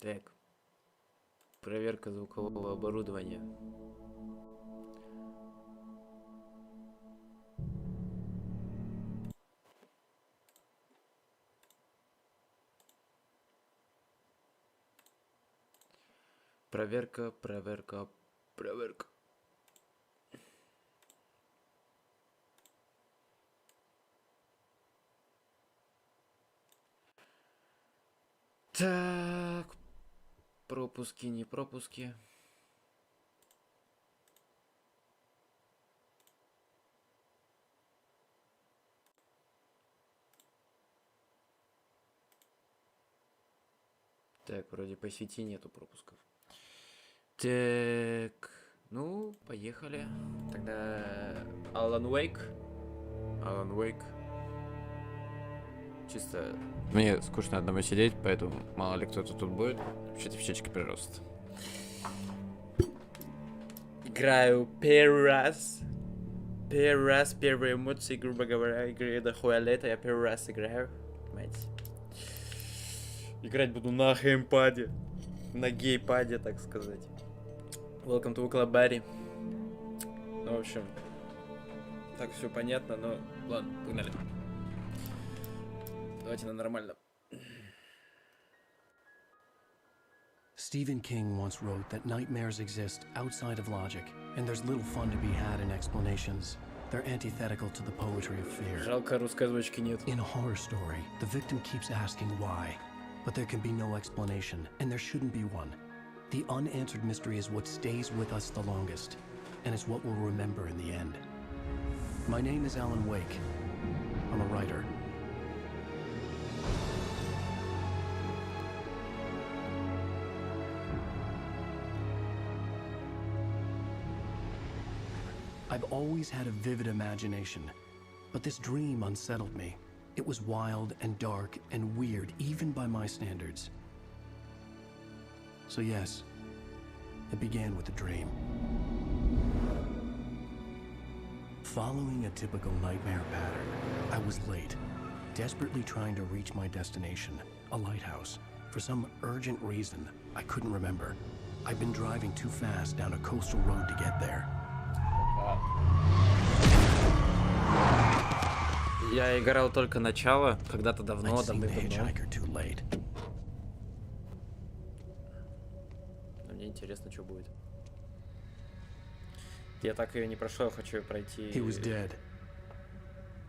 Так. Проверка звукового оборудования. Проверка, проверка, проверка. Так. Пропуски, не пропуски. Так, вроде по сети нету пропусков. Так, ну, поехали. Тогда Alan Wake. Alan Wake. Чисто мне скучно одному сидеть, поэтому мало ли кто-то тут будет. Что-то в чечке прирост. Играю первый раз. Первый раз, первые эмоции, грубо говоря, игры дохуя лето, я первый раз играю. Понимаете? Играть буду на геймпаде. На гейпаде, так сказать. Welcome to Club Barry. Ну, в общем, так все понятно, но ладно, погнали. Давайте на нормально. Stephen King once wrote that nightmares exist outside of logic, and there's little fun to be had in explanations. They're antithetical to the poetry of fear. Жалко, русской озвучки нет. In a horror story, the victim keeps asking why, but there can be no explanation, and there shouldn't be one. The unanswered mystery is what stays with us the longest, and it's what we'll remember in the end. My name is Alan Wake. I'm a writer. I've always had a vivid imagination, but this dream unsettled me. It was wild and dark and weird, even by my standards. So yes, it began with a dream. Following a typical nightmare pattern, I was late, desperately trying to reach my destination, a lighthouse. For some urgent reason, I couldn't remember. I'd been driving too fast down a coastal road to get there. Я играл только начало, когда-то давно, давным-давно. Но мне интересно, что будет. Я так ее не прошел, я хочу ее пройти. He was dead.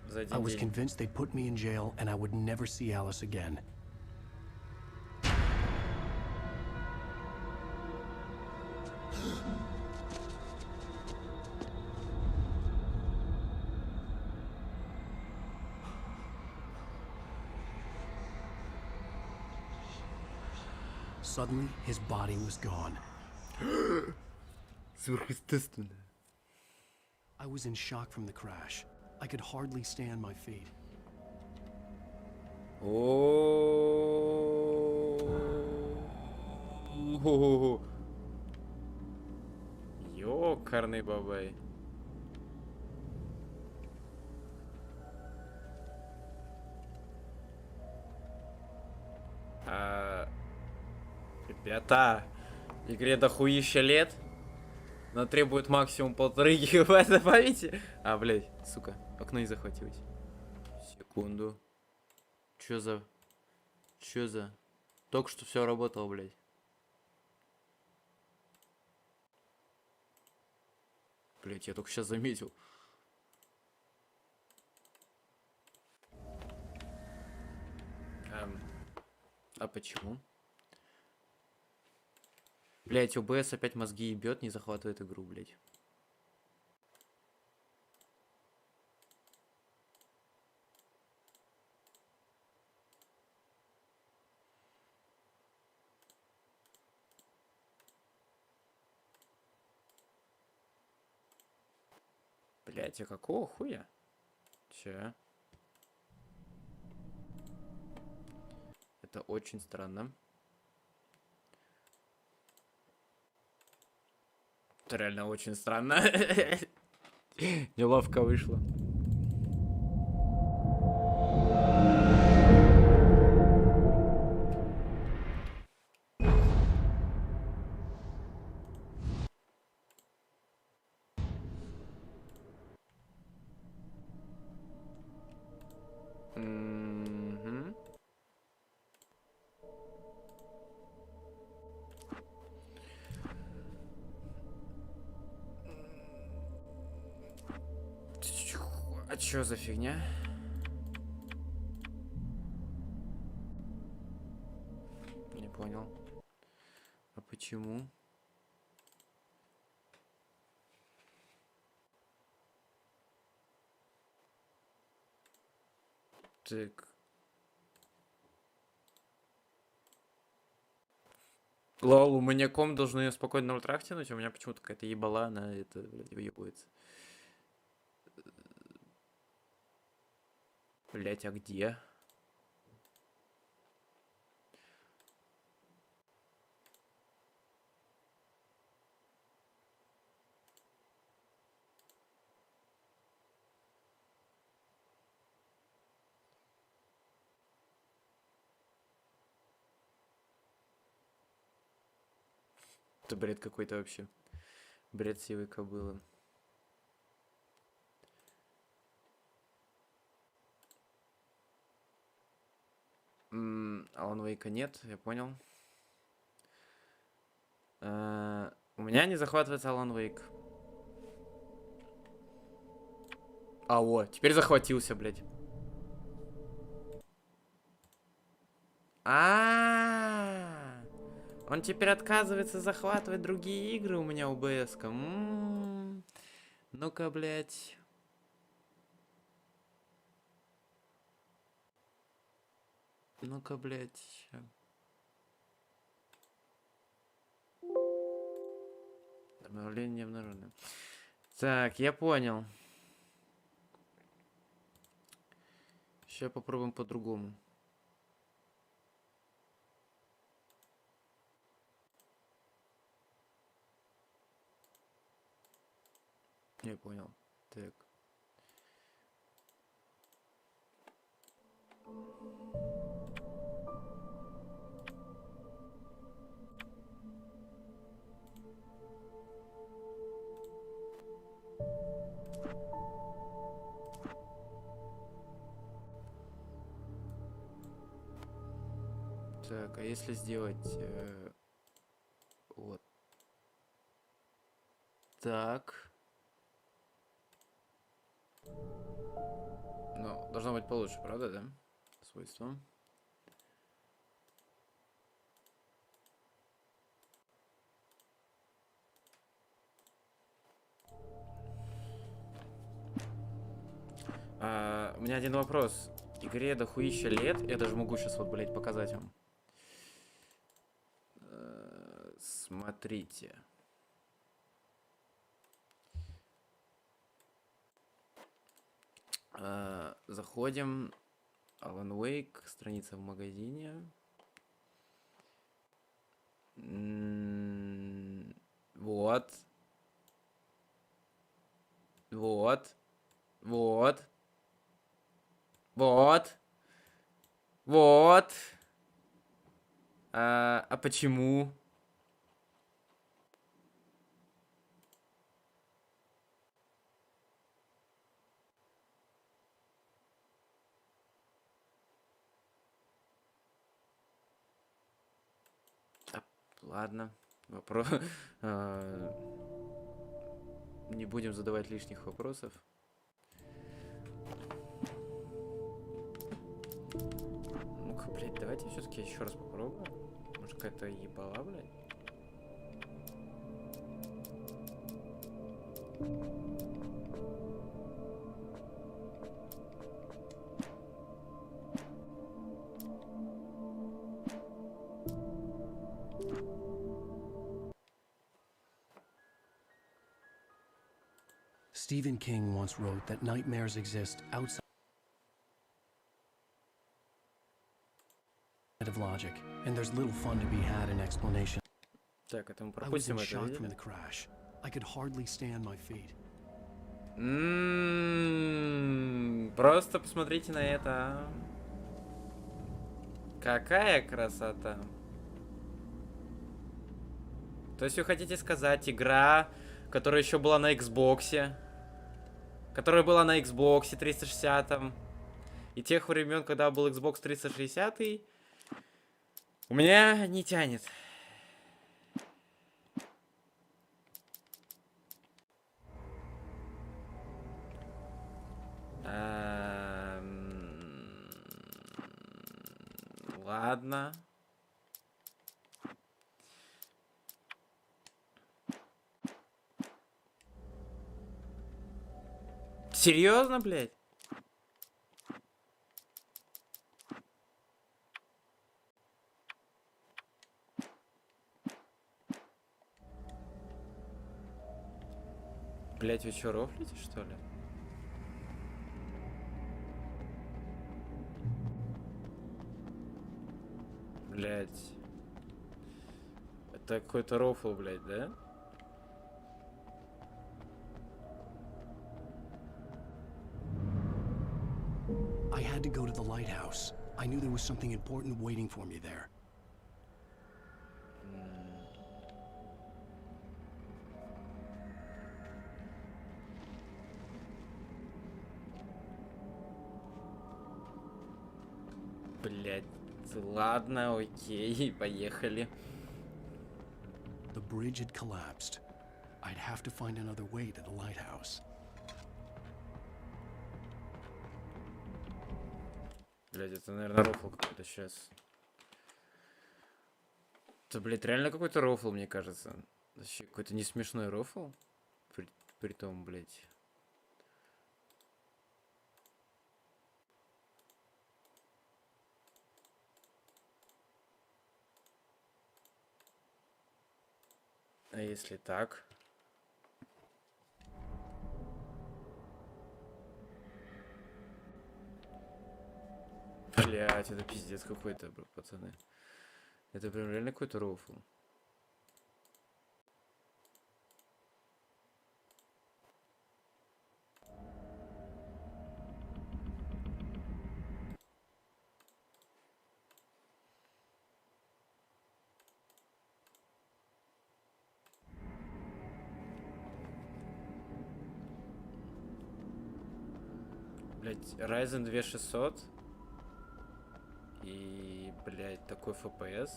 За один I was день. convinced they'd put me in jail and I would never see Alice again. Suddenly, his body was gone. Сверхъестественно. I was in shock from the crash. I could hardly stay on my feet. О, ёкарный бабай. Ребята, игре дохуища лет, но требует максимум 1,5 гигабайта памяти. А, блядь, сука, окно не захватилось. Секунду. Чё за... Только что все работало, блядь. Блядь, я только сейчас заметил. А почему? Блять, ОБС опять мозги ебет, не захватывает игру, блять. Блять, а какого хуя? Че? Это очень странно. Это реально очень странно. Неловко вышло. А чё за фигня? Не понял. А почему? Так. Лол, у меня ком должен ее спокойно на ультрах тянуть, а у меня почему-то какая-то ебала, она это, блядь, выебывается. Блять, а где? Это бред какой-то вообще. Бред сивой кобылы. Алан Вейка нет, я понял. У меня не захватывается Алан Вейк. А, вот, теперь захватился, блядь. А, он теперь отказывается захватывать другие игры у меня УБС-ка. Ну-ка, блядь. Ну-ка, блядь. Обновление не обнаружено. Так, я понял. Сейчас попробуем по-другому. Я понял. Так. Так, а если сделать вот так? Ну, должно быть получше, правда, да? Свойства. У меня один вопрос. Игре дохуища лет. Я даже могу сейчас вот, блядь, показать вам. Смотрите. Заходим. Alan Wake. Страница в магазине. Вот. Вот. Вот. Вот. Вот. А почему? Ладно. Вопрос. Не будем задавать лишних вопросов. Ну-ка, блядь, давайте все-таки еще раз попробуем. Может, какая-то ебала, блядь? Stephen King once wrote that nightmares exist outside of logic, and there's little fun to be had in explanation. Так, это мы I was пропустим in это, shock видели? from the crash. I could hardly stay on my feet. Просто посмотрите на это. А. Какая красота. То есть вы хотите сказать, игра, которая еще была на Xbox, которая была на Xbox 360 и тех времен, когда был Xbox 360, у меня не тянет. Ладно. Серьезно, блядь? Блядь, вы чё, рофлите, что ли? Блядь. Это какой-то рофл, блядь, да? I had to go to the lighthouse. I knew there was something important waiting for me there. Блядь. Ладно, окей, поехали. The bridge had collapsed. I'd have to find another way to the lighthouse. Блядь, это, наверное, рофл какой-то сейчас. Это, блядь, реально какой-то рофл, мне кажется. Вообще, какой-то не смешной рофл. Притом, блядь. А если так? Блядь, это пиздец какой-то, пацаны. Это прям реально какой-то рофл. Блять, Ryzen 2600 и, блять, такой FPS.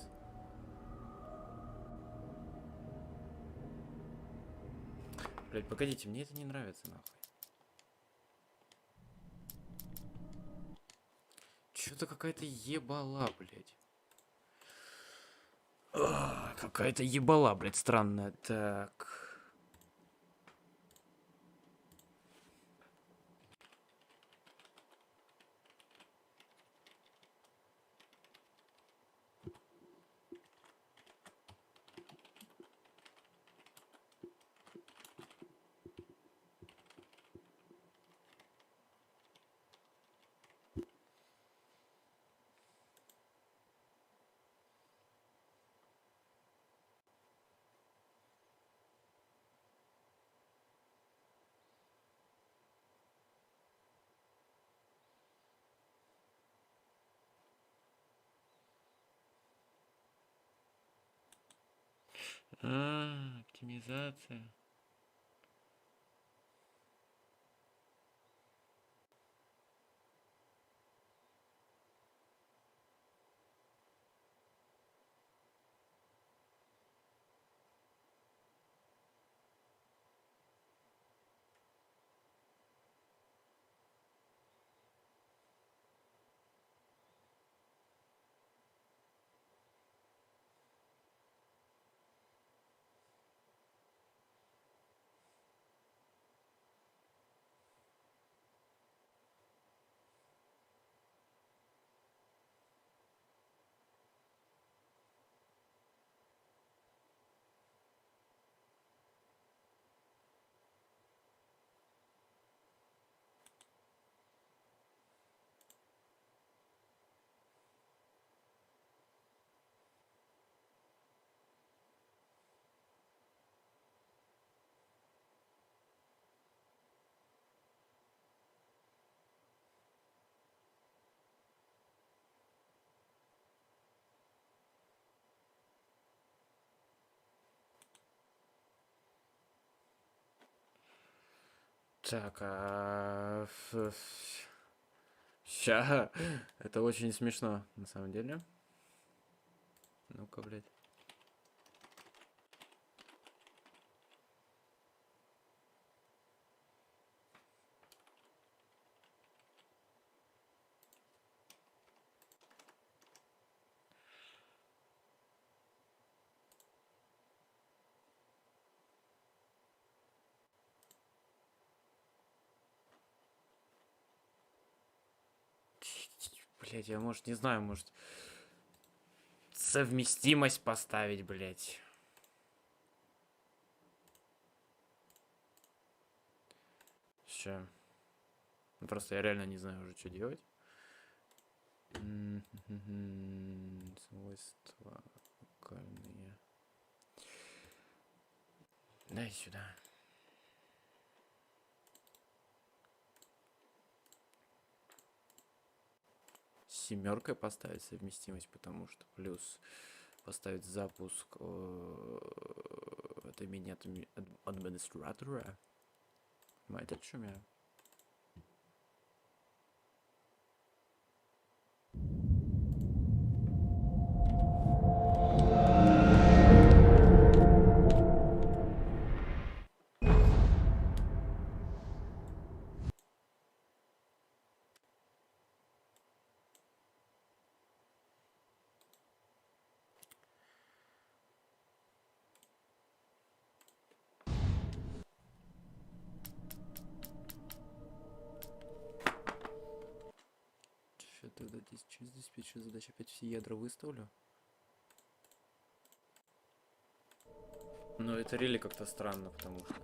Блять, погодите, мне это не нравится, нахуй. Чё-то какая-то ебала, блять. Какая-то ебала, блять, странная. Так. Оптимизация. Так, ща, это очень смешно, на самом деле. Ну-ка, блядь. Блять, я, может, не знаю, может... Совместимость поставить, блять. Ща. Просто я реально не знаю уже, что делать. Свойства локальные. Дай сюда. Семеркой поставить совместимость, потому что плюс поставить запуск от имени администратора. Понимаете, о чем я? Тогда здесь через диспетчер задач опять все ядра выставлю. Но это рели как-то странно, потому что...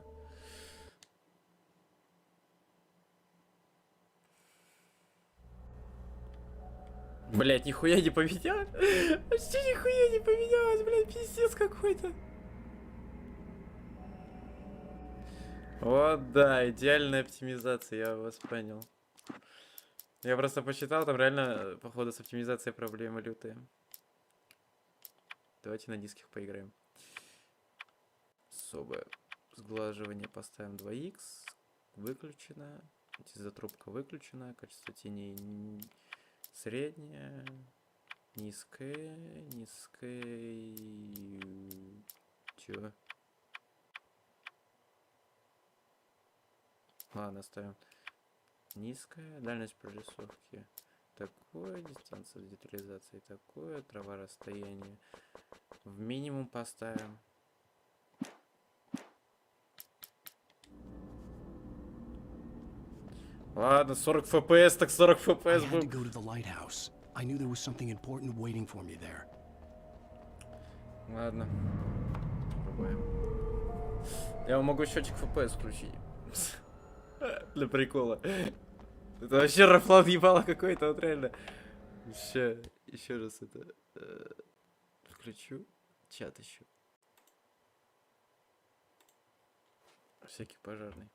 Блять, нихуя не поменялось. Вообще нихуя не поменялось, блять, пиздец какой-то. Вот да, идеальная оптимизация, я вас понял. Я просто посчитал, там реально, походу, с оптимизацией проблемы лютые. Давайте на дисках поиграем. Особое сглаживание поставим 2х. Выключено. Изотрубка выключена. Качество теней среднее. Низкое. Низкое. Чё? Ладно, ставим. Низкая, дальность прорисовки такое, дистанция детализации такое, трава расстояние в минимум поставим. Ладно, 40 FPS, так 40 FPS был. Ладно, попробуем. Я могу счетчик FPS включить. Для прикола. Это вообще рафлан ебало какой-то, вот реально. Еще раз это включу. Чат еще. Всякий пожарный.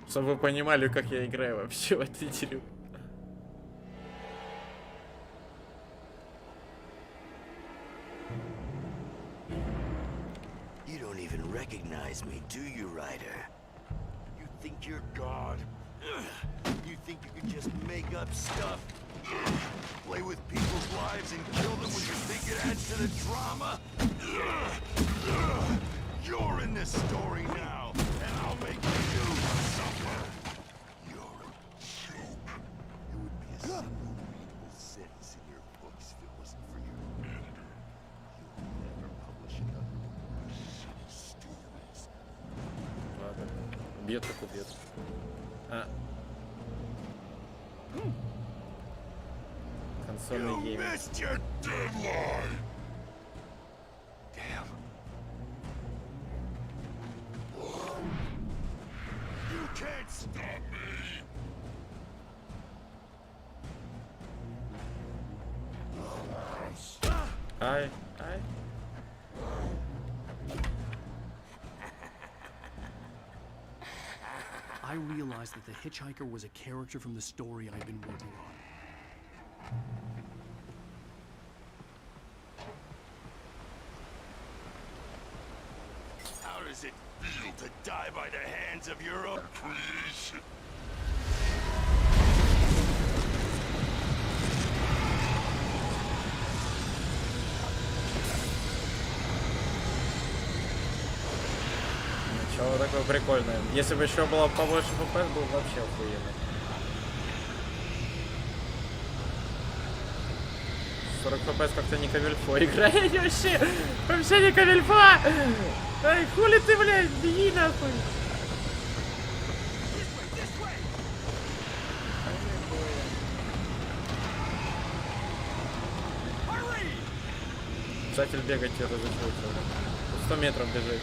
Чтобы вы понимали, как я играю вообще в эту игру. Recognize me, do you, Ryder? You think you're God? You think you can just make up stuff? Play with people's lives and kill them when you think it adds to the drama? You're in this story now, and I'll make you suffer. You're a joke. It would be a single readable sentence in your books if it wasn't for your editor. You'll never publish another one. Ладно. Убьет, как убьет. А. Консольный гейм. Ай, ай. I realized that the hitchhiker was a character from the story I'd been working on. How does it feel to die by the hands of your own creation? Ничего такое прикольное. Если бы еще было побольше FPS, было вообще охуенно. 40 FPS как-то не камильфо играет вообще. Вообще не камильфо. Ай, хули ты, блядь, беги нахуй. Писатель бегать тебе разрешился. 100 метров бежит.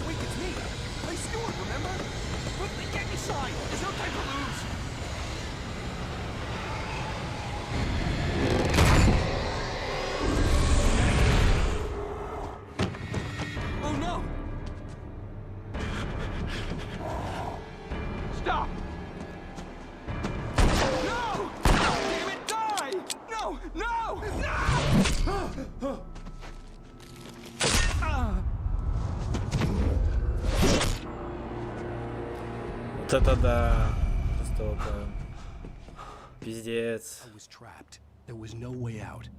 Wait, it's me! Play Stewart, remember? Quickly, get inside! There's no time to lose! Oh no! Stop! No! Damn it, die! No! No! No! Вот это да. Жестоко. Пиздец. I was trapped. There was no way out.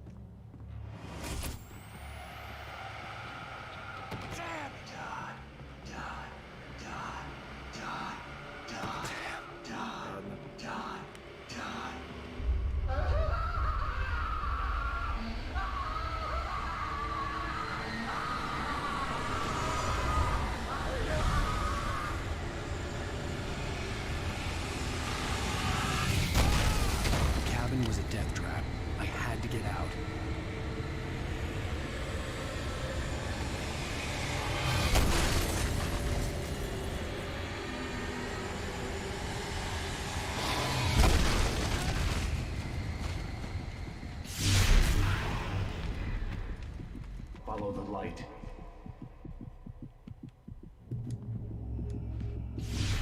The cabin was a death trap. I had to get out. Follow the light.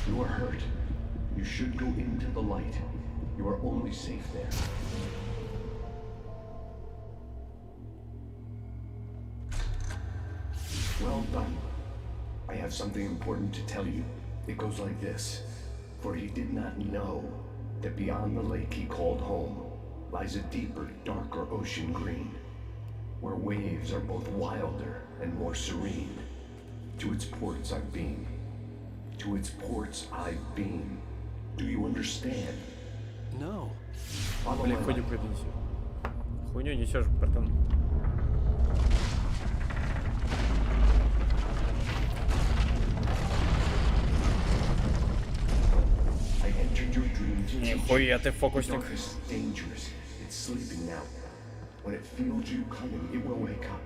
You are hurt. You should go into the light. You are only safe there. Well done. I have something important to tell you. It goes like this. For he did not know that beyond the lake he called home lies a deeper, darker ocean green, where waves are both wilder and more serene. To its ports I've been. To its ports I've been. Do you understand? No. Follow Блин, my хуйню light. принеси. Хуйню несешь, братан. I entered your dream to teach you. Нихуя ты The фокусник. darkness is dangerous. It's sleeping now. When it feels you coming, it will wake up.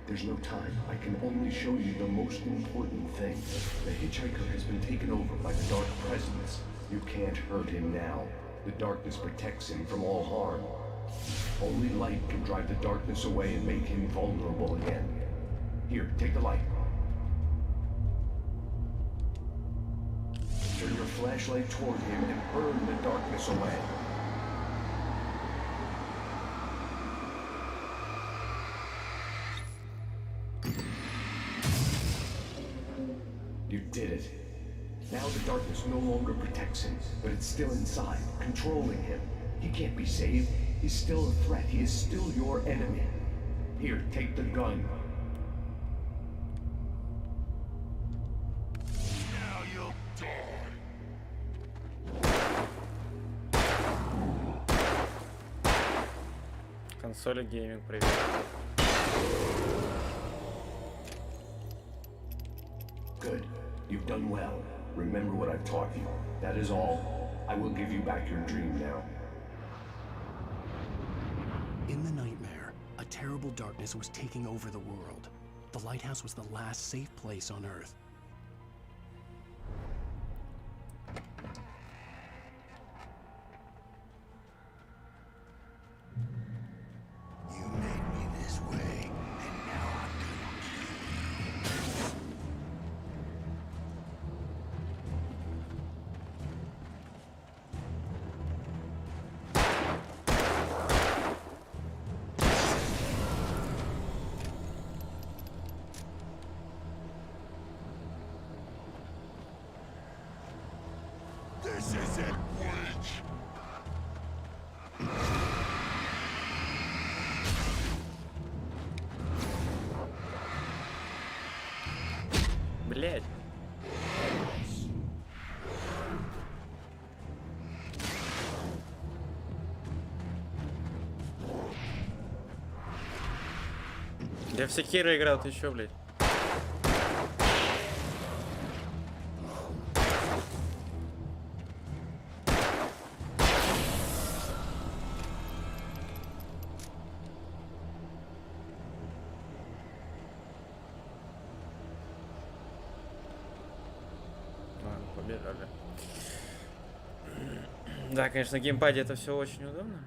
There's no time. I can only show you the most important thing. The hitchhiker has been taken over by the dark presence. You can't hurt him now. The darkness protects him from all harm. Only light can drive the darkness away and make him vulnerable again. Here, take the light. Turn your flashlight toward him and burn the darkness away. You did it. Now the darkness no longer protects him, but it's still inside, controlling him. He can't be saved. He's still a threat. He is still your enemy. Here, take the gun. Now you'll die. Консоли гейминг, привет. Good. You've done well. Remember what I've taught you. That is all. I will give you back your dream now. In the nightmare, a terrible darkness was taking over the world. The lighthouse was the last safe place on Earth. You made me this way, and now I'm gonna kill you. This isn't witch. Блять. Я в Секиро играл, ты чё, блядь? убежали. Да, конечно, на геймпаде это все очень удобно.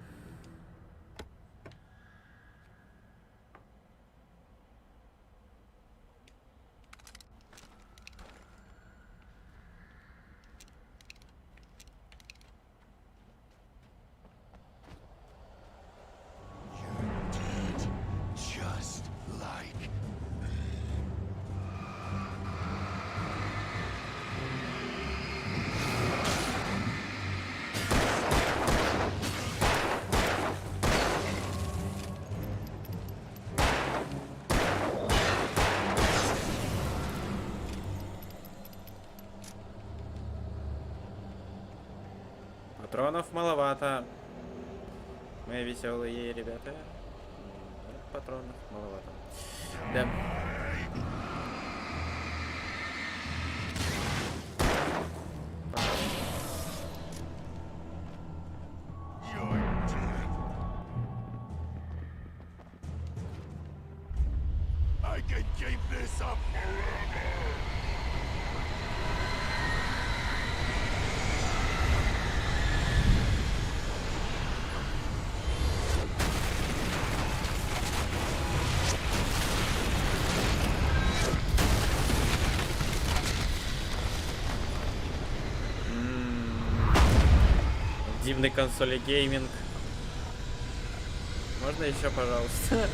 Just like Патронов маловато. Мои веселые ребята. Патронов маловато. Да. you're dead. I can keep this up forever. Дивной консоли гейминг. Можно еще, пожалуйста?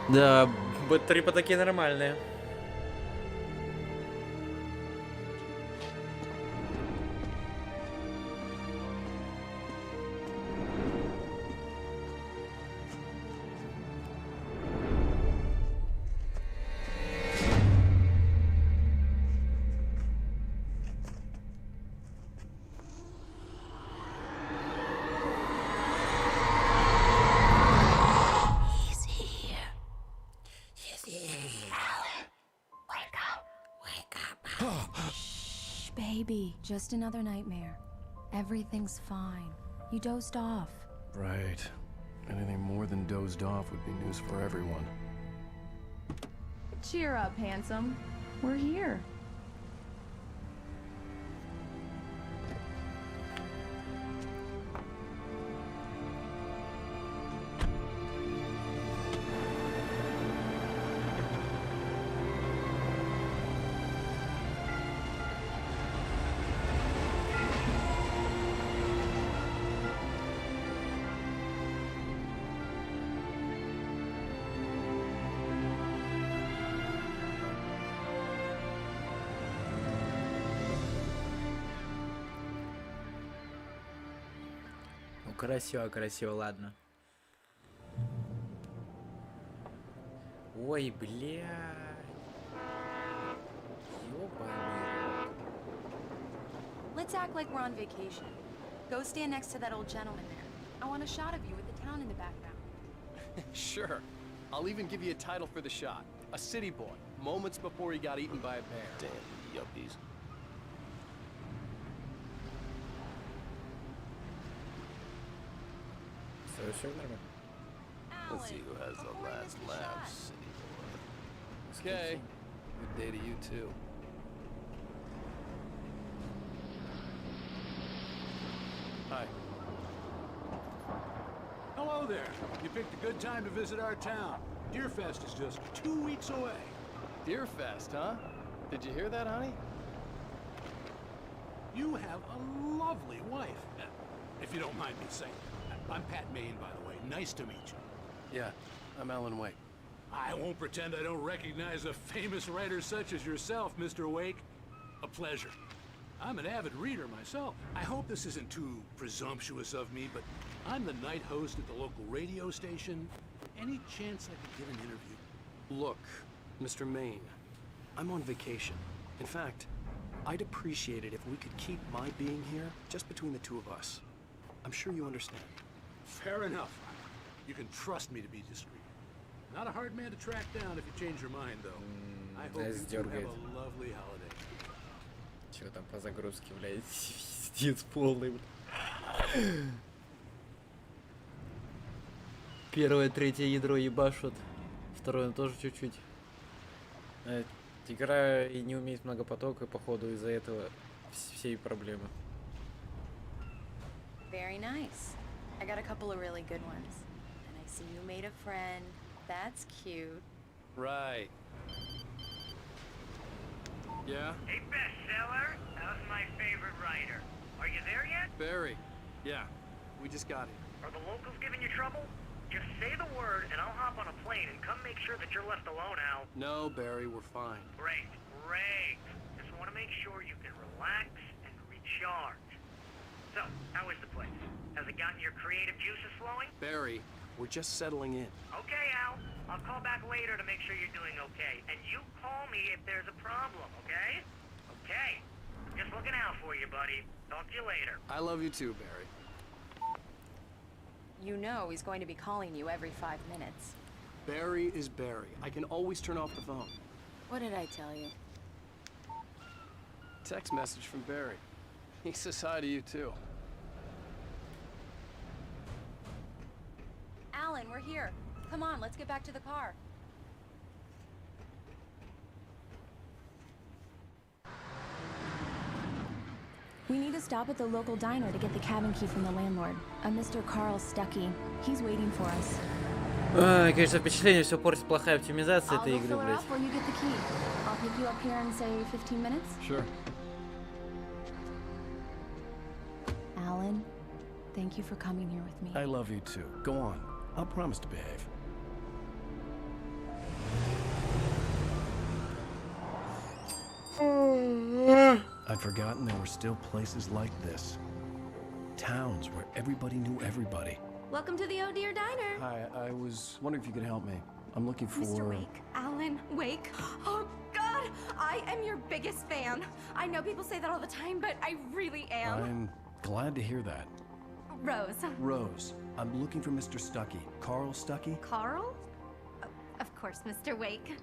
Да, бэтрипы такие нормальные. Baby, just another nightmare. Everything's fine. You dozed off. Right. Anything more than dozed off would be news for everyone. Cheer up, handsome. We're here. Ну, красиво, красиво, ладно. Ой, бля. Ёбаный. Let's act like we're on vacation. Go stand next to that old gentleman there. I want a shot of you with the town in the background. Sure. I'll even give you a title for the shot. A city boy, moments before he got eaten by a bear. Damn yuppies. Все нормально. Let's see who has the last laugh, city boy. Okay. Good day to you too. Hi. Hello there. You picked a good time to visit our town. Deerfest is just 2 weeks away. Deerfest, huh? Did you hear that, honey? You have a lovely wife. If you don't mind me saying. I'm Pat Maine, by the way. Nice to meet you. Yeah, I'm Alan Wake. I won't pretend I don't recognize a famous writer such as yourself, Mr. Wake. A pleasure. I'm an avid reader myself. I hope this isn't too presumptuous of me, but I'm the night host at the local radio station. Any chance I could get an interview? Look, Mr. Maine, I'm on vacation. In fact, I'd appreciate it if we could keep my being here just between the two of us. I'm sure you understand. Fair enough. You can trust me to be discreet. Not a hard man to track down if you change your mind, though. I hope you two have a lovely holiday. Чё там по загрузке, блядь? Пиздец полный, блядь. Первое, третье ядро ебашут. Второе тоже чуть-чуть. Игра и не умеет многопоток, и походу из-за этого все и проблемы. Very nice. I got a couple of really good ones. And I see you made a friend. That's cute. Right. Yeah? Hey, bestseller. How's my favorite writer? Are you there yet? Barry. Yeah. We just got here. Are the locals giving you trouble? Just say the word and I'll hop on a plane and come make sure that you're left alone, Al. No, Barry, we're fine. Great, great. Just want to make sure you can relax and recharge. So, how is the place? Has it gotten your creative juices flowing? Barry, we're just settling in. Okay, Al. I'll call back later to make sure you're doing okay. And you call me if there's a problem, okay? Okay. Just looking out for you, buddy. Talk to you later. I love you too, Barry. You know he's going to be calling you every 5 minutes. Barry is Barry. I can always turn off the phone. What did I tell you? Text message from Barry. He says hi to you too. Alan, we're here. Come on, let's get back to the car. We need to stop at the local diner to get the cabin key from the landlord, a Mr. Carl Stuckey. He's waiting for us. Ай, конечно, впечатление все портит плохая оптимизация I'll этой go игры, fill her блядь. up while you get the key. I'll pick you up here in, say, 15 minutes. Sure. Alan, thank you for coming here with me. I love you too. Go on. I'll promise to behave. I'd forgotten there were still places like this. Towns where everybody knew everybody. Welcome to the Oh Dear Diner. Hi, I was wondering if you could help me. I'm looking for... Mr. Wake. Alan Wake. Oh, God! I am your biggest fan. I know people say that all the time, but I really am. I'm glad to hear that. Rose. Rose, I'm looking for Mr. Stuckey. Carl Stuckey? Carl? Oh, of course, Mr. Wake.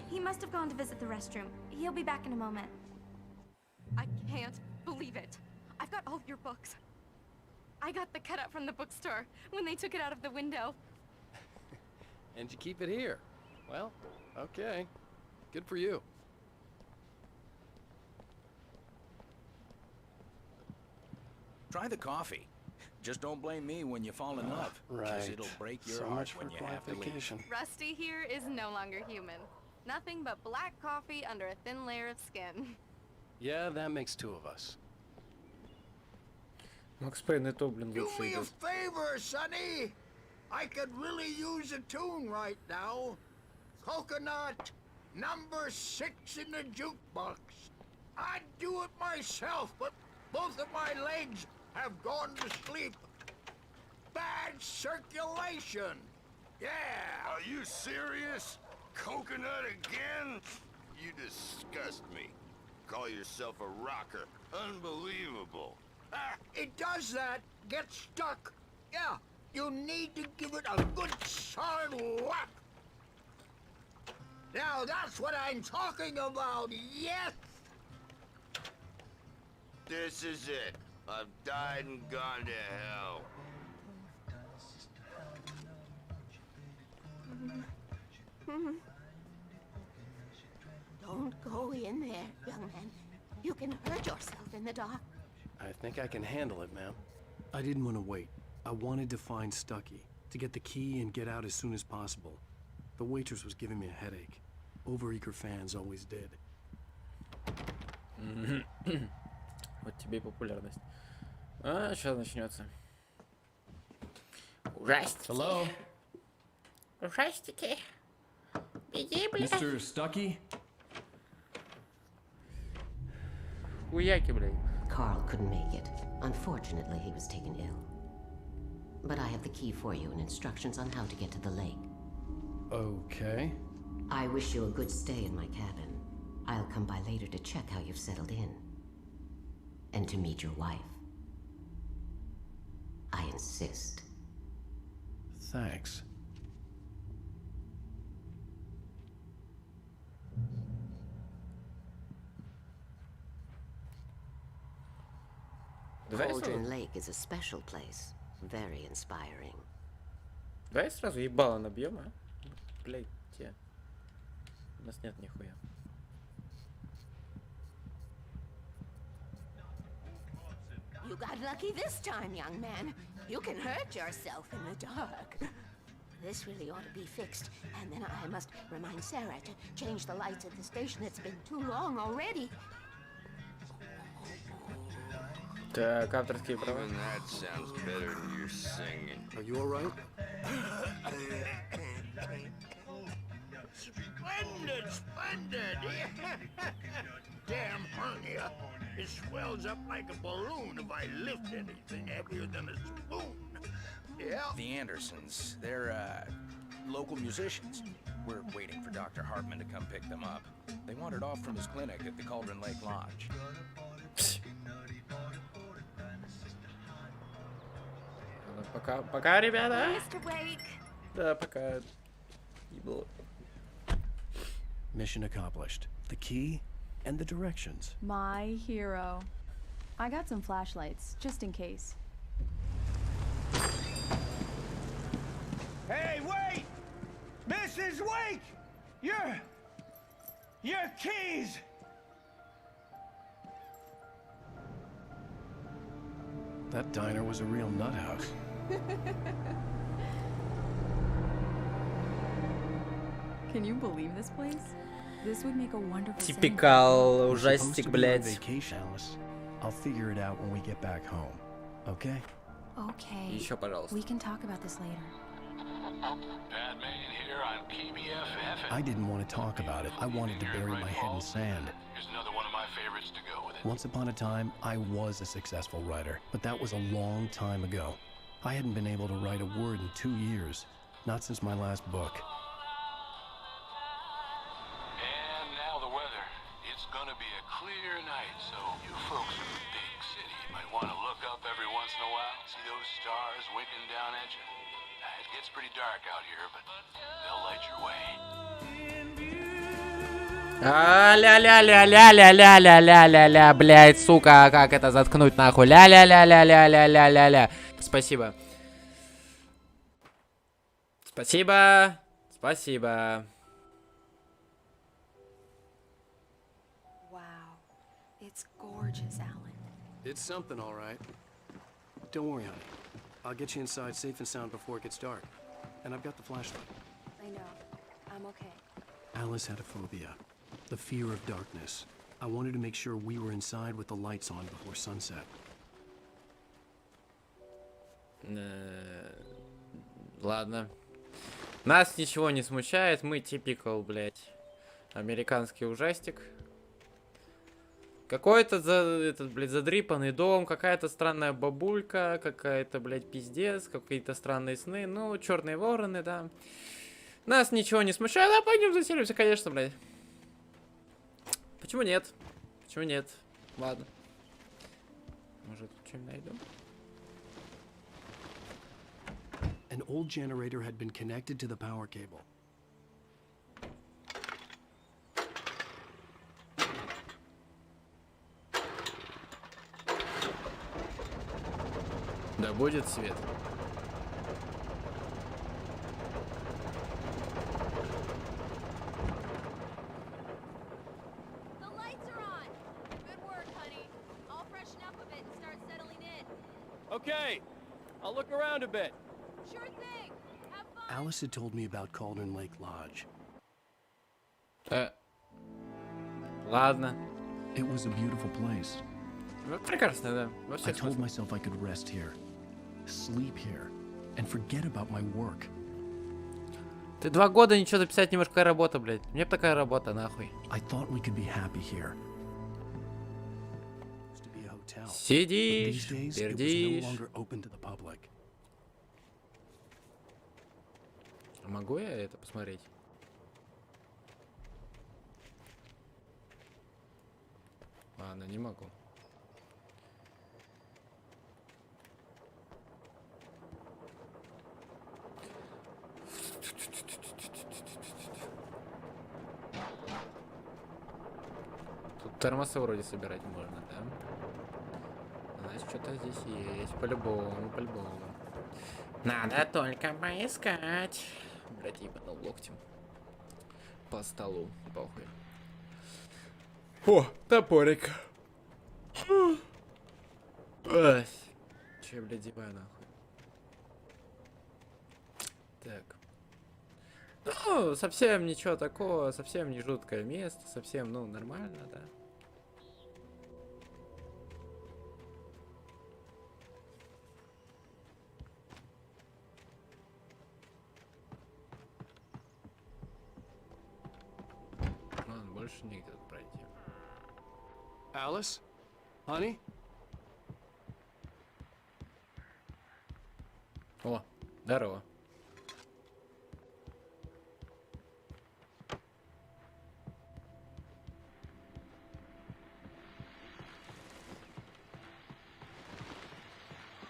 He must have gone to visit the restroom. He'll be back in a moment. I can't believe it. I've got all of your books. I got the cutout from the bookstore when they took it out of the window. And you keep it here. Well, okay. Good for you. Try the coffee. Just don't blame me when you fall in love. 'Cause Right. it'll break your So heart much for when you quiet have to leave. vacation. Rusty here is no longer human. Nothing but black coffee under a thin layer of skin. Yeah, that makes two of us. Макс Пейн и то, блин, Do лучше me a идет. favor, Sonny. I could really use a tune right now. Coconut, number 6 in the jukebox. I'd do it myself, but both of my legs have gone to sleep. Bad circulation. Yeah. Are you serious? Coconut again? You disgust me. Call yourself a rocker. Unbelievable. It does that. Get stuck. Yeah, you need to give it a good solid whack. Now that's what I'm talking about, yes! This is it. I've died and gone to hell. Don't go in there, young man. You can hurt yourself in the dark. I think I can handle it, ma'am. I didn't want to wait. I wanted to find Stuckey, to get the key and get out as soon as possible. The waitress was giving me a headache. Overeager fans always did. Вот тебе и популярность. А, сейчас начнется. Ужастики. Hello? Ужастики. Беги, блядь. Mr. Stuckey? Хуяки, блядь. Carl couldn't make it. Unfortunately, he was taken ill. But I have the key for you and instructions on how to get to the lake. Okay. I wish you a good stay in my cabin. I'll come by later to check how you've settled in. And to meet your wife. I insist. Thanks. Cauldron Lake is a special place. Very inspiring. Давай сразу ебало набьем, а? Блять, те. У нас нет нихуя. You got lucky this time, young man. You can hurt yourself in the dark. This really ought to be fixed, and then I must remind Sarah to change the lights at the station. It's been too long already. Так, авторские права. Even that sounds better than your singing. Are you alright? Splendid, splendid! Damn hernia. It swells up like a balloon if I lift anything heavier than a spoon. Yeah. The Andersons, they're, local musicians. We're waiting for Dr. Hartman to come pick them up. They wandered off from his clinic at the Cauldron Lake Lodge. Пока, пока, ребята. Mr. Wake. Да, пока. Ебло. Mission accomplished. The key and the directions. My hero. I got some flashlights, just in case. Hey, wait! Mrs. Wake! Your keys! That diner was a real nut house. Can you believe this place? This would make a wonderful Typical We're supposed ужастик, to be on блядь. vacation, Alice. I'll figure it out when we get back home. Okay? Okay. Еще, пожалуйста. We can talk about this later. Batman here on KBFF. I didn't want to talk about it. I wanted to bury my head in sand. Here's another one of my favorites to go with it. Once upon a time, I was a successful writer, but that was a long time ago. I hadn't been able to write a word in 2 years, not since my last book. And now the weather. It's gonna be a clear night, so you folks in the big city might want to look up every once in a while, see those stars winking down at you. It gets pretty dark out here, but they'll light your way. Ля-ля-ля-ля-ля-ля-ля-ля-ля-ля, блядь, сука, как это заткнуть нахуй? Ля-ля-ля-ля-ля-ля-ля-ля-ля. Спасибо. Спасибо. Спасибо. Wow. It's gorgeous, Alan. It's something, all right. Don't worry, honey. I'll get you inside safe and sound before it gets dark. And I've got the flashlight. I know. I'm okay. Alice had a phobia, the fear of darkness. I wanted to make sure we were inside with the lights on before sunset. Ладно. Нас ничего не смущает, мы типикал, блядь, американский ужастик. Какой-то, этот, блядь, задрипанный дом, какая-то странная бабулька, какая-то, блядь, пиздец, какие-то странные сны, ну, черные вороны, да. Нас ничего не смущает, а пойдем заселимся, конечно, блядь. Почему нет? Почему нет? Ладно. Может, что-нибудь найду? An old generator had been connected to the power cable. Да будет свет. The lights are on. Good work, honey. I'll freshen up a bit and start settling in. Okay. I'll look around a bit. Sure thing. Have fun. Alice had told me about Cauldron Lake Lodge. Ладно. It was a beautiful place. Прекрасно, да. Во I всех told смыслах. myself I could rest here, sleep here, and forget about my work. Ты 2 года ничего записать не можешь, какая работа, блядь. Мне б такая работа, нахуй. I thought we could be happy here. Used to be a hotel. But Сидишь, these days, it was no пердишь. longer open to the public. Могу я это посмотреть? Ладно, не могу. Термосы вроде собирать можно, да? Значит, что-то здесь есть. По-любому, по-любому. Надо только поискать. Блять, ебанул локтем. По столу. Похуй. О, топорик. Ай. Че я, блядь, деваю нахуй? Так. Ну, совсем ничего такого, совсем не жуткое место, совсем, ну, нормально, да. Ладно, больше нигде тут пройти. Alice? Honey? О, здорово.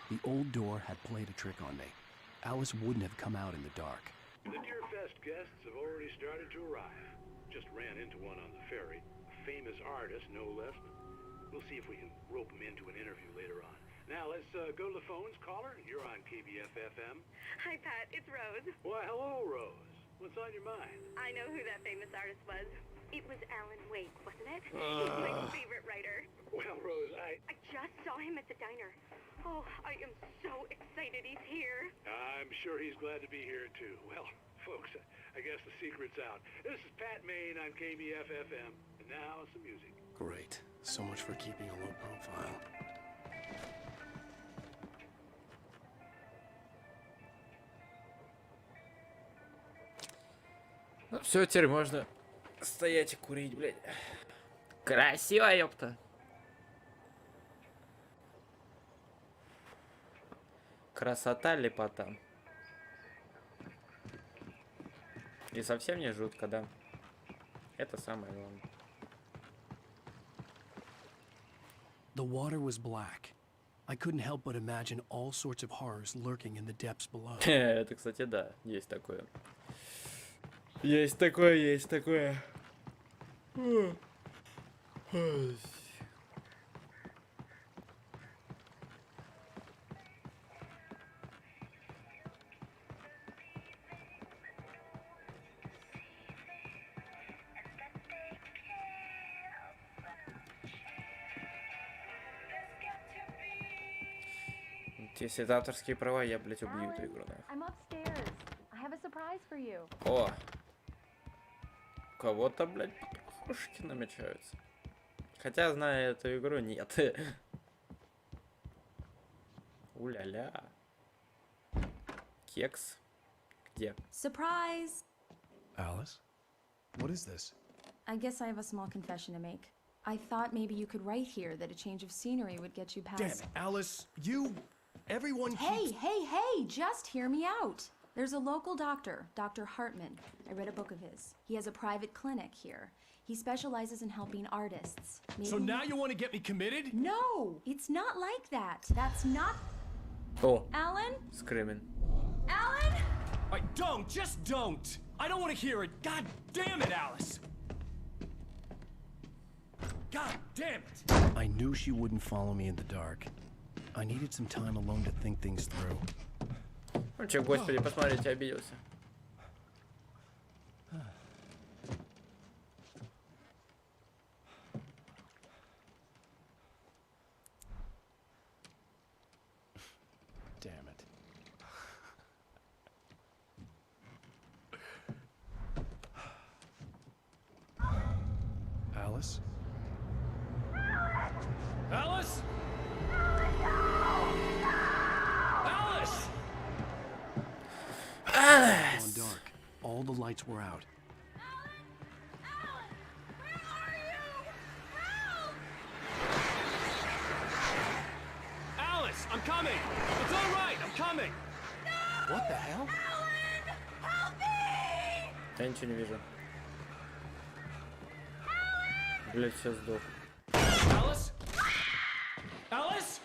The old door had played a trick on me. Alice wouldn't have come out in the dark. The Deerfest guests have already started to arrive. Just ran into one on the ferry. A famous artist, no less. We'll see if we can rope him into an interview later on. Now, let's go to the phones. Caller, you're on KBF-FM. Hi, Pat. It's Rose. Why, hello, Rose. What's on your mind? I know who that famous artist was. It was Alan Wake, wasn't it? He's my favorite writer. Well, Rose, I just saw him at the diner. Oh, I am so excited he's here. I'm sure he's glad to be here, too. Well, folks, I guess the secret's out. This is Pat Maine on KBF-FM. And now, some music. Great. So much for keeping a low profile. Ну все, теперь можно стоять и курить, блядь. Красиво, ёпта. Красота, лепота. И совсем не жутко, да. Это самое главное. The water was black. I couldn't help but imagine all sorts of horrors lurking in the depths below. Это, кстати, да, есть такое. Есть такое, есть такое. Если это авторские права, я, блядь, убью эту игру, нахуй. I'm upstairs. I have a surprise for you. О! У кого-то, блядь, подружки намечаются. Хотя, зная эту игру, нет. Уля-ля. Кекс. Где? Surprise! Alice? What is this? I guess I have a small confession to make. I thought maybe you could write here that a change of scenery would get you past... Damn it, Alice, everyone Hey, just hear me out. There's a local doctor, Dr. Hartman. I read a book of his. He has a private clinic here. He specializes in helping artists. So now you want to get me committed? No, it's not like that. That's not... О, Alan? Screaming. Alan? Just don't! I don't want to hear it. God damn it, Alice! God damn it! I knew she wouldn't follow me in the dark. I needed some time alone to think things through. Ну че, господи, посмотрите, обиделся. Damn it. Alice? Alice? Alice! Gone dark. All the lights were out. Alice, I'm coming! It's all right, I'm coming! What the hell? Я ничего не вижу. Блять, сейчас сдох. Alice? Alice?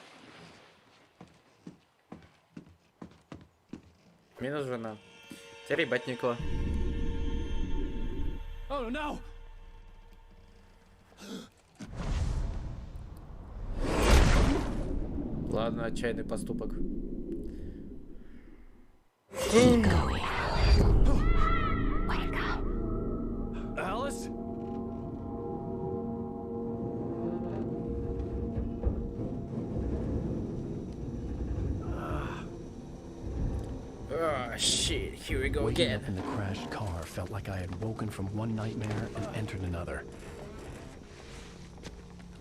Минус жена. Теперь ебать Никола. Oh no! Ладно, отчаянный поступок. Alice? Oh shit, here we go Waking again. up in the crashed car felt like I had woken from one nightmare and entered another.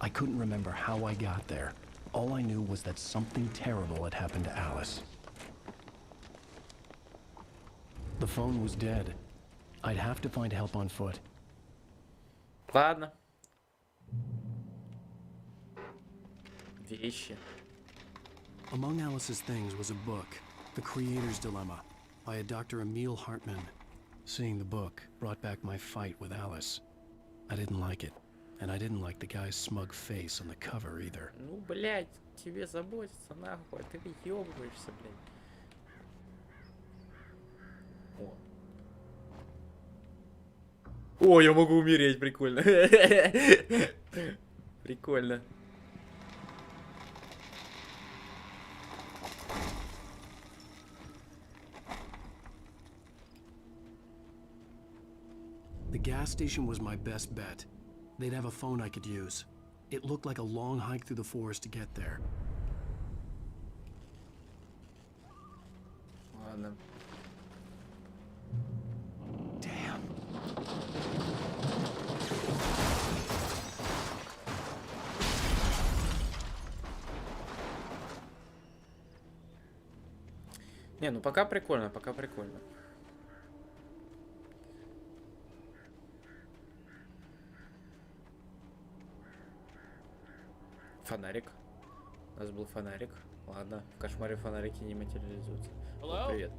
I couldn't remember how I got there. All I knew was that something terrible had happened to Alice. The phone was dead. I'd have to find help on foot. Ладно. Вещи. Among Alice's things was a book, The Creator's Dilemma, by a Dr. Emil Hartman. Seeing the book brought back my fight with Alice. I didn't like it, and I didn't like the guy's smug face on the cover either. Ну, блядь, тебе заботиться нахуй, а ты въебываешься, блядь. О. О, я могу умереть, прикольно. Прикольно. The gas station was my best bet. They'd have a phone I could use. It looked like a long hike through the forest to get there. Ладно. Не, ну пока прикольно, пока прикольно. Фонарик. У нас был фонарик. Ладно, в кошмаре фонарики не материализуются. О, привет.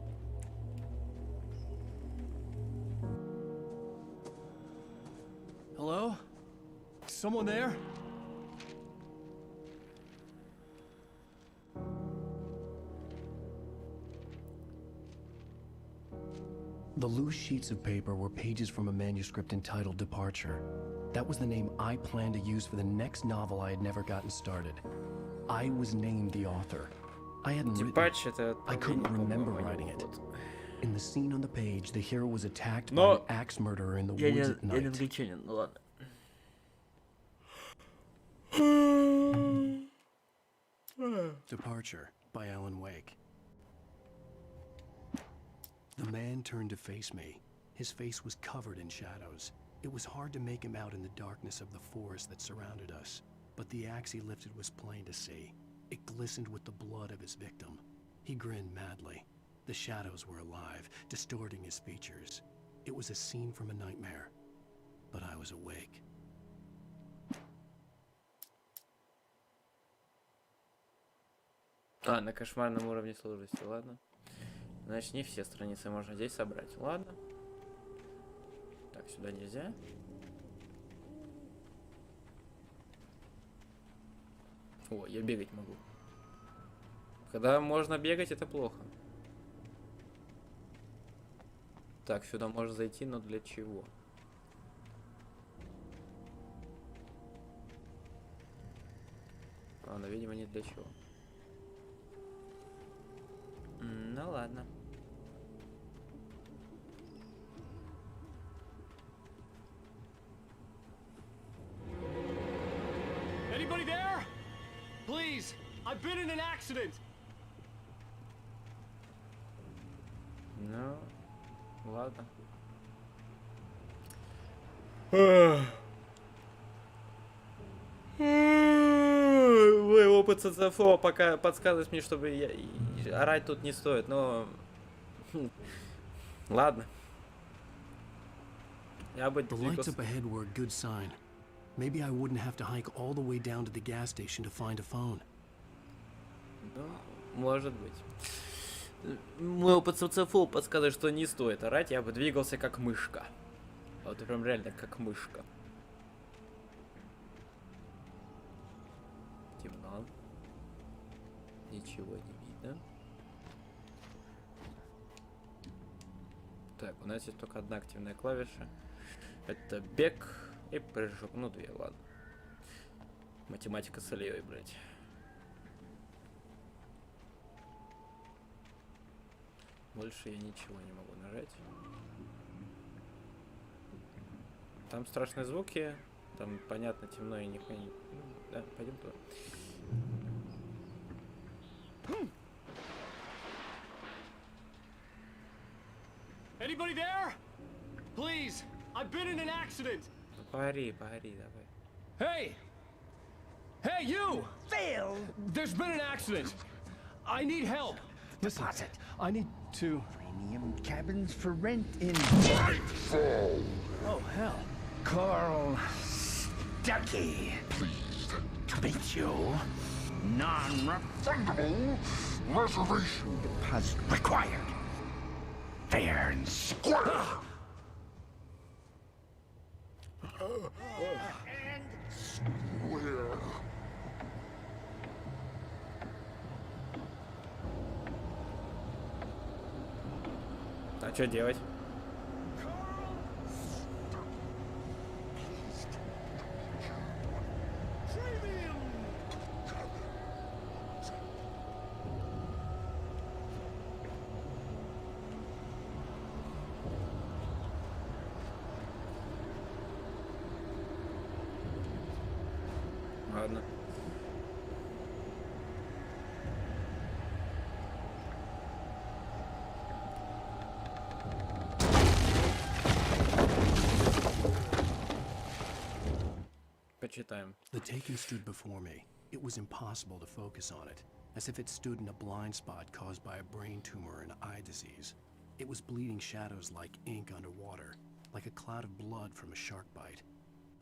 Hello? Someone there? The loose sheets of paper were pages from a manuscript entitled Departure. That was the name I planned to use for the next novel I had never gotten started. I was named the author. I hadn't written it. I couldn't remember writing it. In the scene on the page, the hero was attacked by an axe murderer in the woods at night. Departure by Alan Wake. The man turned to face me. His face was covered in shadows. It was hard to make him out in the darkness of the forest that surrounded us, but the axe he lifted was plain to see. It glistened with the blood of his victim. He grinned madly. The shadows were alive, distorting his features. It was a scene from a nightmare, but I was awake. А, на кошмарном уровне сложности, ладно. Значит, не все страницы можно здесь собрать. Ладно. Так, сюда нельзя. О, я бегать могу. Когда можно бегать, это плохо. Так, сюда можно зайти, но для чего? Ладно, видимо, не для чего. Ну ладно. Anybody there? Please, I've been in an accident. Ну, ладно. Мой опыт социофоба пока подсказывает мне, чтобы орать тут не стоит, но... Ладно. Я бы The lights up ahead were a good sign. Maybe I wouldn't have to hike all the way down to the gas station to find a phone. Ну, может быть. Мой опыт социофоба подсказывает, что не стоит орать, я бы двигался как мышка. Вот прям реально как мышка. Темно. Ничего не видно. Так, у нас есть только одна активная клавиша. Это бег и прыжок. Ну, две, ладно. Математика с Ильей, блядь. Больше я ничего не могу нажать. Там страшные звуки. Там, понятно, темно и нихуя не... Ну, да, пойдем туда. Anybody there? Please, I've been in an accident. Пари, давай. Hey! Hey, you! Phil! There's been an accident. I need help. Listen, I need to... Premium cabins for rent in Nightfall. Oh, hell. Carl Stuckey. Pleased to meet you. Non-refundable reservation Deposit required. Fair and square. and square. А что делать? Ладно. Почитаем. The Taken stood before me. It was impossible to focus on it, as if it stood in a blind spot caused by a brain tumor and eye disease. It was bleeding shadows like ink underwater, like a cloud of blood from a shark bite.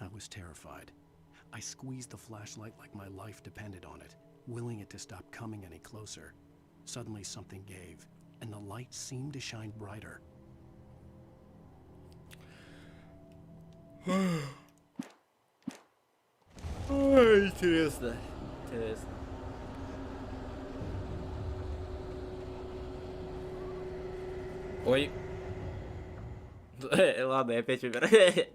I was terrified. I squeezed the flashlight like my life depended on it, willing it to stop coming any closer. Suddenly something gave, and the light seemed to shine brighter. Ой, интересно. Интересно. Ой. Ладно, я опять умираю.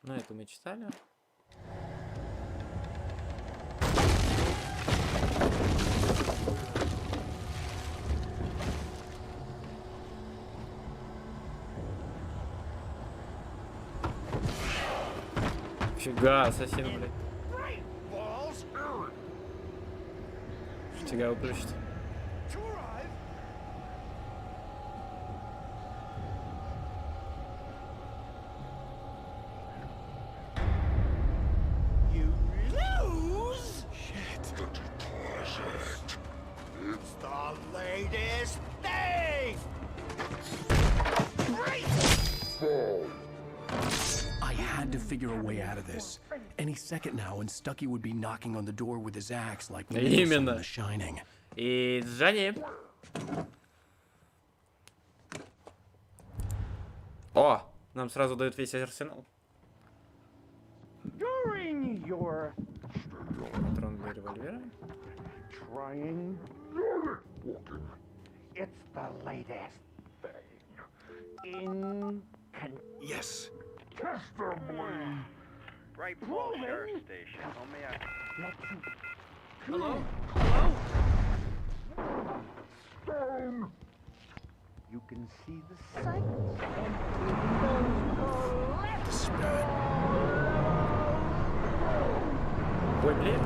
Ну, это мы читали. Фига, совсем, блядь. Фига выключить. It's the latest thing! I had to figure a way out of this. Any second now, and Stuckey would be knocking on the door with his axe like Wilson in The Shining. И Джонни. О, нам сразу дают весь арсенал. During your Патрон для револьвера. trying, it's the latest thing. In Yes. testimony. Right Falls Sheriff Station. How may I... Hello? Stone. You can see the sights and Spirit. Ой, блин.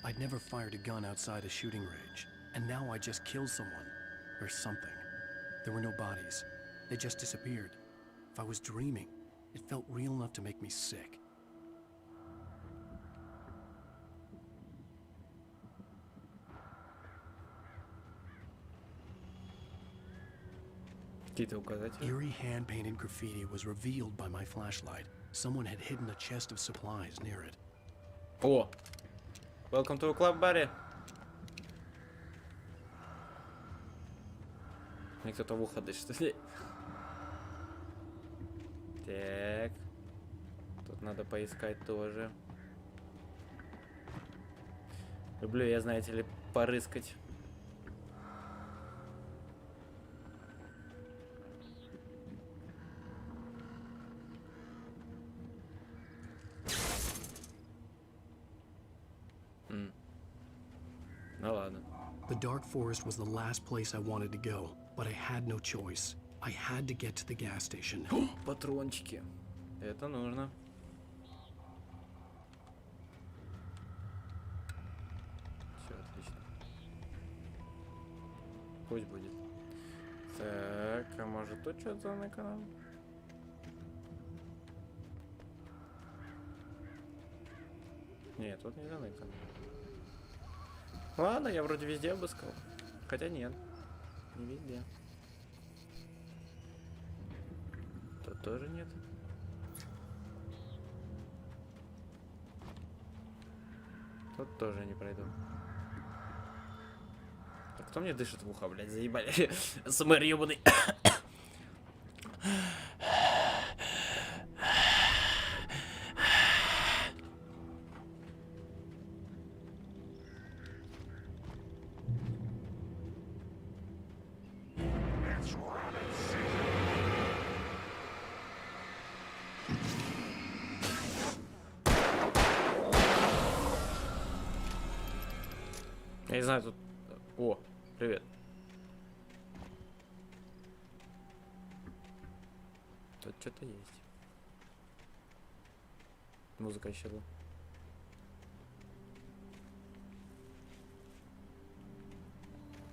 I'd never fired a gun outside a shooting range. And now I just killed someone. Or something. There were no bodies. They just disappeared. If I was dreaming, it felt real enough to make me sick. Какие-то указатели. Eerie hand-painted graffiti was revealed by my flashlight. Someone had hidden a chest of supplies near it. О! Welcome to club, buddy. Мне кто-то в ухо дышит. Так. Тут надо поискать тоже. Люблю я, знаете ли, порыскать. Ну ладно. The dark forest was the last place I wanted to go, but I had no choice. I had to get to the gas station. Патрончики. Это нужно. Все, отлично. Пусть будет. Так, а может тут что-то заныкано? Нет, тут не заныкано. Ладно, я вроде везде обыскал. Хотя нет, не везде. Тут тоже нет. Тут тоже не пройду. Так кто мне дышит в ухо, блядь, заебали? СМР ёбаный. Я не знаю, тут... О, привет. Тут что-то есть. Музыка еще была.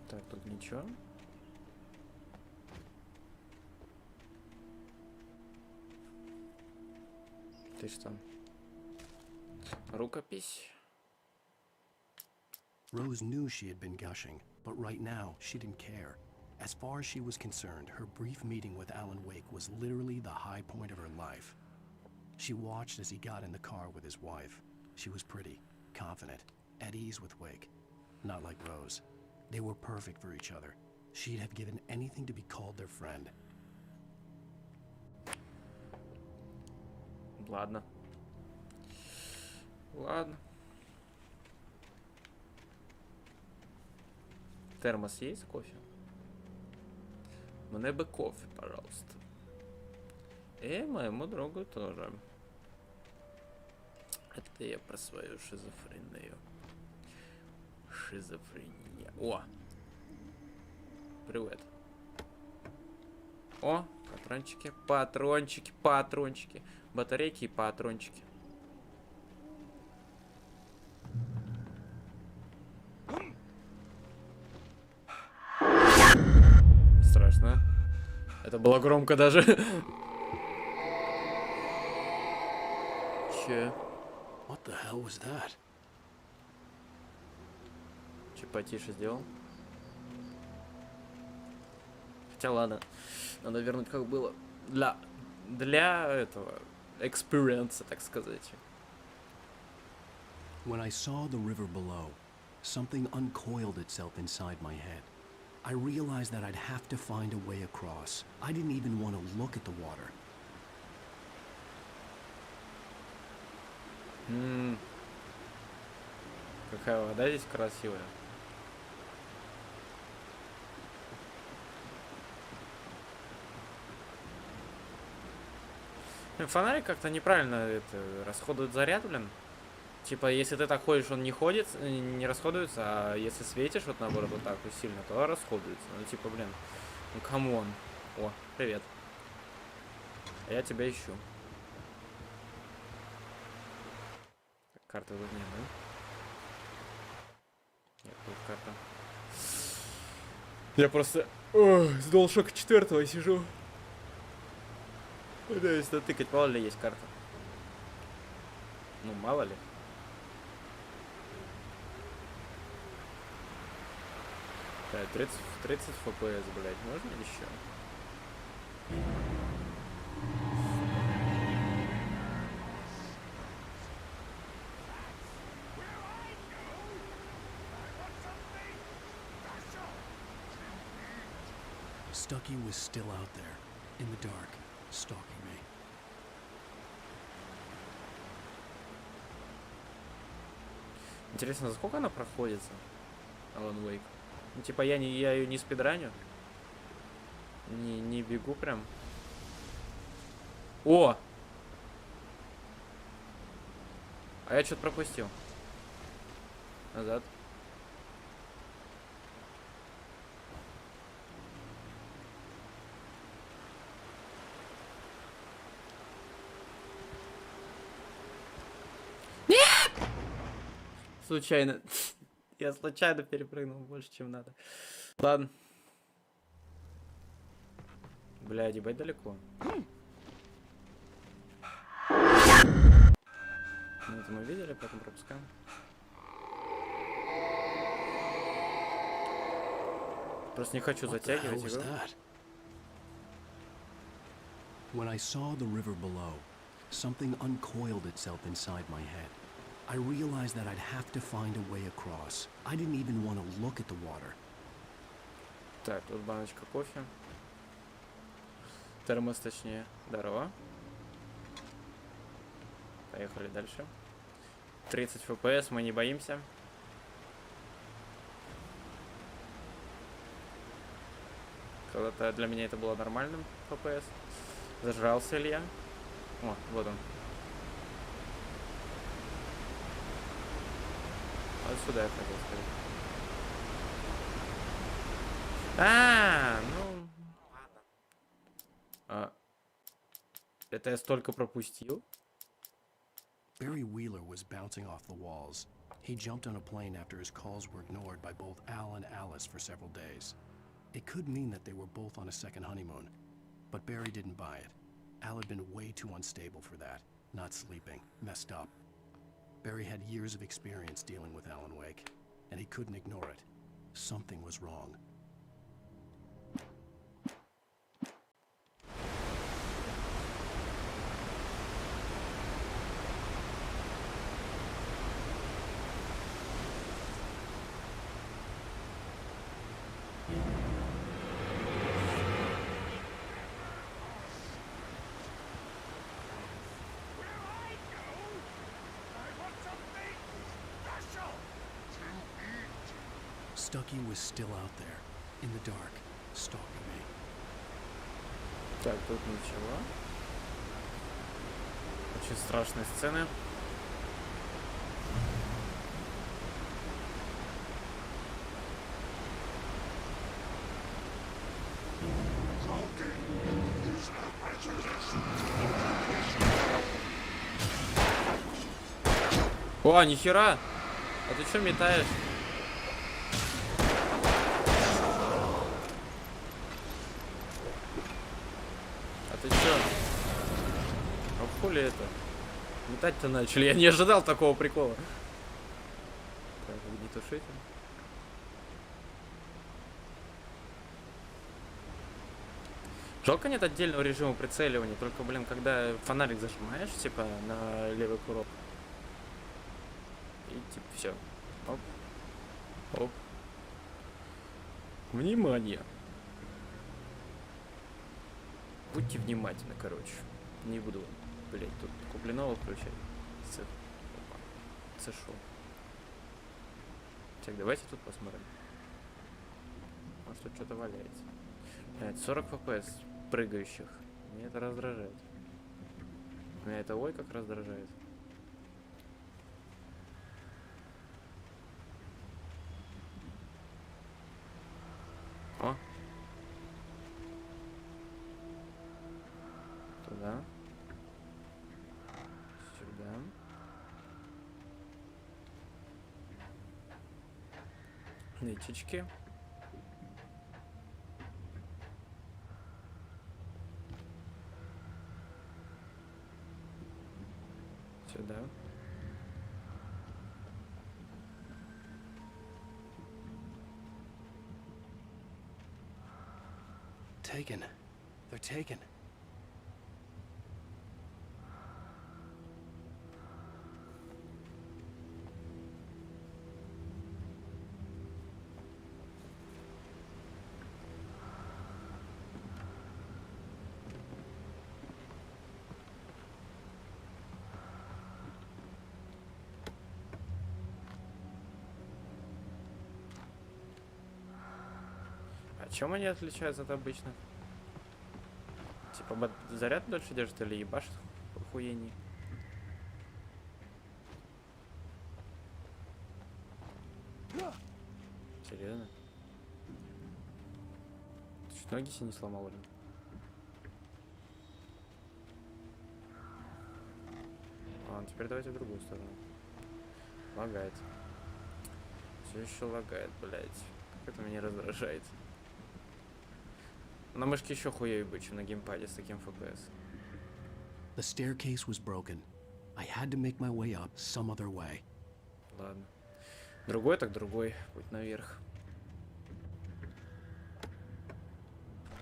Так, тут ничего. Ты что? Рукопись. Rose knew she had been gushing, but right now, she didn't care. As far as she was concerned, her brief meeting with Alan Wake was literally the high point of her life. She watched as he got in the car with his wife. She was pretty, confident, at ease with Wake. Not like Rose. They were perfect for each other. She'd have given anything to be called their friend. Ладно. Ладно. Термос есть кофе? Мне бы кофе, пожалуйста. И моему другу тоже. Это я про свою шизофрению. Шизофрения. О! Привет. О, патрончики, патрончики, патрончики. Батарейки и патрончики. Страшно. Это было громко даже. Че? What the hell was that? Че потише сделал? Хотя ладно. Надо вернуть как было. Для этого экспириенса, так сказать. When I saw the river below, something uncoiled itself inside my head. I realized that I'd have to find a way across. I didn't even want to look at the water. Какая вода здесь красивая. Фонарик как-то неправильно расходует заряд, блин. Типа, если ты так ходишь, он не ходит, не расходуется, а если светишь вот наоборот вот так вот сильно, то расходуется. Ну типа, блин, ну камон. О, привет. А я тебя ищу. Карты тут нет, да? Нет, тут карта. Я просто с DualShock 4 сижу. Пытаюсь натыкать, мало ли есть карта. Ну, мало ли. Так, 30 FPS, блядь, можно еще? Stucky was still out there, in the dark, stalking me. Интересно, за сколько она проходится? Alan Wake. Ну, типа, я ее не спидраню. Не бегу прям. О! А я что-то пропустил. Назад. Нет! Случайно. Я случайно перепрыгнул больше, чем надо. Ладно. Блядь, ебать далеко. Ну, это мы видели, поэтому пропускаем. Просто не хочу затягивать игру. When I saw the river below, something uncoiled itself inside my head. I realized that I'd have to find a way across. I didn't even want to look at the water. Так, тут баночка кофе. Термос, точнее. Здорово. Поехали дальше. 30 FPS, мы не боимся. Когда-то для меня это было нормальным FPS. Зажрался Илья. О, вот он. Вот сюда я хотел сказать. Ну ладно. Это я столько пропустил. Barry Wheeler was bouncing off the walls. He jumped on a plane after his calls were ignored by both Al and Alice for several days. It could mean that they were both on a second honeymoon, but Barry didn't buy it. Al had been way too unstable for that, not sleeping, messed up. Barry had years of experience dealing with Alan Wake, and he couldn't ignore it. Something was wrong. Stucky was still out there, in the dark, stalking me. Так, тут ничего. Очень страшные сцены. О, нихера! А ты чё метаешь? Ты чё? А хули это? Метать-то начали. Я не ожидал такого прикола. Так, не тушите. Жалко нет отдельного режима прицеливания. Только, блин, когда фонарик зажимаешь, типа, на левый курок. И типа все. Оп. Оп. Внимание. Будьте внимательны, короче. Не буду, блять, тут Куплинова включать. Шо. Так, давайте тут посмотрим. Может, тут что-то валяется. 40 FPS прыгающих. Меня это раздражает. Меня это ой как раздражает. О! Туда. Сюда. Нычечки. taken. They're taken. Чем они отличаются от обычных? Типа заряд дольше держит или ебашит охуений? Серьезно? Ты чуть ноги себе не сломал, блин? Ладно, теперь давайте в другую сторону. Лагает. Все еще лагает, блять. Как это меня раздражает. На мышке еще хуевее быть, чем на геймпаде с таким FPS. The staircase was broken. I had to make my way up some other way. Ладно. Другой так другой. Путь наверх.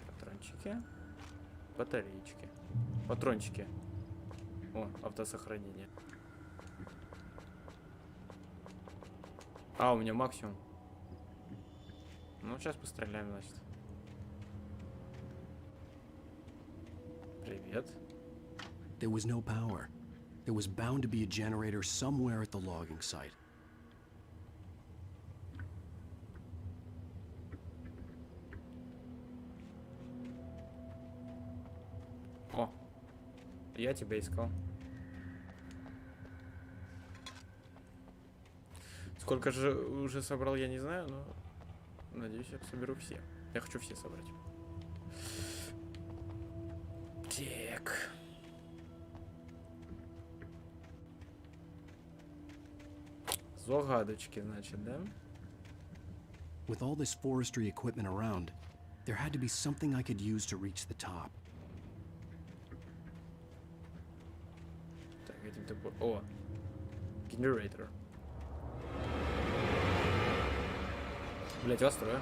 Патрончики. Батареечки. Патрончики. О, автосохранение. А, у меня максимум. Ну, сейчас постреляем, значит. Привет. There was no power. There was bound to be a generator somewhere at the logging site. О, я тебя искал. Сколько же уже собрал, я не знаю, но надеюсь, я соберу все. Я хочу все собрать. Так. Загадочки, значит, да? With all this forestry equipment around, there had to be something I could use to reach the top. Так, этим ты... О! Генератор. Блять, острое.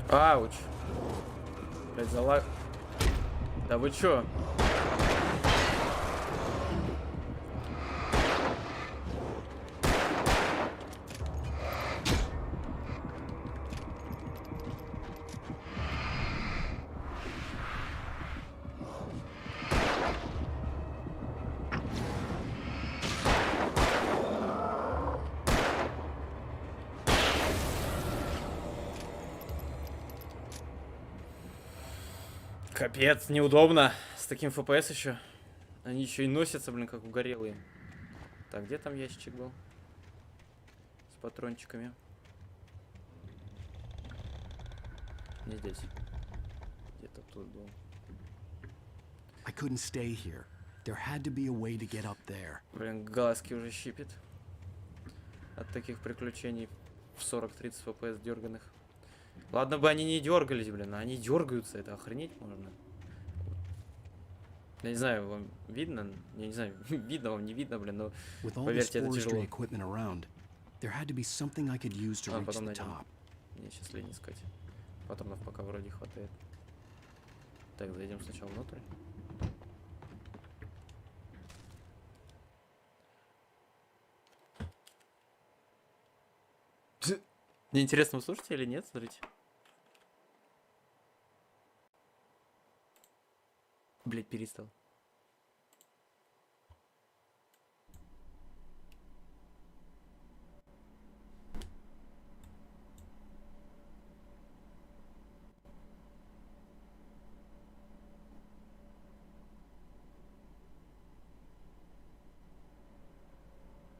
Ауч. Блять, залаг. Да вы чё? Капец, неудобно. С таким FPS еще. Они еще и носятся, блин, как угорелые. Так, где там ящичек был? С патрончиками. Не здесь. Где-то тут был. I couldn't stay here. There had to be a way to get up there. Блин, глазки уже щипит. От таких приключений в 40-30 FPS дерганых. Ладно бы они не дергались, блин, а они дергаются, это охренеть можно. Я не знаю, вам видно? Я не знаю, видно вам, не видно, блин, но поверьте, это тяжело. А, потом найдем. Мне сейчас лень искать. Патронов пока вроде хватает. Так, зайдем сначала внутрь. Мне интересно, вы слушаете или нет? Смотрите. Блять, перестал.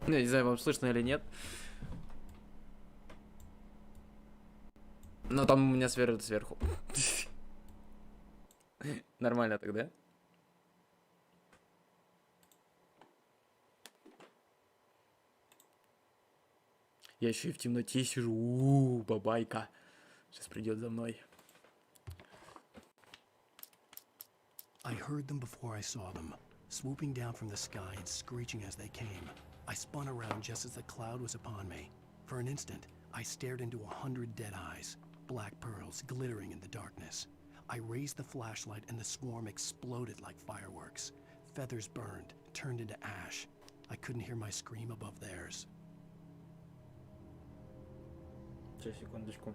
Я не знаю, вам слышно или нет. Но там у меня сверлят сверху. Нормально тогда? Я еще и в темноте сижу. У-у-у, бабайка. Сейчас придет за мной. I heard them before I saw them, swooping down from the sky and screeching as they came. I spun around just as the cloud was upon me. For an instant, I stared into 100 dead eyes, black pearls glittering in the darkness. I raised the flashlight and the swarm exploded like fireworks. Feathers burned, turned into ash. I couldn't hear my scream above theirs. Сейчас, секундочку.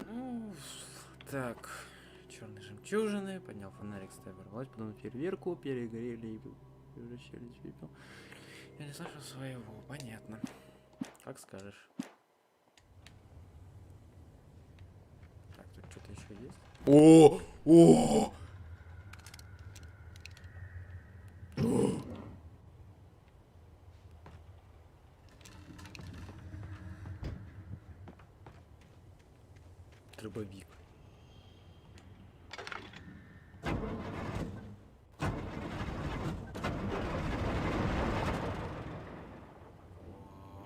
Ну, так, черные жемчужины, поднял фонарик, ставил власть, потом фейерверку, перегорели и превращались в пепел. Я не слышал своего, понятно. Как скажешь. Так, тут что-то еще есть. О! О! Дробовик.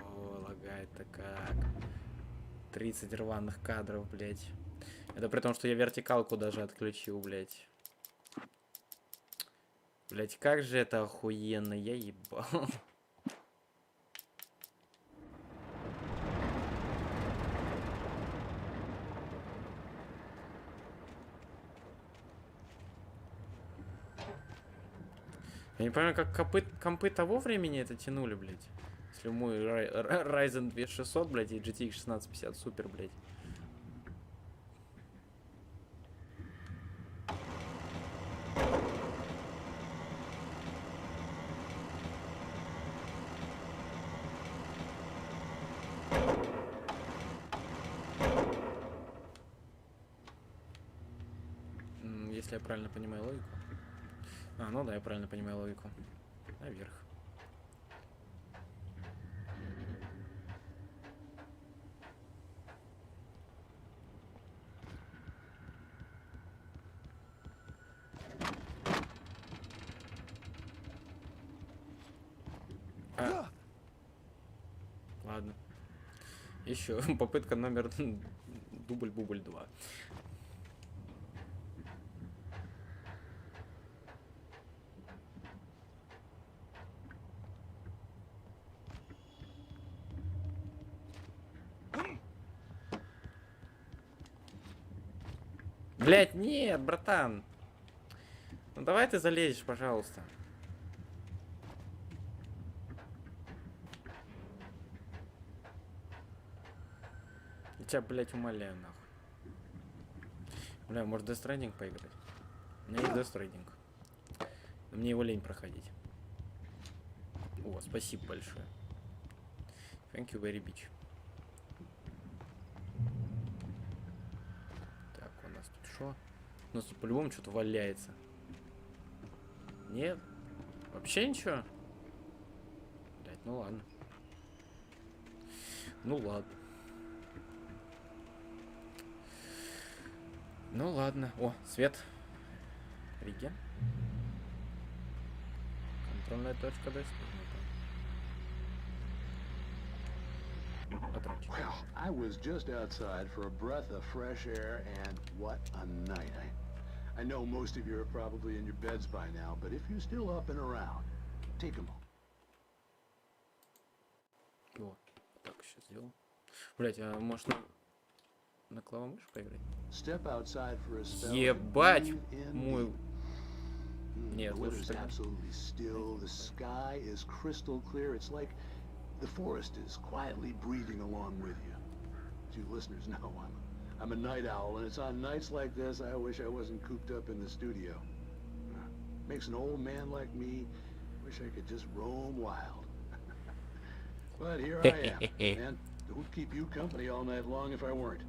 О, лагает-то как. 30 рваных кадров, блять. Это при том, что я вертикалку даже отключил, блять. Блять, как же это охуенно, я ебал. Я не понимаю, как компы того времени это тянули, блядь. Если мой Ryzen 2600, блядь, и GTX 1650 супер, блядь. Если я правильно понимаю логику. А, ну да, я правильно понимаю логику. Наверх. А. Ладно. Еще попытка номер дубль-бубль 2. Блять, нет, братан. Ну давай ты залезешь, пожалуйста. Я тебя, блять, умоляю, нахуй. Бля, может Death Stranding поиграть? У меня есть Death Stranding. Но мне его лень проходить. О, спасибо большое. Thank you very much. Шо? У нас тут по-любому что-то валяется. Нет? Вообще ничего? Блять, ну ладно. Ну ладно. Ну ладно. О, свет. Реген. Контрольная точка достигнута. Well, I was just outside for a breath of fresh air, and what a night. I know most of you are probably in your beds by now, but if you're still up and around, take a moment. О, так, сейчас сделал. Блять, а может на клавомышь поиграть? Step outside for a spell. Ебать! Мой... Нет, the лучше weather's тогда. absolutely still. The sky is crystal clear. It's like the forest is quietly breathing along with you. As you listeners know, I'm a night owl, and it's on nights like this I wish I wasn't cooped up in the studio. Makes an old man like me wish I could just roam wild. But here I am, and it would keep you company all night long if I weren't.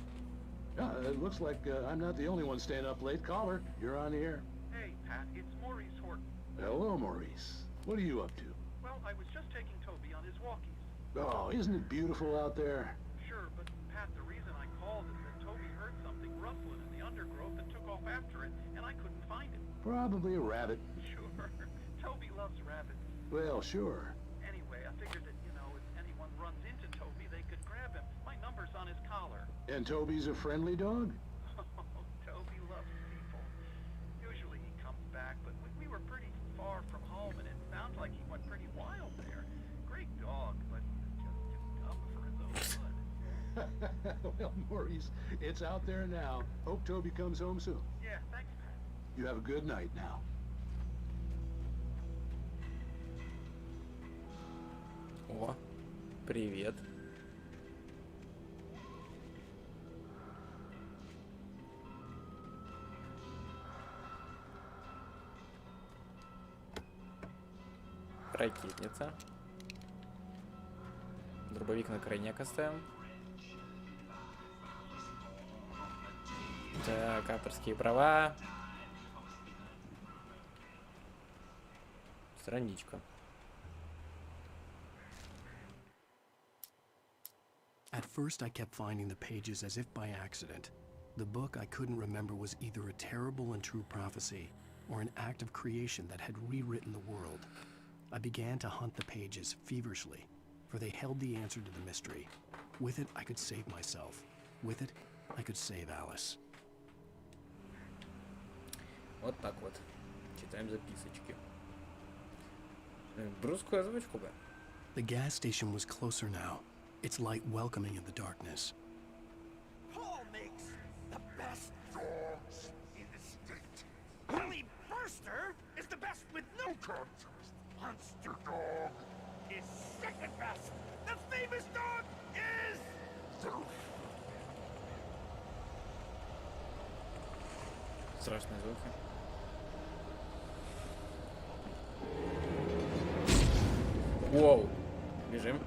It looks like I'm not the only one staying up late. Caller, you're on the air. Hey, Pat, it's Maurice Horton. Hello, Maurice. What are you up to? Well, I was just taking Toby on his walkies. Oh, isn't it beautiful out there? Sure, but Pat, the reason I called is that Toby heard something rustling in the undergrowth and took off after it, and I couldn't find it. Probably a rabbit. Sure. Toby loves rabbits. Well, sure. Anyway, I figured that, you know, if anyone runs into Toby, they could grab him. My number's on his collar. And Toby's a friendly dog? Toby loves people. Usually he comes back, but we were pretty far from home, and it sounds like he went pretty wild there. Great dog, but just too dumb for his own blood. Well, Maurice, it's out there now. Hope Toby comes home soon. Yeah, thanks, Pat. You have a good night now. О, привет. Ракетница. Дробовик на крайняк оставим. Так, авторские права. Страничка. At first, I kept finding the pages as if by accident. The book I couldn't remember was either a terrible and true prophecy or an act of creation that had rewritten the world. I began to hunt the pages feverishly, for they held the answer to the mystery. With it, I could save myself. With it, I could save Alice. Вот так вот. Читаем записочки. Русскую озвучку бы. The gas station was closer now, its light welcoming in the darkness. Paul makes the best dogs in the state. Willie Burster is the best with no contest. Monster Dog is second best. The famous dog is... Страшные звуки. Воу. Бежим.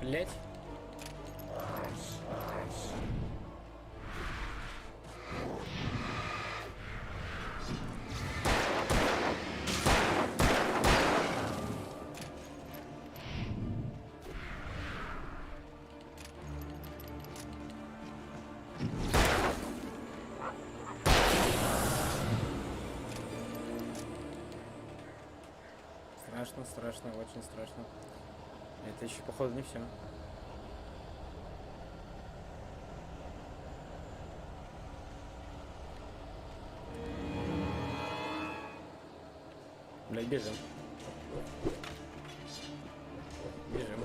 Блять. Страшно, страшно, очень страшно. Это еще, походу, не все. Блядь, бежим. Бежим.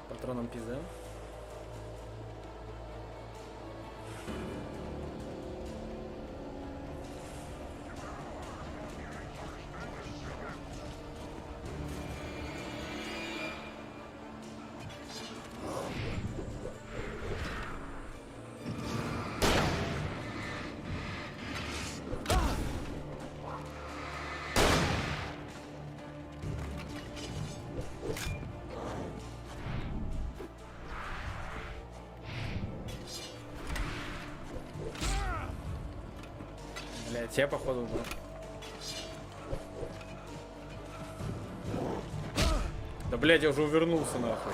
Патроном пизда. Блять, я походу был. Да блять, я уже увернулся нахуй.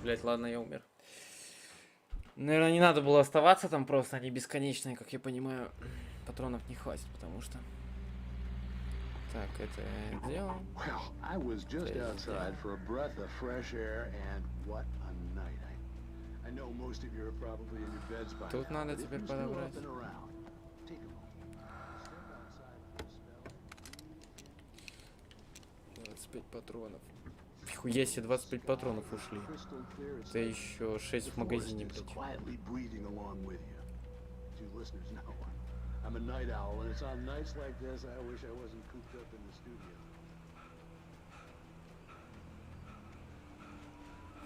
Блять, ладно, я умер. Наверное, не надо было оставаться там просто, они бесконечные, как я понимаю. Pатронов не хватит, потому что... Так, это я делал. Well, I was just outside for a breath of fresh air, and what a night. I know most of you are probably in your beds by Тут now, надо but if теперь you're still подобрать. up and around, take a moment. Step outside for a spell. 25 патронов. Хуя себе, 25 патронов ушли. Это еще 6 в магазине, блядь. Quietly breathing along with you. You listeners know I'm a night owl, and it's on nights like this I wish I wasn't cooped up in the studio.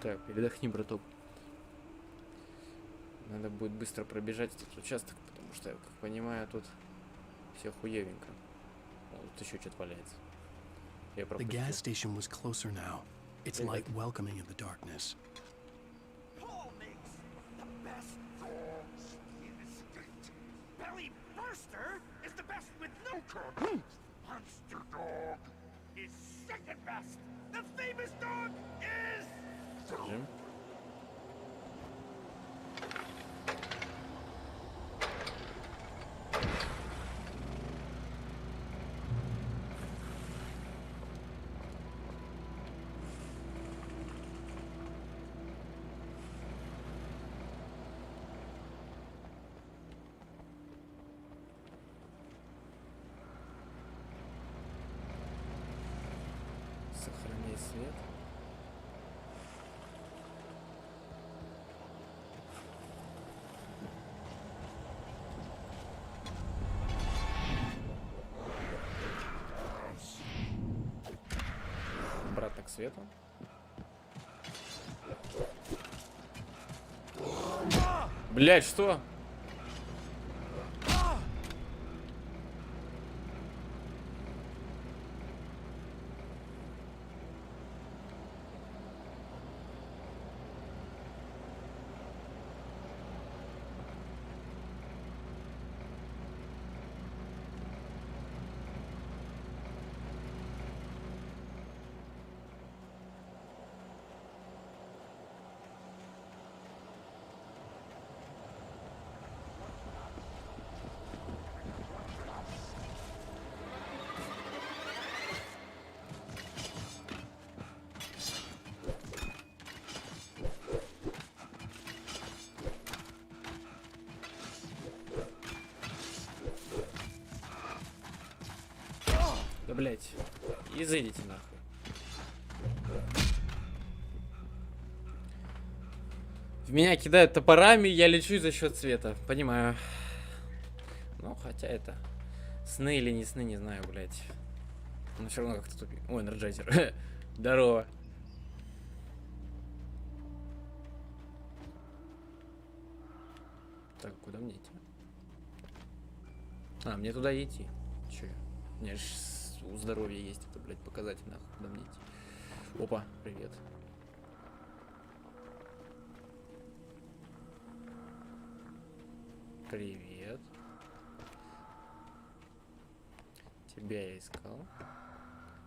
Так, передохни, браток. Надо будет быстро пробежать этот участок, потому что, как понимаю, тут все хуевенько. О, тут еще что-то валяется. Я The пропустил. gas station was closer now. Its light welcoming in the darkness. Paul makes the best dogs in the state. Belly Burster is the best with no curve. Monster Dog is second best. The famous dog is... Держим. Сохраняй свет. Обратно к свету. Блять, что? Да, блять, изыдите нахуй. В меня кидают топорами, я лечу за счет света. Понимаю. Ну, хотя это... Сны или не сны, не знаю, блять. Но все равно как-то тупик. Ой, энерджайзер. Здорово. Так, куда мне идти? А, мне туда идти. Че? У меня же у здоровья есть это, блядь, показатель, нахуй, куда мне идти. Опа, привет. Привет. Тебя я искал.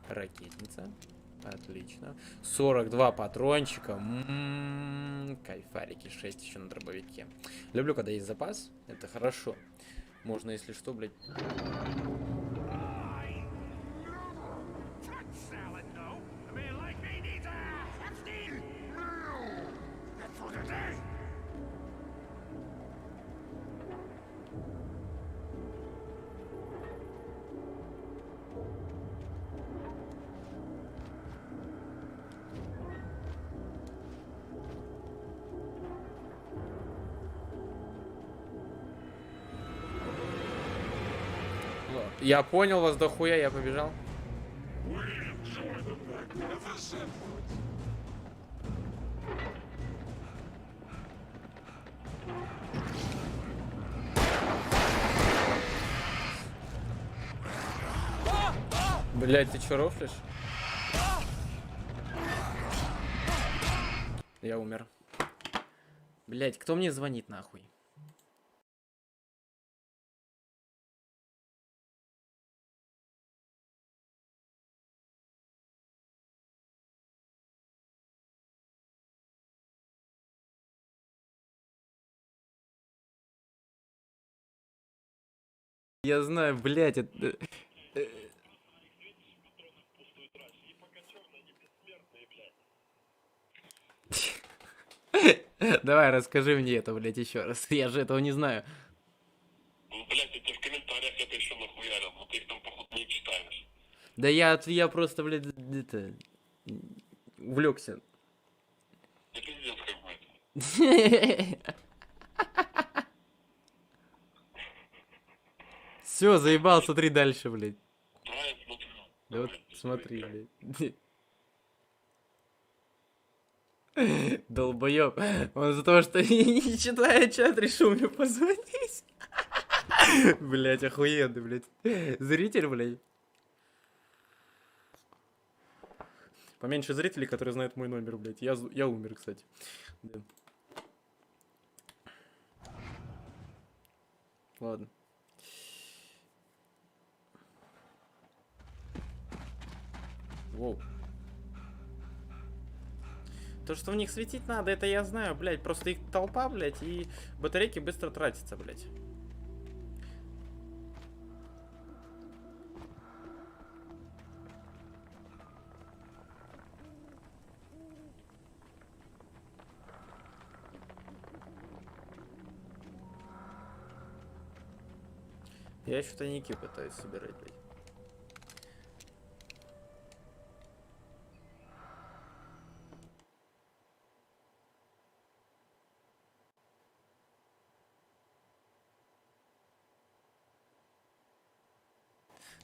Ракетница. Отлично. 42 патрончика. Кайфарики. 6 еще на дробовике. Люблю, когда есть запас. Это хорошо. Можно, если что, блядь... Я понял вас дохуя, я побежал. Блять, ты чё рофлишь? Я умер. Блять, кто мне звонит нахуй? Я знаю, блять, это... Давай, расскажи мне это, блядь, еще раз. Я же этого не знаю. Ну, блядь, я тебе в комментариях это еще нахуярил, но ты их там, походу, не читаешь. Да я просто, блядь, это... увлекся. Да пиздец какой-то. Все, заебал, смотри дальше, блядь. Да, я смотрю. Да вот смотри, блядь. Долбоёб. Он из-за того, что не читает чат, решил мне позвонить. Блять, охуенный, блядь. Зритель, блядь. Поменьше зрителей, которые знают мой номер, блядь. Я умер, кстати. Да. Ладно. Воу. То, что в них светить надо, это я знаю, блядь. Просто их толпа, блядь, и батарейки быстро тратятся, блядь. Я еще тайники пытаюсь собирать, блядь.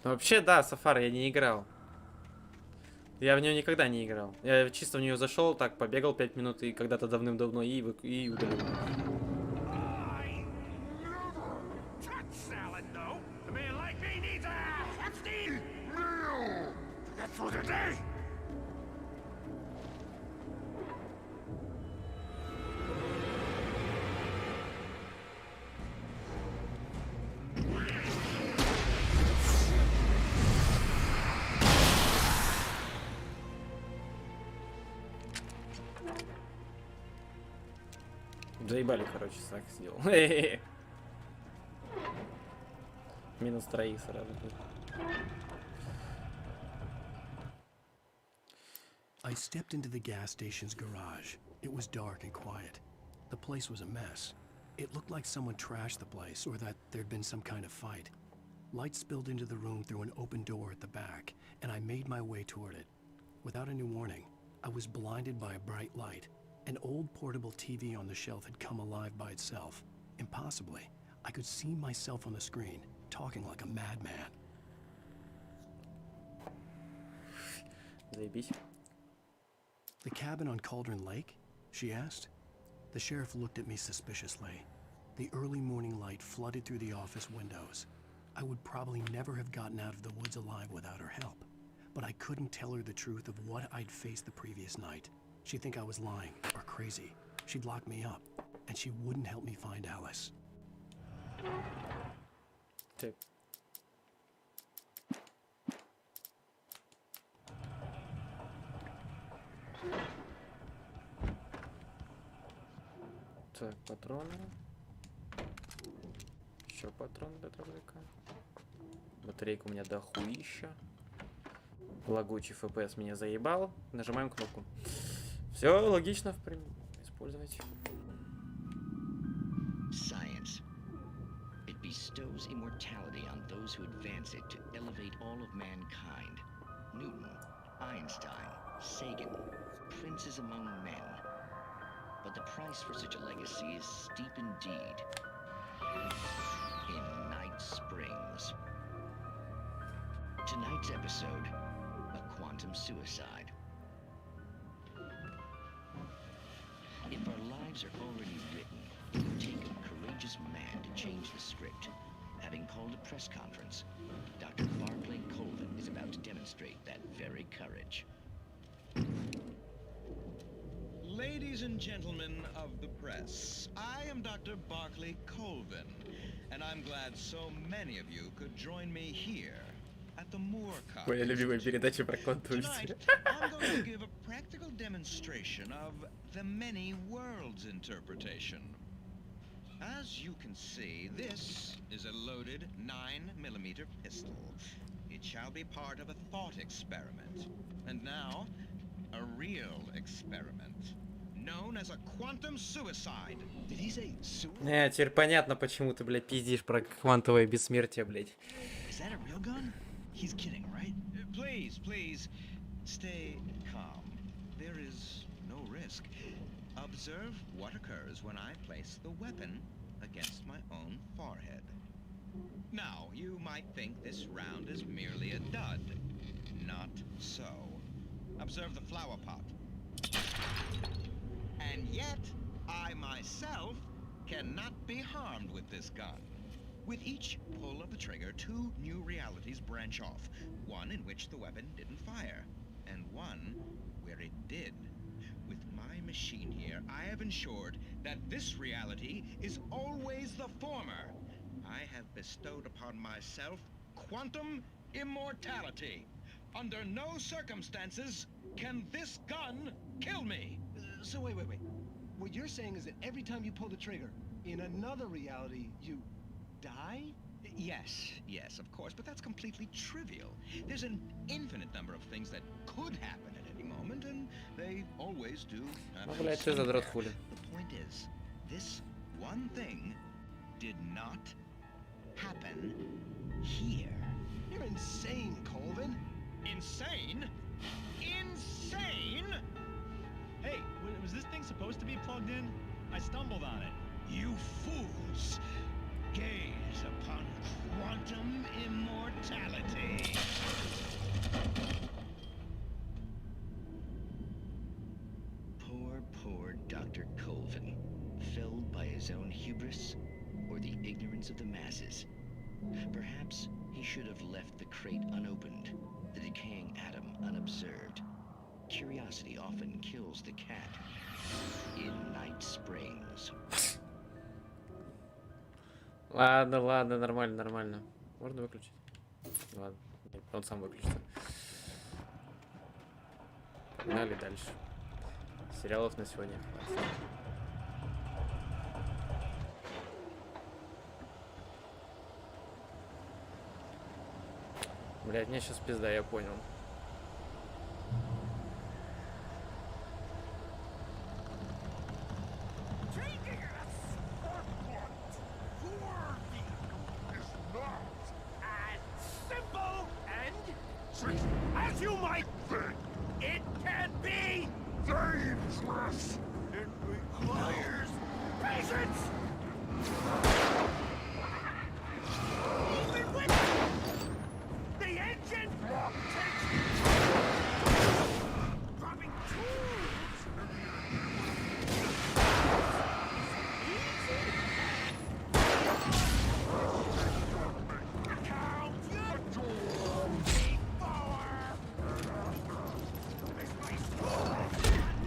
Ну, вообще, да, Сафар я не играл. Я в нее никогда не играл. Я чисто в нее зашел, так, побегал 5 минут и когда-то давным-давно и удалил. Заебали, короче, так сделал. Минус 3 сразу. I stepped into the gas station's garage. It was dark and quiet. The place was a mess. It looked like someone trashed the place or that there'd been some kind of fight. Light spilled into the room through an open door at the back, and I made my way toward it. Without any warning, I was blinded by a bright light. An old portable TV on the shelf had come alive by itself. Impossibly, I could see myself on the screen, talking like a madman. Заебись. The cabin on Cauldron Lake? She asked. The sheriff looked at me suspiciously. The early morning light flooded through the office windows. I would probably never have gotten out of the woods alive without her help, but I couldn't tell her the truth of what I'd faced the previous night. She'd think I was lying or crazy. She'd lock me up, and she wouldn't help me find Alice. Так. Так, патроны. Еще патрон для дробовика. Батарейка у меня дохуища. Лагучий FPS меня заебал. Нажимаем кнопку. Все логично использовать. Science. It bestows immortality on those who advance it to elevate all of mankind. Newton, Einstein, Sagan, princes among men. But the price for such a legacy is steep indeed. In Night Springs. Tonight's episode, a quantum suicide. If our lives are already written, it would take a courageous man to change the script. Having called a press conference, Dr. Barclay Colvin is about to demonstrate that very courage. Ladies and gentlemen of the press, I am Dr. Barclay Colvin, and I'm glad so many of you could join me here at the Moorcock. Моя любимая передача про квантовую Tonight, I'm going to give a practical demonstration of the many worlds interpretation. As you can see, this is a loaded 9mm pistol. It shall be part of a thought experiment. And now, a real experiment, known as a quantum suicide. Did he say suicide? Теперь понятно, почему ты, блядь, пиздишь про квантовое бессмертие, блядь. Is that a real gun? He's kidding, right? Please, please, stay calm. There is no risk. Observe what occurs when I place the weapon against my own forehead. Now, you might think this round is merely a dud. Not so. Observe the flower pot. And yet, I myself cannot be harmed with this gun. With each pull of the trigger, 2 new realities branch off. One in which the weapon didn't fire, and one where it did. With my machine here, I have ensured that this reality is always the former. I have bestowed upon myself quantum immortality. Under no circumstances can this gun kill me. So wait. What you're saying is that every time you pull the trigger, in another reality, you die? Yes, of course, but that's completely trivial. There's an infinite number of things that could happen at any moment, and they always do happen Блядь, что за дрот somewhere. хули? The point is, this one thing did not happen here. You're insane, Colvin. Insane? Insane? Hey, was this thing supposed to be plugged in? I stumbled on it. You fools! Gaze upon quantum immortality. Poor Dr. Colvin, felled by his own hubris or the ignorance of the masses. Perhaps he should have left the crate unopened, the decaying atom unobserved. Curiosity often kills the cat. In Night Springs. Ладно, нормально. Можно выключить? Ладно, он сам выключится. Погнали дальше. Сериалов на сегодня хватит. Блядь, мне сейчас пизда, я понял. As you might think, it can be dangerous. It requires patience. Even with the engine takes dropping tools.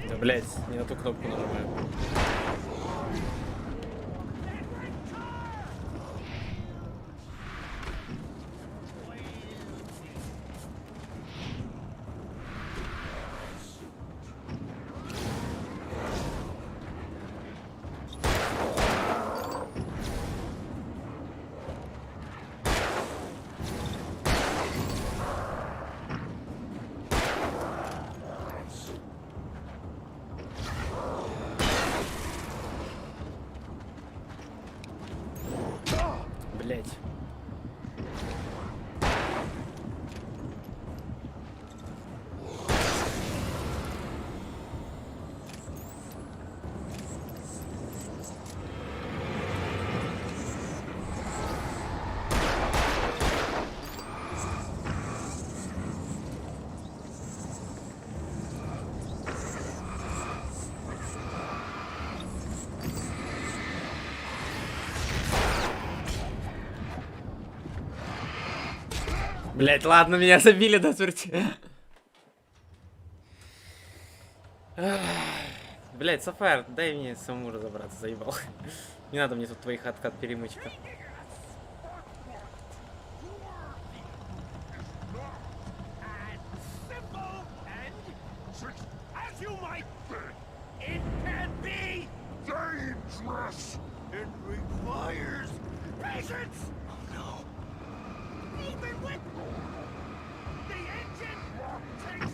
Да, блядь, не на ту кнопку нажимаю. Блять. Блять, ладно, меня забили до смерти. Блять, Сафар, дай мне самому разобраться, заебал. Не надо мне тут твоих откат перемычков. As you might think, it can be dangerous. It requires patience. Oh no. Even with the engine takes.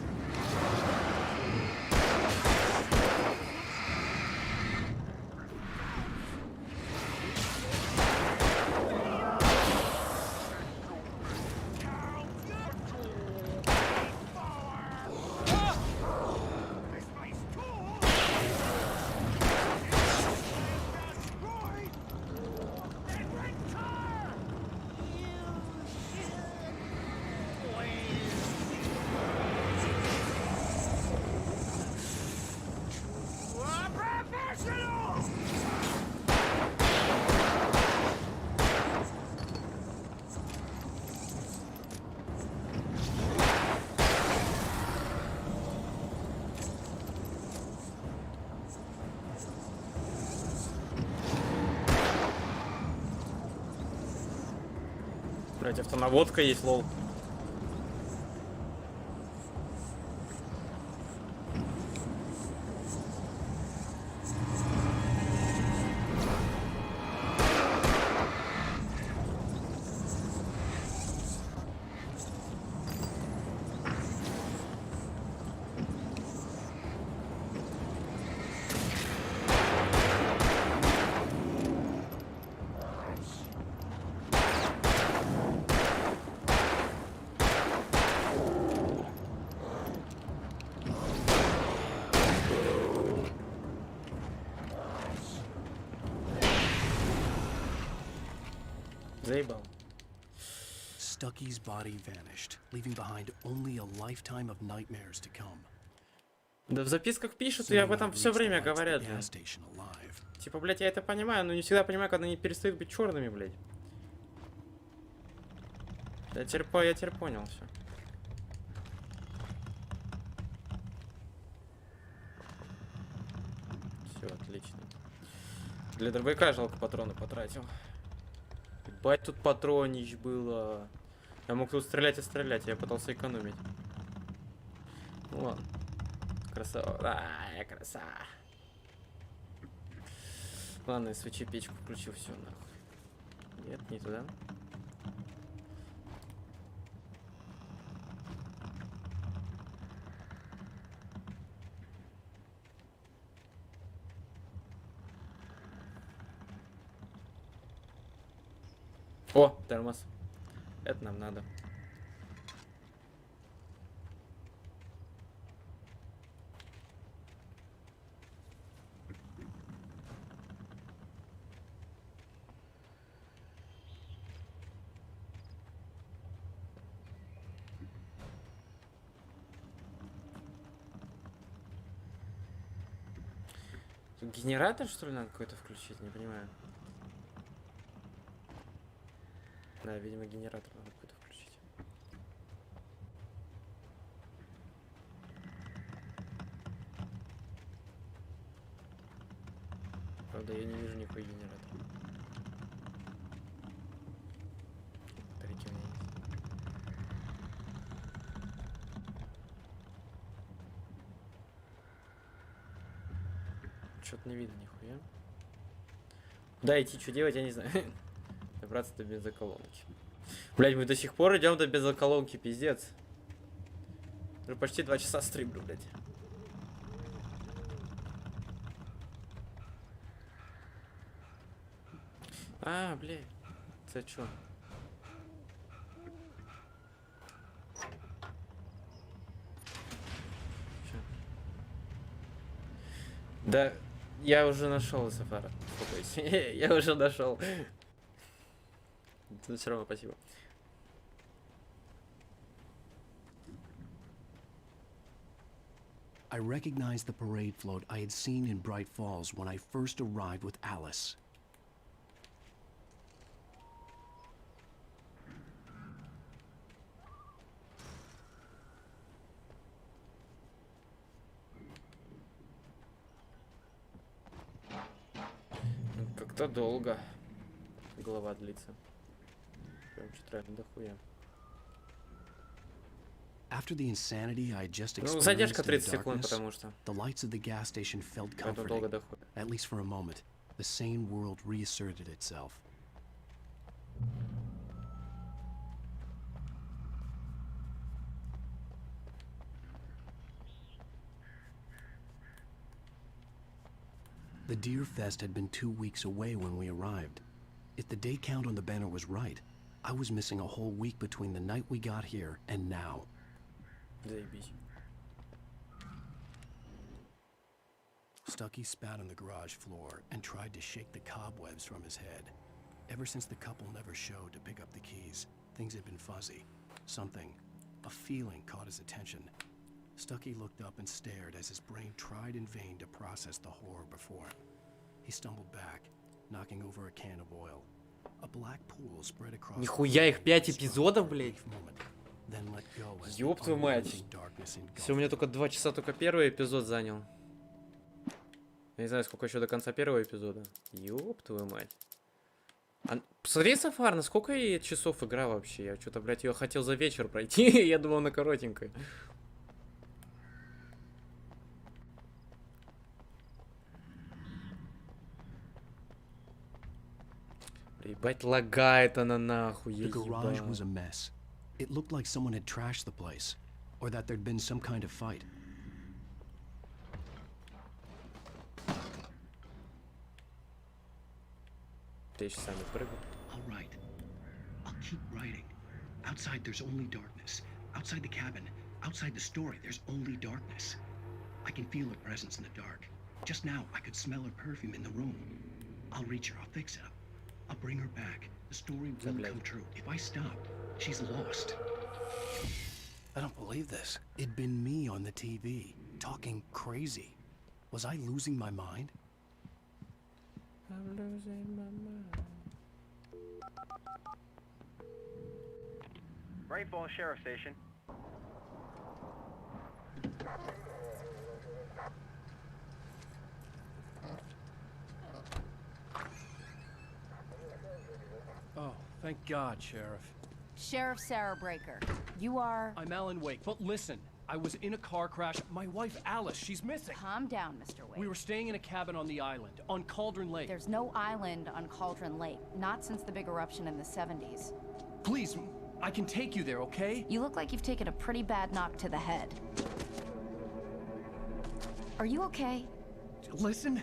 Блять, автонаводка есть, лол. Заебал. Stucky's body vanished, leaving behind only a lifetime of nightmares to come. Да в записках пишут, и об этом все время говорят. Типа, блять, я это понимаю, но не всегда понимаю, когда они перестают быть черными, блять. Я теперь понял все. Все, отлично. Для дробовика жалко патроны потратил. Ебать, тут патронищ было. Я мог тут стрелять и стрелять, я пытался экономить. Ну ладно. Красава. А, красава. Ладно, свечи печку включил, все нахуй. Нет, не туда. О, тормоз. Это нам надо. Тут генератор, что ли, надо какой-то включить? Не понимаю. Да, видимо, генератор надо какой-то включить. Правда, я не вижу никакой генератор. Батарейки у меня есть. Что-то не видно нихуя. Куда идти, что делать, я не знаю. Добраться до бензоколонки. Блять, мы до сих пор идем до бензоколонки, пиздец. Уже почти 2 часа стримлю, блять. А, блядь. Это что? Да, я уже нашел Сафара. Успокойся. Я уже нашел. Но все равно спасибо. I recognized the parade float I had seen in Bright Falls when I first arrived with Alice. Это долго. Голова длится. Прям что-то реально дохуя. After the insanity I just Ну, experienced задержка in the 30 секунд, darkness, потому что. the lights of the gas station felt Поэтому долго comforting. доходит. At least for a moment, the sane world reasserted itself. The Deer Fest had been 2 weeks away when we arrived. If the day count on the banner was right, I was missing a whole week between the night we got here and now. Заебись. Stucky spat on the garage floor and tried to shake the cobwebs from his head. Ever since the couple never showed to pick up the keys, things had been fuzzy. Something, a feeling caught his attention. Stucky looked up and stared as his brain tried in vain to process the horror before him. He stumbled back, knocking over a can of oil. A black pool spread across. Нихуя их 5 эпизодов, блядь. Then let go as the Ёб твою мать. unrelenting darkness engulfed Все, у меня только 2 часа только первый эпизод занял. Я не знаю, сколько еще до конца первого эпизода. Ёб твою мать. Посмотри, Сафар, на сколько ей часов игра вообще? Я что-то, блядь, ее хотел за вечер пройти. Я думал, на коротенькой. Ебать, лагает она нахуй, я The garage ебал. was a mess. It looked like someone had trashed the place, or that there'd been some kind of fight. Ты еще сами прыгал. All right. I'll keep writing. Outside, there's only darkness. Outside the cabin, outside the story, there's only darkness. I can feel her presence in the dark. Just now, I could smell her perfume in the room. I'll reach her. I'll fix it up. I'll bring her back. The story will come true. If I stop, she's lost. I don't believe this. It'd been me on the TV, talking crazy. Was I losing my mind? I'm losing my mind. Bright Falls Sheriff Station. Oh, thank God, Sheriff. Sheriff Sarah Breaker, you are... I'm Alan Wake, but listen. I was in a car crash. My wife, Alice, she's missing. Calm down, Mr. Wake. We were staying in a cabin on the island, on Cauldron Lake. There's no island on Cauldron Lake, not since the big eruption in the 70s. Please, I can take you there, okay? You look like you've taken a pretty bad knock to the head. Are you okay? Listen.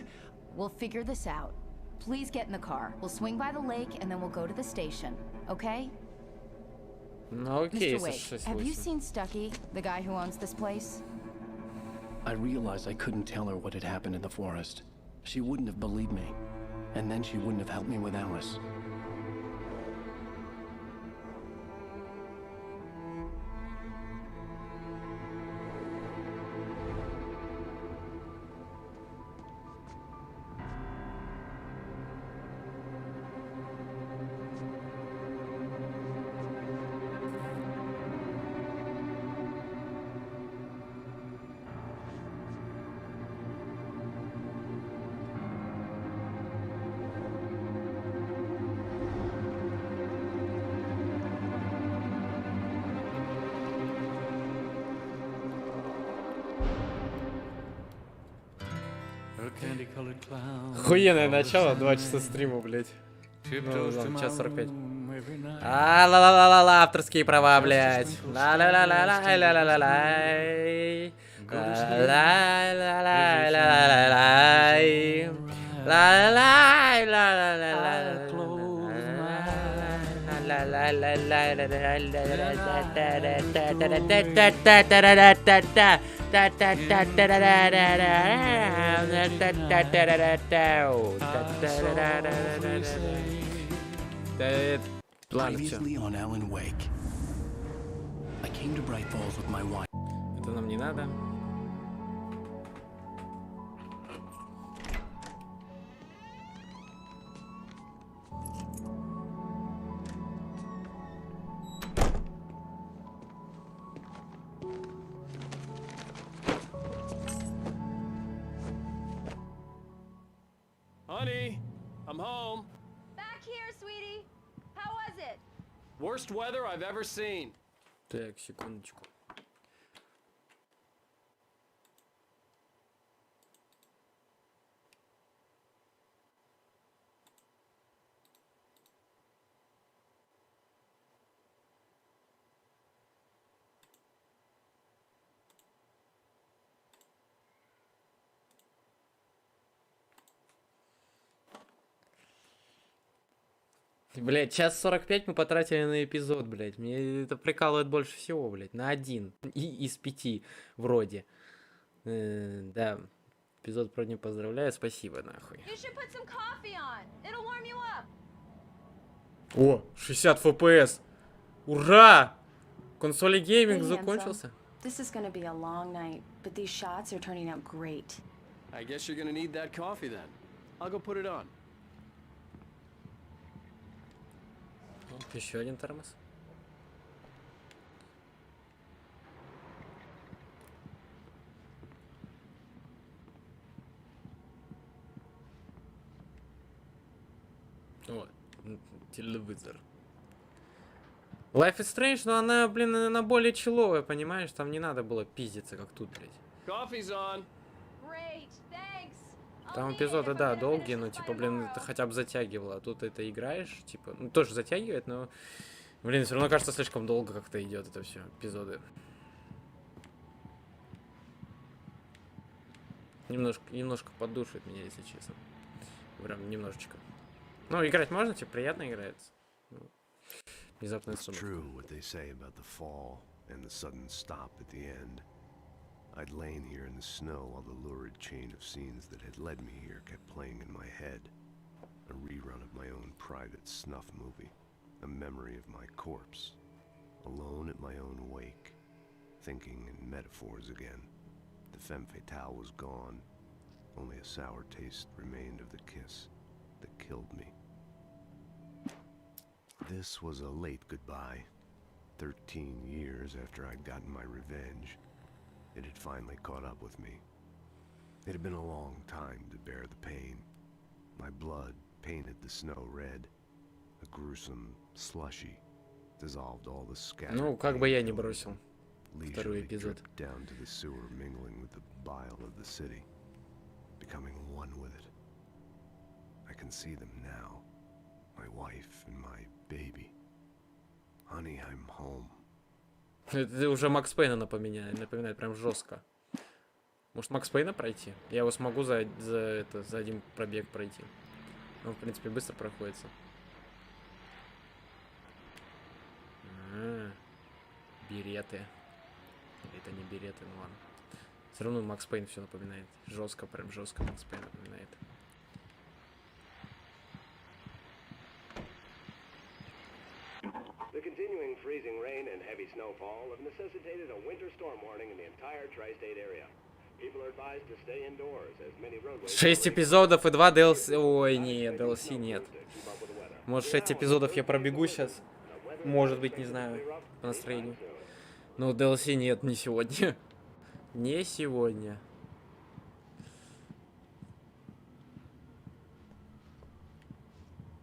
We'll figure this out. Please get in the car. We'll swing by the lake and then we'll go to the station, okay? Ну окей, Mr. Wake, have you 668. seen Stucky, the guy who owns this place? I realized I couldn't tell her what had happened in the forest. She wouldn't have believed me. And then she wouldn't have helped me with Alice. Охуенное начало, 2 часа стрима, блядь. Ну, ладно, час 45. А-ла-ла-ла-ла-ла, авторские права, блядь. Ла-ла-ла-ла-ла-ла-ла-ла-ла. Ла-ла-ла-ла-ла-ла-ла. Previously on Alan Wake. I came to Bright Falls with my wife. Это нам не надо. Honey, I'm home. Back here, sweetie. How was it? Worst weather I've ever seen. Так, секундочку. Блять, час 45 мы потратили на эпизод, блять. Мне это прикалывает больше всего, блять. На один из 5 вроде. Да. Эпизод про не поздравляю, спасибо, нахуй. О, 60 FPS. Ура! Консоли гейминг закончился. This is gonna be a long night, but these shots are turning out great. I guess you're gonna need that coffee then. I'll go put it on. Еще один тормоз. О, телевизор. Life is Strange, но она, блин, она более человая, понимаешь? Там не надо было пиздиться, как тут, блядь. Coffee's on. Там эпизоды, да, долгие, но, типа, блин, это хотя бы затягивало. А тут это играешь, типа, ну, тоже затягивает, но, блин, все равно кажется, слишком долго как-то идет это все, эпизоды. Немножко поддушивает меня, если честно. Прям немножечко. Ну, играть можно, типа, приятно играется. Внезапно It's true what they say about the fall and the sudden stop at the end. I'd lain here in the snow while the lurid chain of scenes that had led me here kept playing in my head. A rerun of my own private snuff movie. A memory of my corpse. Alone at my own wake. Thinking in metaphors again. The femme fatale was gone. Only a sour taste remained of the kiss that killed me. This was a late goodbye. 13 years after I'd gotten my revenge. It had finally caught up with me. It had been a long time to bear the pain. My blood painted the snow red. A gruesome slushy dissolved all the scattered. Ну, как бы я не бросил второй эпизод. Down to the sewer, mingling with the bile of the city, becoming one with it. I can see them now. My wife and my baby. Honey, I'm home. Это уже Макс Пейна напоминает прям жестко. Может, Макс Пейна пройти? Я его смогу за один пробег пройти. Он, в принципе, быстро проходится. Береты. Это не береты, ну ладно. Все равно Макс Пейн все напоминает. Жестко, прям жестко Макс Пейн напоминает. The continuing freezing rain and heavy snowfall have necessitated a winter storm warning in the entire tri-state area. People are advised to stay indoors as many roadways... 6 эпизодов и 2 DLC... Ой, нет, DLC нет. Может, 6 эпизодов я пробегу сейчас. Может быть, не знаю, по настроению. Но DLC нет, не сегодня. Не сегодня.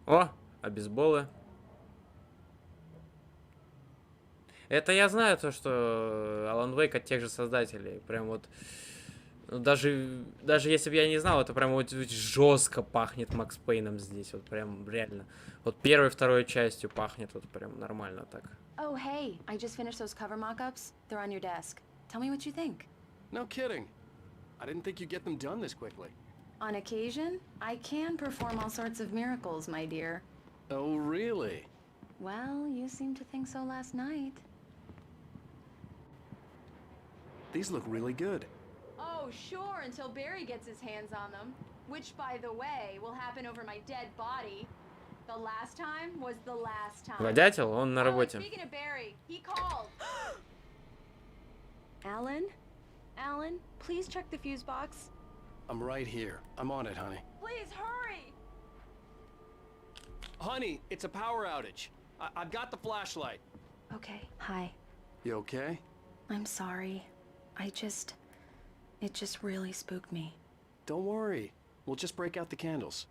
О, обезболы. Это я знаю, то, что Alan Wake от тех же создателей. Прям вот... Даже если бы я не знал, это прям вот жестко пахнет Макс Пейном здесь. Вот прям реально. Вот первой, второй частью пахнет вот прям нормально так. Oh, hey, I just finished those cover mock-ups. They're on your desk. Tell me what you think. No kidding. I didn't think you'd get them done this quickly. On occasion, I can perform all sorts of miracles, my dear. Oh, really? Well, you seemed to think so last night. These look really good. Oh, sure, until Barry gets his hands on them. Which, by the way, will happen over my dead body. The last time was the last time. Водятел, он на работе. Speaking of Barry, he called. Alan? Alan, please check the fuse box. I'm right here. I'm on it, honey. Please hurry! Honey, it's a power outage. I've got the flashlight. Okay, hi. You okay? I'm sorry. It just really spooked me. Don't worry. We'll just break out the candles.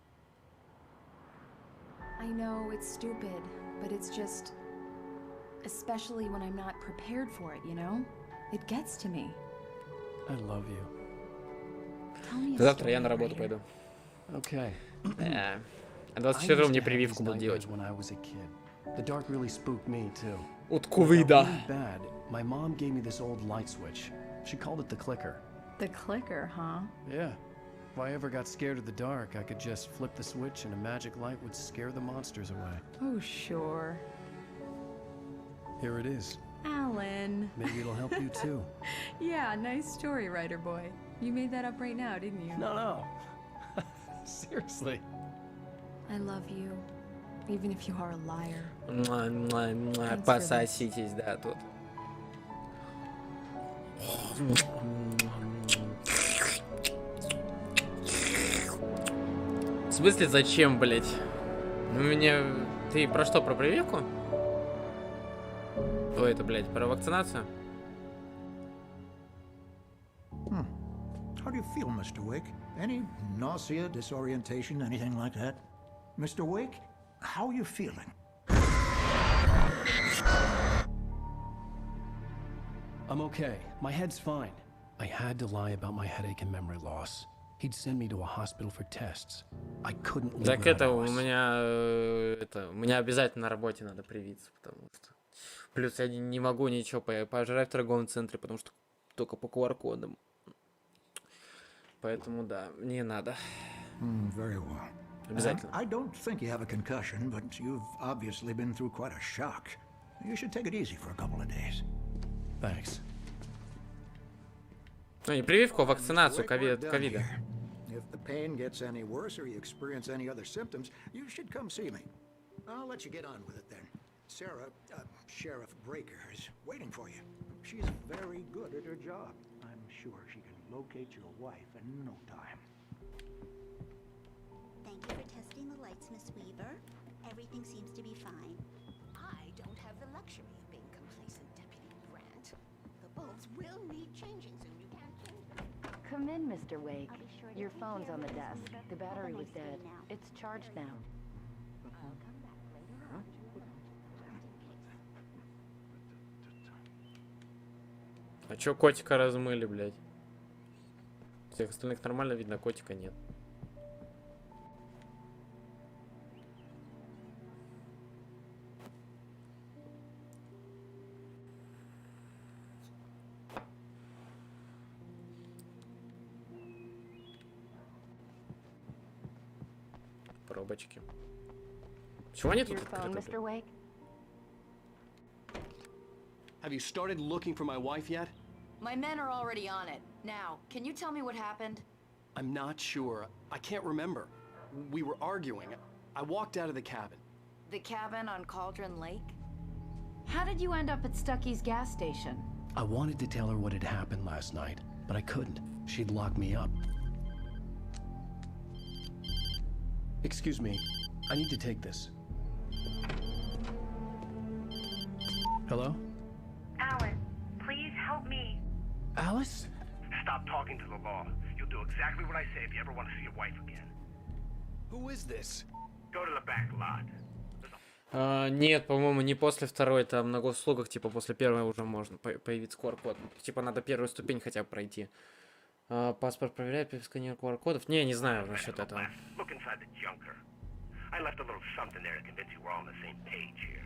I know it's stupid, but it's just... Especially when I'm not prepared for it, you know? It gets to me. I love you. Tell me a Завтра я story, на работу writer. пойду. Okay. А I 24 used мне to have прививку these буду делать. nightmares when I was a kid. The dark really spooked me too. От When it ковида. got really bad, my mom gave me this old light switch. She called it the clicker. The clicker, huh? Yeah. If I ever got scared of the dark, I could just flip the switch and a magic light would scare the monsters away. Oh, sure. Here it is. Alan. Maybe it'll help you too. Yeah, nice story, writer boy. You made that up right now, didn't you? No. Seriously. I love you, even if you are a liar. Пососитесь, да, тут. В смысле, зачем, блять? Ну, меня... Ты про что, про прививку? Ой, это, блядь, про вакцинацию? How do you feel, Mr. Wake? Any nausea, disorientation, anything like that? Mr. Wake, how are you feeling? I'm okay. My head's fine. I had to lie about my headache and memory loss. He'd send me to a hospital for tests. I couldn't live Так without это, у Alice. меня обязательно на работе надо привиться, потому что... Плюс я не могу ничего пожрать в торговом центре, потому что только по QR-кодам. Поэтому да, мне надо. Very well. Обязательно. I don't think you have a concussion, but you've obviously been through quite a shock. You should take it easy for a couple of days. Thanks. Ну, не прививку, а вакцинацию ковида. If the pain gets any worse or you experience any other symptoms, you should come see me. I'll let you get on with it then. Sarah, Sheriff Breaker, is waiting for you. She's very good at her job. I'm sure she can locate your wife in no time. Thank you for testing the lights, Miss Weaver. Everything seems to be fine. I don't have the luxury of being complacent, Deputy Grant. The bulbs will need changing soon. You can't change them. Come in, Mr. Wake. Your phone's on the desk. The battery was dead. It's charged now. I'll come back later on. А чё котика размыли, блядь? Всех остальных нормально видно, котика нет. Пробочки. Почему они тут Your phone, открыты? Mr. Wake? Have you started looking for my wife yet? My men are already on it. Now, can you tell me what happened? I'm not sure. I can't remember. We were arguing. I walked out of the cabin. The cabin on Cauldron Lake? How did you end up at Stucky's gas station? I wanted to tell her what had happened last night, but I couldn't. She'd lock me up. Excuse me. I need to take this. Hello? Alan, please help me. Alice? Stop talking to the law. You'll do exactly what I say if you ever want to see your wife again. Who is this? Go to the back lot. Нет, по-моему, не после второй, там на госуслугах, типа после первой уже можно появиться QR-код. Типа надо первую ступень хотя бы пройти. Паспорт проверяет при сканировании QR-кодов. Не знаю насчет этого. Look inside the junker. I left a little something there to convince you we're all on the same page here.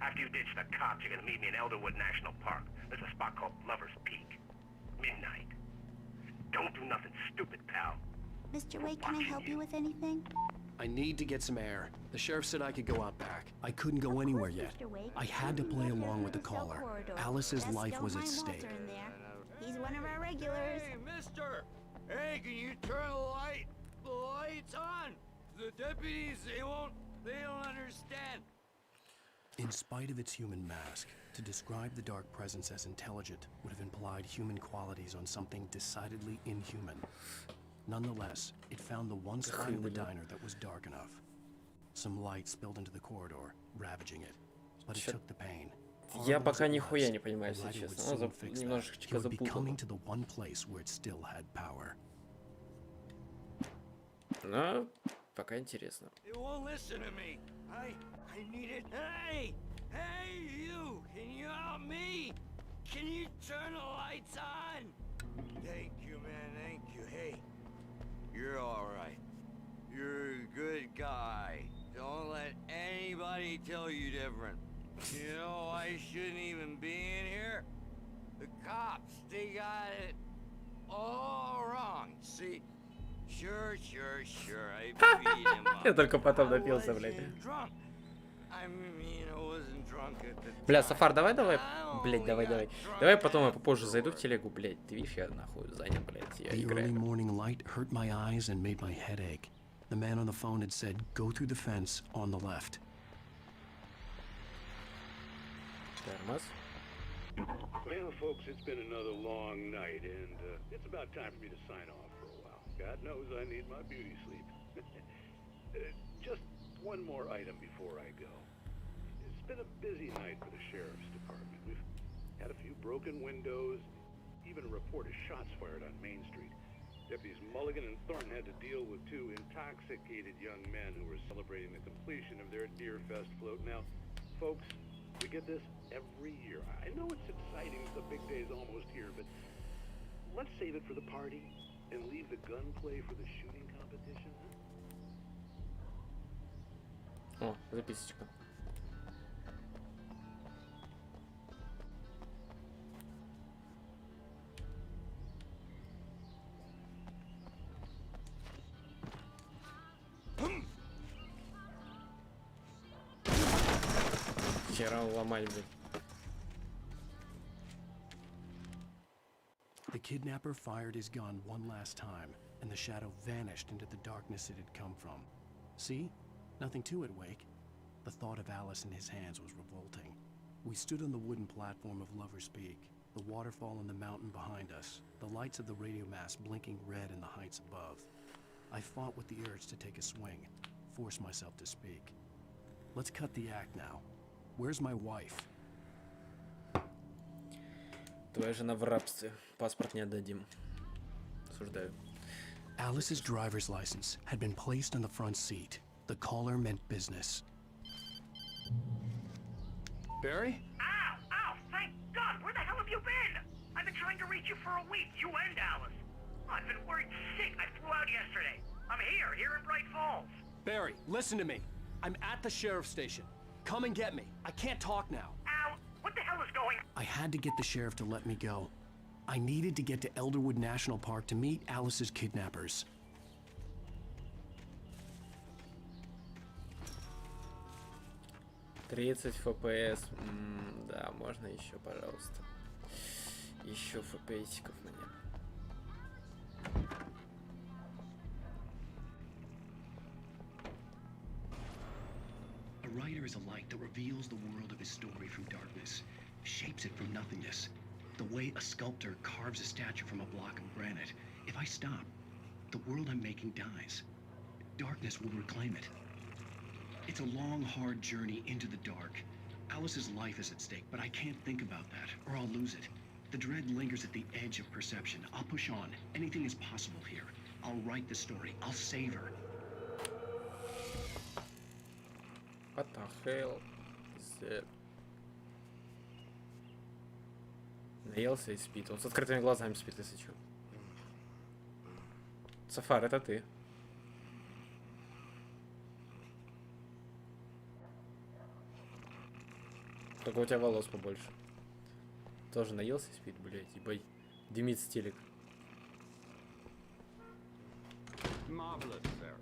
After you ditch the cops, you're gonna meet me in Elderwood National Park. There's a spot called Lover's Peak. Midnight. Don't do nothing stupid, pal. Mr. Wake, can I help you with anything? I need to get some air. The sheriff said I could go out back. I couldn't go anywhere yet. Mr. Wake. I had to play along with the caller. Alice's life was at stake. In there. He's one of our regulars. Hey, mister! Hey, can you turn the lights on? The deputies, they don't understand. In spite of its human mask, to describe the Dark Presence as intelligent would have implied human qualities on something decidedly inhuman. Nonetheless, it found the one spot in the diner that was dark enough. Some light spilled into the corridor, ravaging it. But it took the pain. Я пока нихуя не понимаю, если честно. Немножечко He would be coming запутал. to the one place where it still had power. Ну, Пока интересно. It won't listen to me. I need it. Hey! Hey, you! Can you help me? Can you turn the lights on? Thank you, man. Thank you. Hey, you're all right. You're a good guy. Don't let anybody tell you different. You know, I shouldn't even be in here. The cops, they got it all wrong. See? Sure. I beat him up. Я только потом I напился, блядь. wasn't drunk. I mean, I wasn't drunk at the Бля, time. Сафар, давай. Блядь, давай. Давай потом я попозже зайду в телегу, блядь. Ты видишь, я нахуй занят, блядь. Я The early играю. morning light hurt my eyes and made my head ache. The man on the phone had said, go through the fence on the left. Термос. Well, folks, it's been another long night, and it's about time for me to sign off for a while. God knows I need my beauty sleep. Just one more item before I go. It's been a busy night for the Sheriff's Department. We've had a few broken windows, even a report of shots fired on Main Street. Deputies Mulligan and Thornton had to deal with two intoxicated young men who were celebrating the completion of their Deerfest float. Now, folks, we get this every year. I know it's exciting, the big day's almost here, but let's save it for the party and leave the gunplay for the shooting competition. О, записочка. Вчера ломали, блядь. The kidnapper fired his gun one last time, and the shadow vanished into the darkness it had come from. See? Nothing to it, Wake. The thought of Alice in his hands was revolting. We stood on the wooden platform of Lover's Peak, the waterfall in the mountain behind us, the lights of the radio mast blinking red in the heights above. I fought with the urge to take a swing, force myself to speak. Let's cut the act now. Where's my wife? Твоя жена в рабстве. Паспорт не отдадим. Осуждаю. Alice's driver's license had been placed on the front seat. The caller meant business. Barry? Ow! Thank God! Where the hell have you been? I've been trying to reach you for a week, you and Alice. I've been worried sick. I flew out yesterday. I'm here in Bright Falls. Barry, listen to me. I'm at the sheriff's station. Come and get me. I can't talk now. Ow! What the hell is going on? I had to get the sheriff to let me go. I needed to get to Elderwood National Park to meet Alice's kidnappers. «30 FPS. Да, можно еще, пожалуйста. Еще FPS-иков мне. A writer is a light that reveals the world of his story from darkness, shapes it from nothingness. The way a sculptor carves a statue from a block of granite. If I stop, the world I'm making dies. Darkness will reclaim it. It's a long, hard journey into the dark. Alice's life is at stake, but I can't think about that, or I'll lose it. The dread lingers at the edge of perception. I'll push on. Anything is possible here. I'll write the story. I'll save her. What the hell is that? Наелся и спит. Он с открытыми глазами спит, если что. Сафар, это ты. Только у тебя волос побольше. Тоже наелся и спит, блядь, ебать. Дымится телек. Marvelous, Sarah.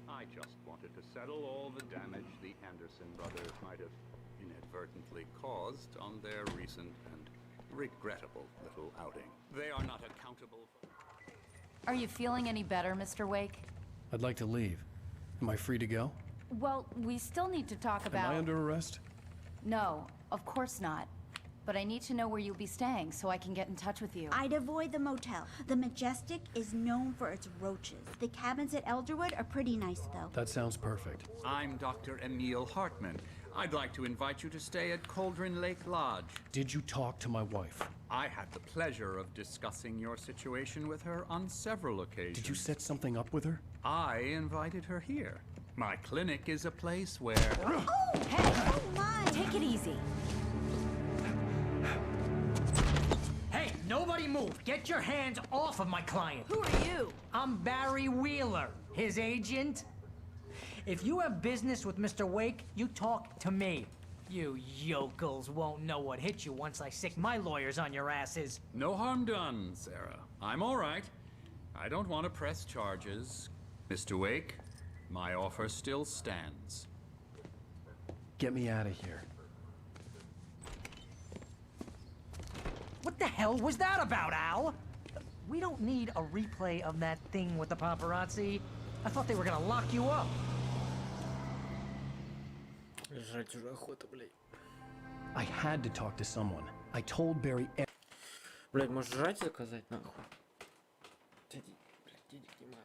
I just wanted to settle all the damage the Anderson brothers might have inadvertently caused on their recent and regrettable little outing. They are not accountable for... Are you feeling any better, Mr. Wake? I'd like to leave. Am I free to go? Well, we still need to talk about... Am I under arrest? No, of course not. But I need to know where you'll be staying so I can get in touch with you. I'd avoid the motel. The Majestic is known for its roaches. The cabins at Elderwood are pretty nice, though. That sounds perfect. I'm Dr. Emil Hartman. I'd like to invite you to stay at Cauldron Lake Lodge. Did you talk to my wife? I had the pleasure of discussing your situation with her on several occasions. Did you set something up with her? I invited her here. My clinic is a place where... Oh, hey! Oh my! Take it easy. Hey, nobody move! Get your hands off of my client! Who are you? I'm Barry Wheeler, his agent. If you have business with Mr. Wake, you talk to me. You yokels won't know what hit you once I sick my lawyers on your asses. No harm done, Sarah. I'm all right. I don't want to press charges. Mr. Wake, my offer still stands. Get me out of here. What the hell was that about, Al? We don't need a replay of that thing with the paparazzi. I thought they were gonna lock you up. Жрать уже охота, блядь. I had to talk to someone. I told Barry... Блядь, может жрать заказать, нахуй? Блядь, денег нема.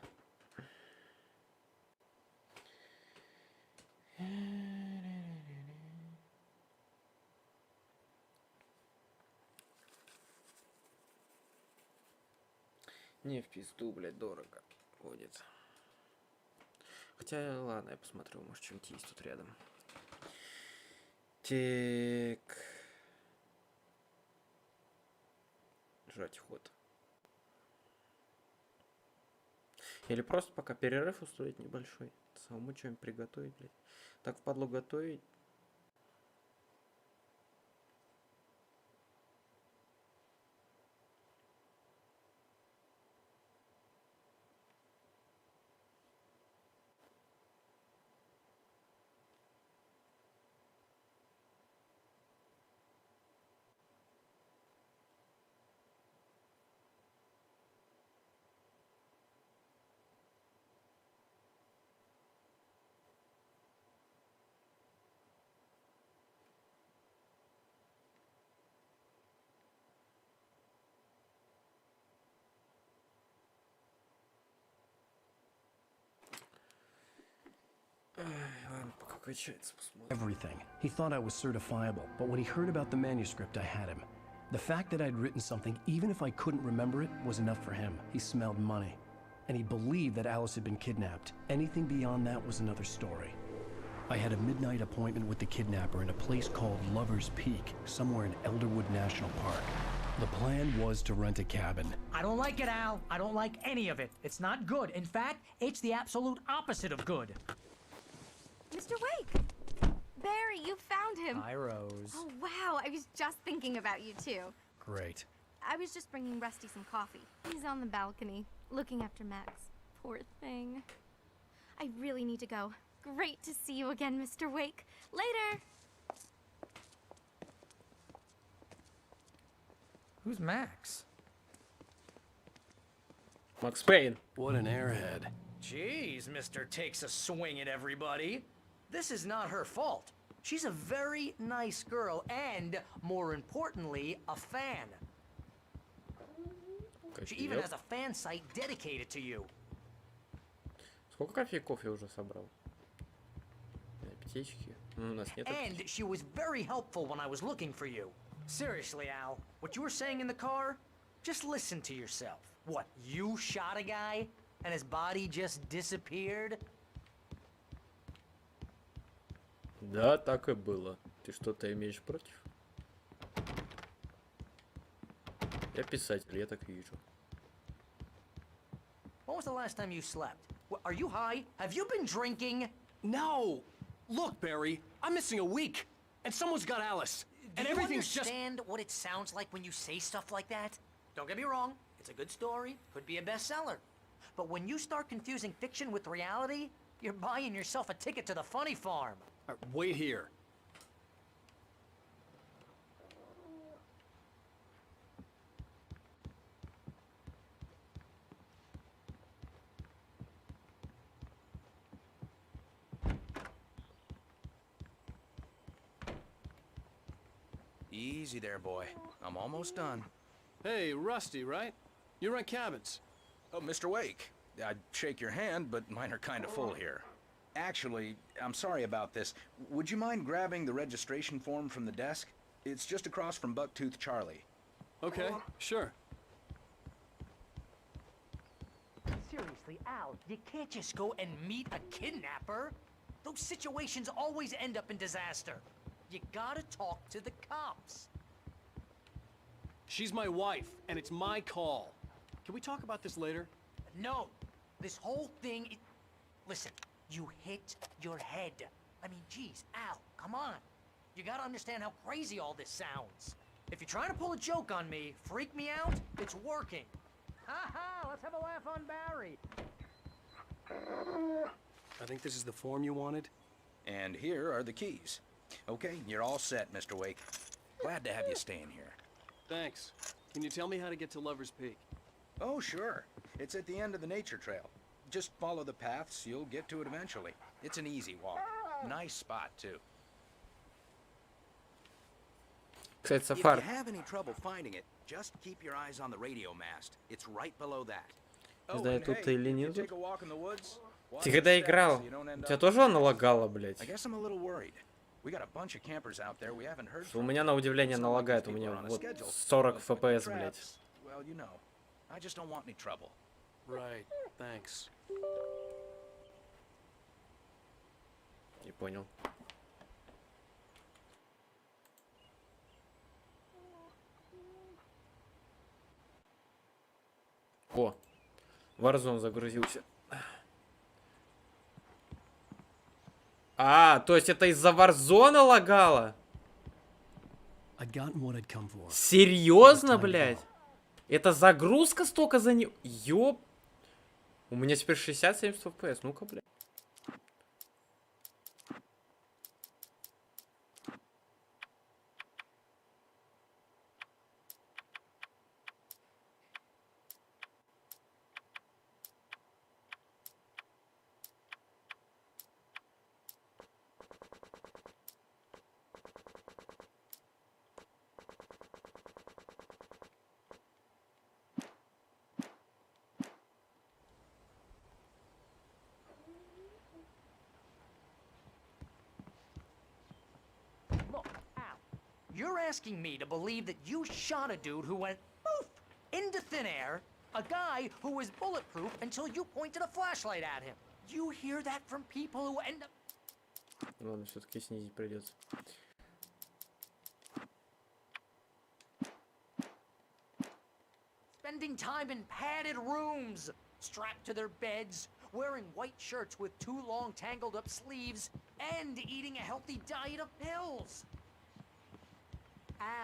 Не в пизду, блядь, дорого будет. Хотя, ладно, я посмотрю, может, что-нибудь есть тут рядом. Так. Жрать охота. Или просто пока перерыв устроить небольшой. Самому что-нибудь приготовить, блядь. Так впадло готовить. Everything. He thought I was certifiable, but when he heard about the manuscript, I had him. The fact that I'd written something, even if I couldn't remember it, was enough for him. He smelled money. And he believed that Alice had been kidnapped. Anything beyond that was another story. I had a midnight appointment with the kidnapper in a place called Lover's Peak, somewhere in Elderwood National Park. The plan was to rent a cabin. I don't like it, Al. I don't like any of it. It's not good. In fact, it's the absolute opposite of good. Mr. Wake! Barry, you found him! Hi, Rose. Oh, wow, I was just thinking about you, too. Great. I was just bringing Rusty some coffee. He's on the balcony, looking after Max. Poor thing. I really need to go. Great to see you again, Mr. Wake. Later! Who's Max? Max Payne. What an airhead. Jeez, Mr. Takes a swing at everybody. This is not her fault. She's a very nice girl and, more importantly, a fan. She even has a fan site dedicated to you. Сколько кофе уже собрал? Аптечки. У нас нет аптечки. And she was very helpful when I was looking for you. Seriously, Al, what you were saying in the car? Just listen to yourself. What, you shot a guy and his body just disappeared? Да, так и было. Ты что-то имеешь против? Я писатель, я так вижу. When was the last time you slept? Are you high? Have you been drinking? No! Look, Barry, I'm missing a week, and someone's got Alice, and everything's just... Do you understand what it sounds like when you say stuff like that? Don't get me wrong, it's a good story, could be a bestseller. But when you start confusing fiction with reality, you're buying yourself a ticket to the funny farm. Wait here. Easy there, boy. I'm almost done. Hey, Rusty, right? You rent cabins. Oh, Mr. Wake. I'd shake your hand, but mine are kind of full here. Actually, I'm sorry about this. Would you mind grabbing the registration form from the desk? It's just across from Bucktooth Charlie. Okay, sure. Seriously, Al, you can't just go and meet a kidnapper. Those situations always end up in disaster. You gotta talk to the cops. She's my wife, and it's my call. Can we talk about this later? No, this whole thing is... Listen, you hit your head. I mean, geez, Al, come on. You gotta understand how crazy all this sounds. If you're trying to pull a joke on me, freak me out, it's working. Ha ha, let's have a laugh on Barry. I think this is the form you wanted. And here are the keys. Okay, you're all set, Mr. Wake. Glad to have you staying here. Thanks. Can you tell me how to get to Lover's Peak? Oh, sure. It's at the end of the nature trail. Just follow the paths, you'll get to it eventually. It's an easy walk. Nice spot, too. Кстати, If you Сафар, have any trouble finding it, just keep your eyes on the radio mast. It's right below that. не знаю, and тут hey, ты или if you нет. take a walk in the woods, watch Ты your когда steps играл, so you don't у end тебя up- тоже она лагала, блядь? I guess I'm a little worried. We got a bunch of campers out there we haven't heard Что у from. меня на удивление Some она of лагает, these у people меня are on a вот schedule. 40 But with FPS, the блядь. traps, well, you know, I just don't want any trouble. Right, thanks. Не понял. О, Warzone загрузился. А, то есть это из-за Warzone лагало? I'd gotten what I'd come for. Серьезно, блядь? Это загрузка столько за не... Ёп. У меня теперь 60-70 FPS. Ну-ка, блядь. Look, Al, you're asking me to believe that you shot a dude who went poof into thin air, a guy who was bulletproof until you pointed a flashlight at him. You hear that from people who end up... Ладно, все-таки снизить придется. Spending time in padded rooms, strapped to their beds, wearing white shirts with too long tangled up sleeves, and eating a healthy diet of pills.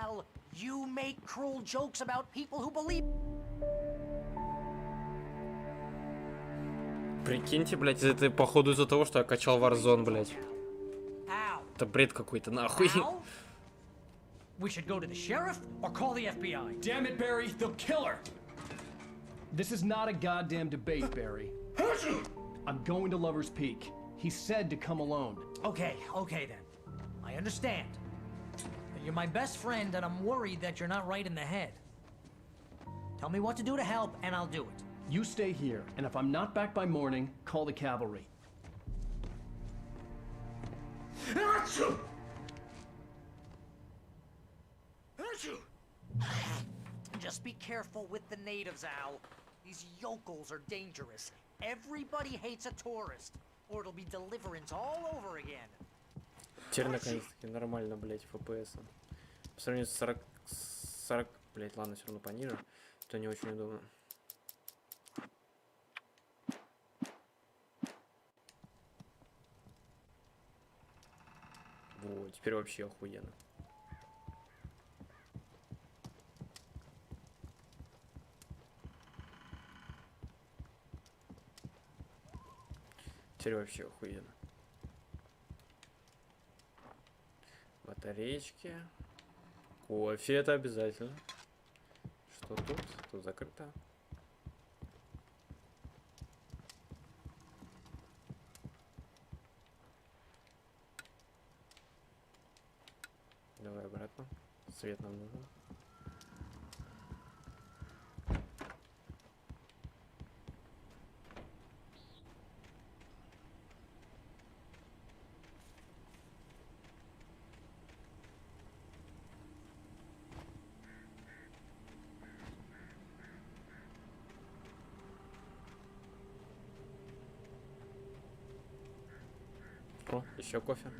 Al, you make cruel jokes about people who believe... Прикиньте, блядь, это походу из-за того, что я качал Warzone, блядь. Al, Это бред какой-то, нахуй. Al? We should go to the sheriff or call the FBI. Damn it, Barry, they'll kill her! This is not a goddamn debate, Barry. I'm going to Lover's Peak. He said to come alone. Okay, okay then. I understand. You're my best friend, and I'm worried that you're not right in the head. Tell me what to do to help, and I'll do it. You stay here, and if I'm not back by morning, call the cavalry. Just be careful with the natives, Al. These yokels are dangerous. Everybody hates a tourist, or it'll be deliverance all over again. Теперь наконец-таки нормально, блядь, FPS. По сравнению с 40... Блядь, ладно, все равно пониже. Это не очень удобно. Вот, теперь вообще охуенно. Теперь вообще охуенно. Батареечки. Кофе это обязательно. Что тут? Тут закрыто. Давай обратно. Свет нам нужен. О, еще кофе.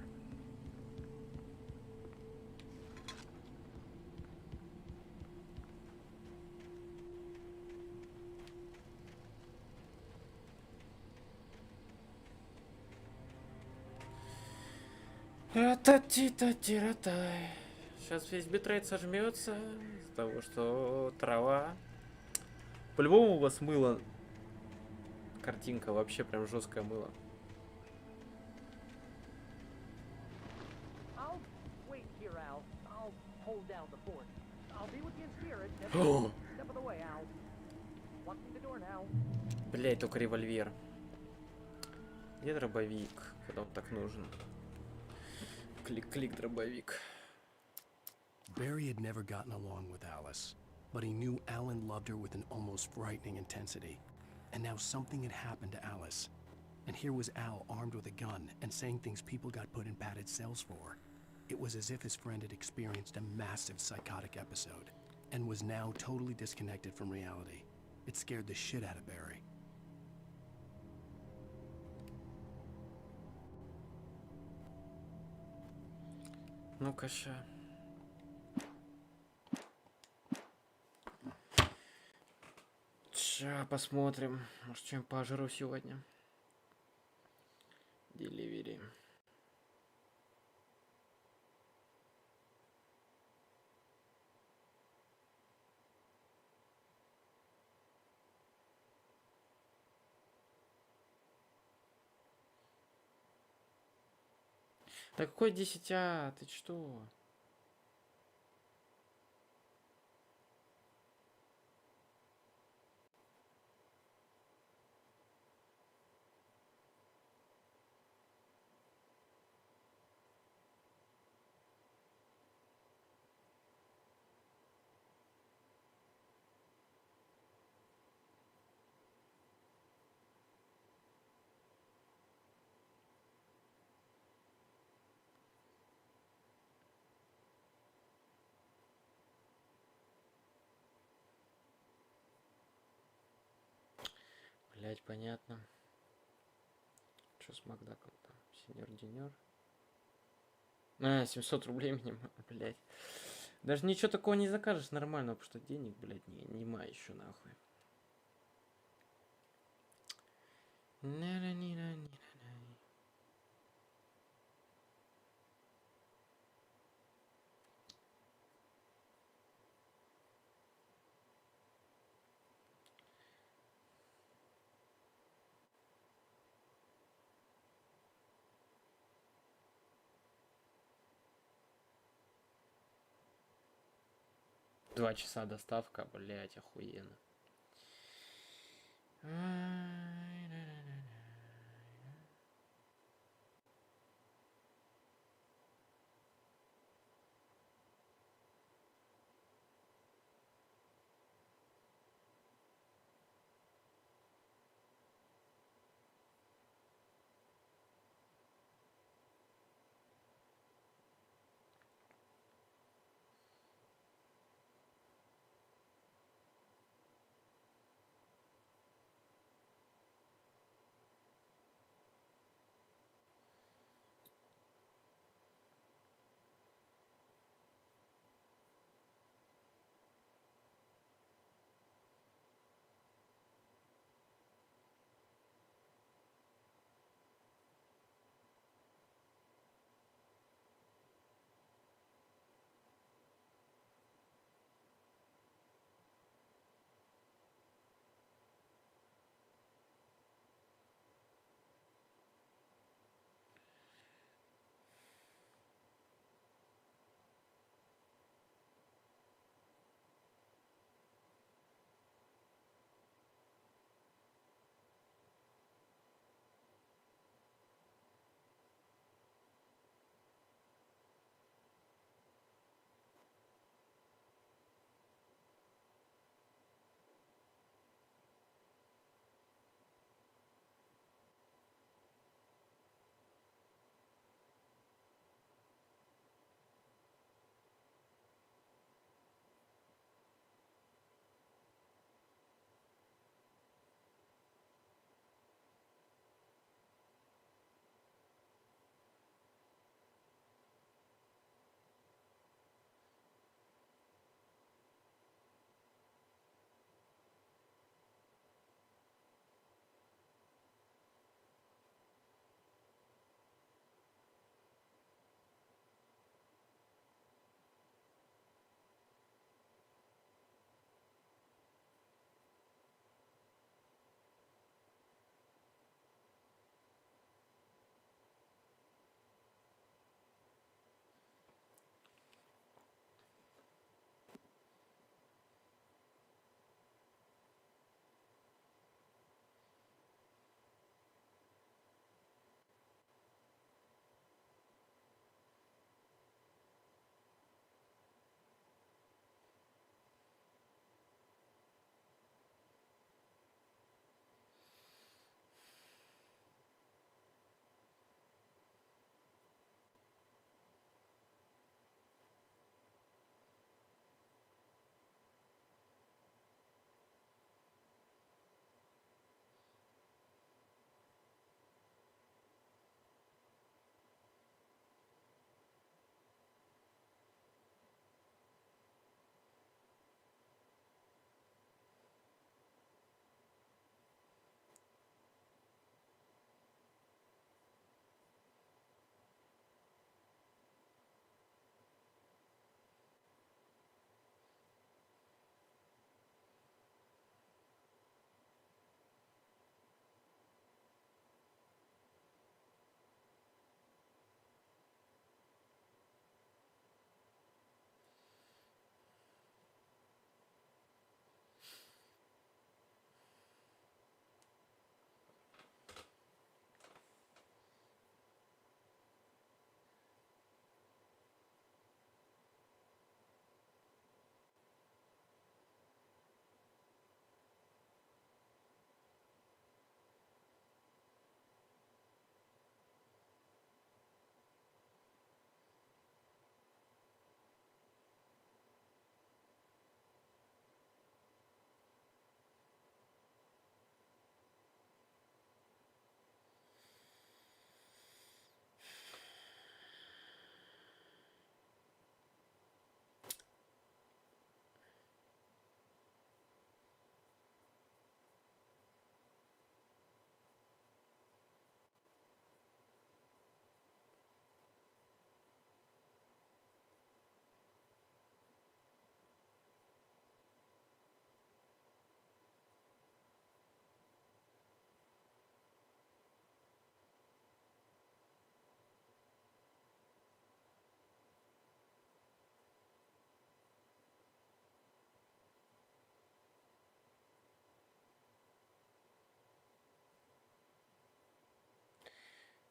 Ра-та-ти-та-ти-ра-тай. Сейчас весь битрейт сожмется из-за того, что трава. По-любому у вас мыло. Картинка вообще прям жесткое мыло. I'll wait here, Al. I'll hold down the fort. I'll be with you in spirit. Oh. Step of the way, Al. Walk through the door now. Блять, только револьвер. Где дробовик, когда он так нужен? Клик-клик, дробовик. Barry had never gotten along with Alice, but he knew Alan loved her with an almost frightening intensity. And now something had happened to Alice. And here was Al armed with a gun and saying things people got put in padded cells for. It was as if his friend had experienced a massive psychotic episode and was now totally disconnected from reality. It scared the shit out of Barry. Ну-ка, ща. Ща посмотрим. Может, чем пожру сегодня. Деливери. Да какой 10А? Ты что? Блять, понятно. Что с Макдаком там? Сеньор-денер. 700 рублей минимум, блять. Даже ничего такого не закажешь нормально, потому что денег, блять, нема еще нахуй. Два часа доставка, блять, охуенно.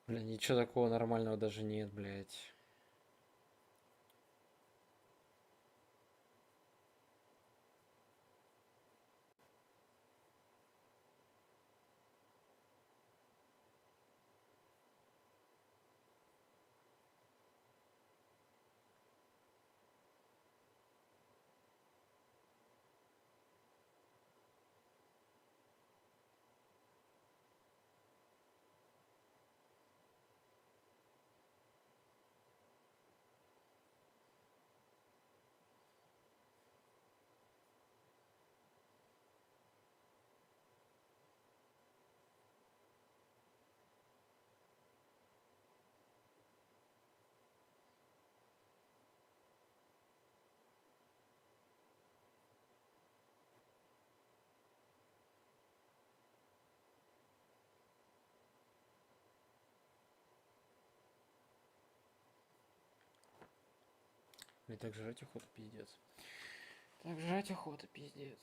Блин, ничего такого нормального даже нет, блядь. Мне так жрать охота, пиздец. Так жрать охота, пиздец.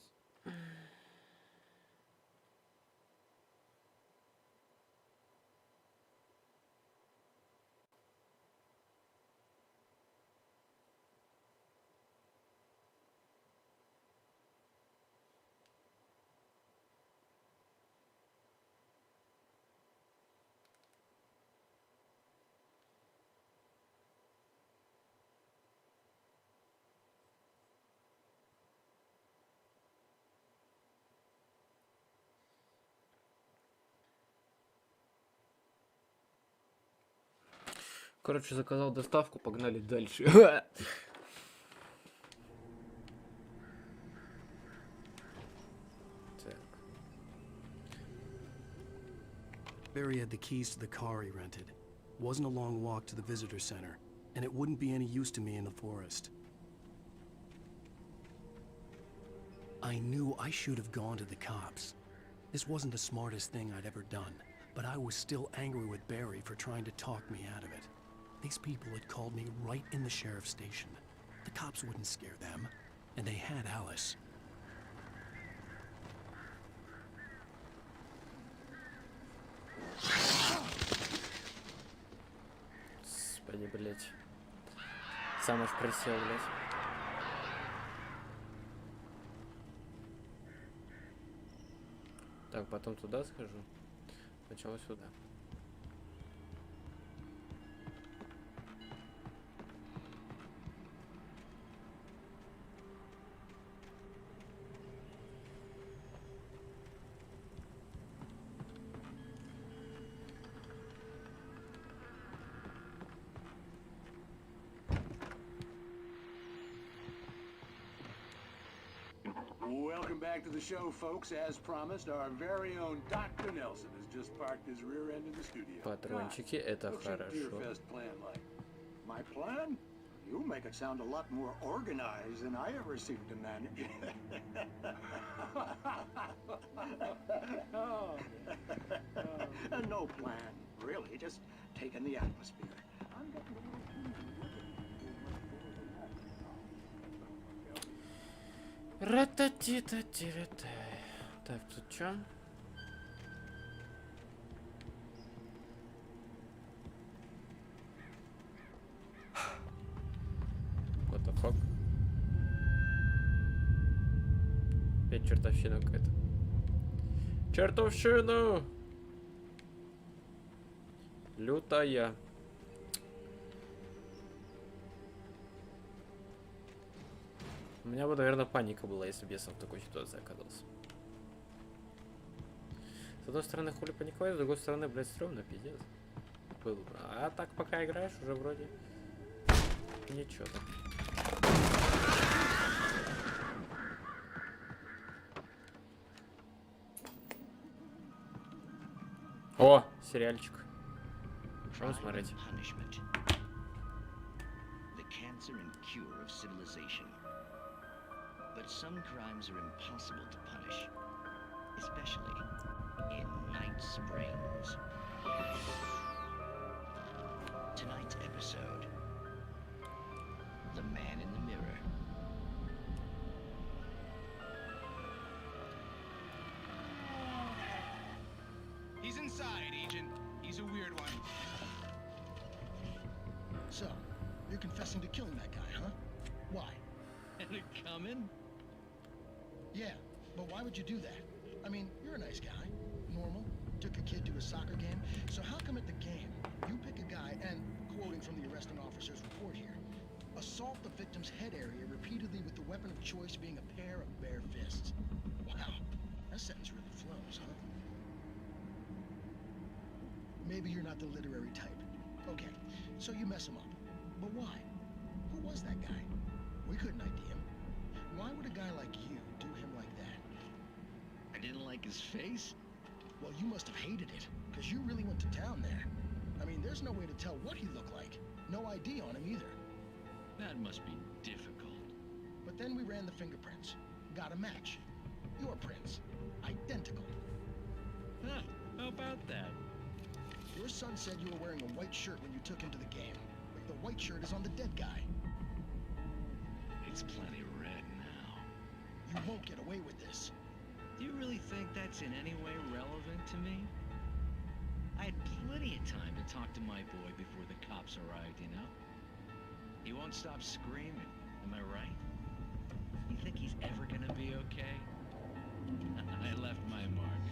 Короче, заказал доставку, погнали дальше. Barry had the keys to the car he rented. Wasn't a long walk to the visitor center, and it wouldn't be any use to me in the forest. I knew I should have gone to the cops. This wasn't the smartest thing I'd ever done, but I was still angry with Barry for trying to talk me out of it. These people had called me right in the sheriff's station. The cops wouldn't scare them, and they had Alice. Господи, блять. Сам аж присел, блять. Так, потом туда схожу. Сначала сюда. Welcome back to the show, folks. As promised, our very own Dr. Nelson has just parked his rear end in the studio. Патрончики, это хорошо. Plan like? My plan? You make it sound a lot more organized than I ever seem to manage. No plan, really. Just taking the atmosphere. I'm getting Рататитатирата. Так, тут чё? What the fuck? Опять чертовщина какая-то. Чертовщина! Лютая. У меня бы, наверное, паника была, если бы я сам в такой ситуации оказался. С одной стороны, хули паниковать, с другой стороны, блядь, стрёмно, пиздец. Было бы. А так, пока играешь, уже вроде ничего так. О, сериальчик. Что смотреть? But some crimes are impossible to punish, especially in Night Springs. Tonight's episode, The Man in the Mirror. He's inside, Agent. He's a weird one. So, you're confessing to killing that guy, huh? Why? And it coming? Yeah, but why would you do that? I mean, you're a nice guy. Normal. Took a kid to a soccer game. So how come at the game, you pick a guy and, quoting from the arresting officer's report here, assault the victim's head area repeatedly with the weapon of choice being a pair of bare fists? Wow, that sentence really flows, huh? Maybe you're not the literary type. Okay, so you mess him up. But why? Who was that guy? We couldn't ID him. Why would a guy like you do him like that? I didn't like his face? Well, you must have hated it, because you really went to town there. I mean, there's no way to tell what he looked like. No ID on him either. That must be difficult. But then we ran the fingerprints. Got a match. Your prints. Identical. Huh, how about that? Your son said you were wearing a white shirt when you took him to the game. The white shirt is on the dead guy. It's plenty red now. You won't get away with this. Do you really think that's in any way relevant to me? I had plenty of time to talk to my boy before the cops arrived, you know? He won't stop screaming, am I right? You think he's ever gonna be okay? I left my mark.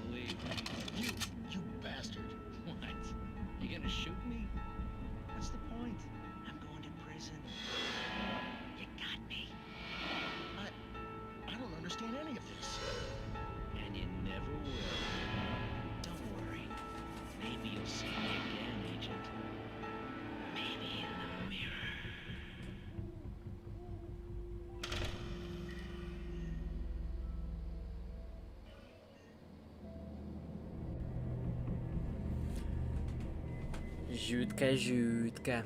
Believe me. You bastard. What? You gonna shoot me? What's the point? I'm going to prison. You got me. I don't understand any of this. And you never will. Don't worry. Maybe you'll see me again, Agent. Maybe in the mirror. Жутко.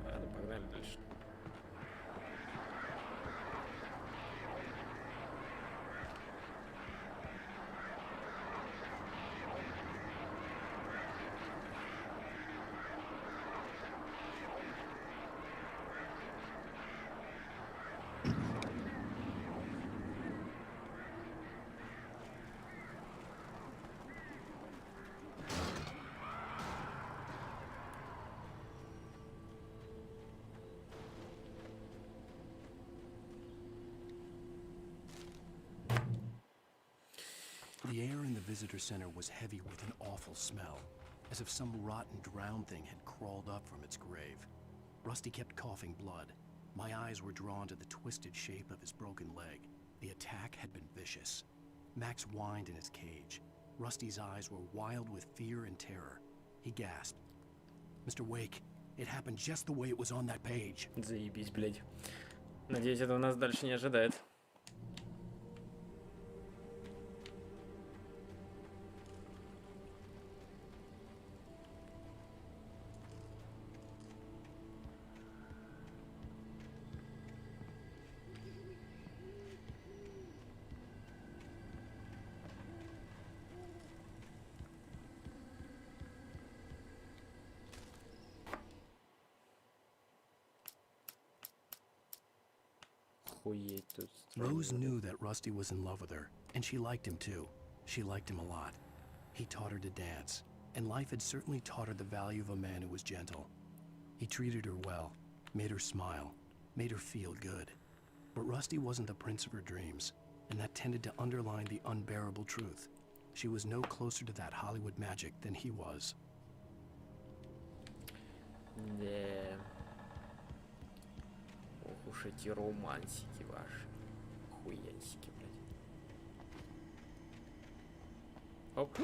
Ладно, погнали дальше. The air in the visitor center was heavy with an awful smell, as if some rotten drowned thing had crawled up from its grave. Rusty kept coughing blood. My eyes were drawn to the twisted shape of his broken leg. The attack had been vicious. Max whined in his cage. Rusty's eyes were wild with fear and terror. He gasped. Mr. Wake, it happened just the way it was on that page. Заебись, блядь. Надеюсь, этого нас дальше не ожидает. Rose knew that Rusty was in love with her, and she liked him too. She liked him a lot. He taught her to dance, and life had certainly taught her the value of a man who was gentle. He treated her well, made her smile, made her feel good. But Rusty wasn't the prince of her dreams, and that tended to underline the unbearable truth. She was no closer to that Hollywood magic than he was. Да. Ох уж эти романсики ваши. Хуянсики, блядь. Оп.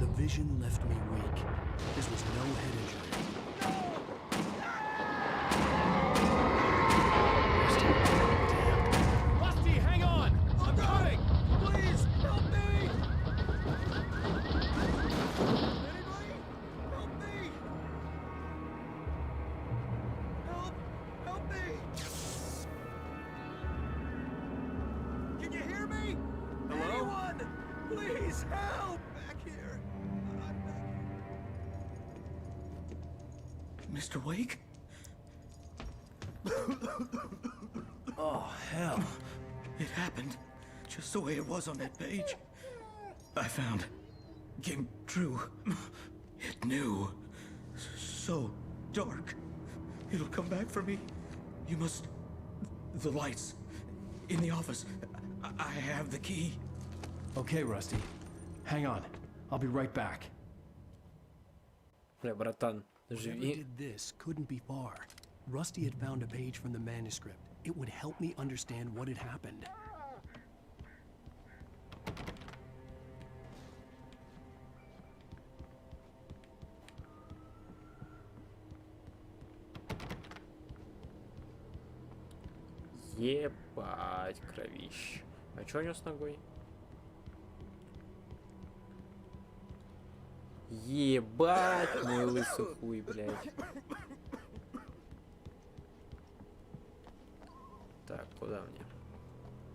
The vision left me weak. This was no head injury. Rusty, hang on! I'm coming! Please, help me! Anybody? Help me! Help me! Can you hear me? Hello? Anyone? Please! Mr. Wake? Oh, hell. It happened just the way it was on that page. I found. Came true. It knew. So dark. It'll come back for me. You must... The lights. In the office. I have the key. Okay, Rusty. Hang on. I'll be right back. Бля, братан, Whoever живи. did this couldn't be far. Rusty had found a page from the manuscript. It would help me understand what had happened. Ебать, кровищ. А чё у него с ногой? Ебать, мой лысый хуй, блядь. Так, куда мне?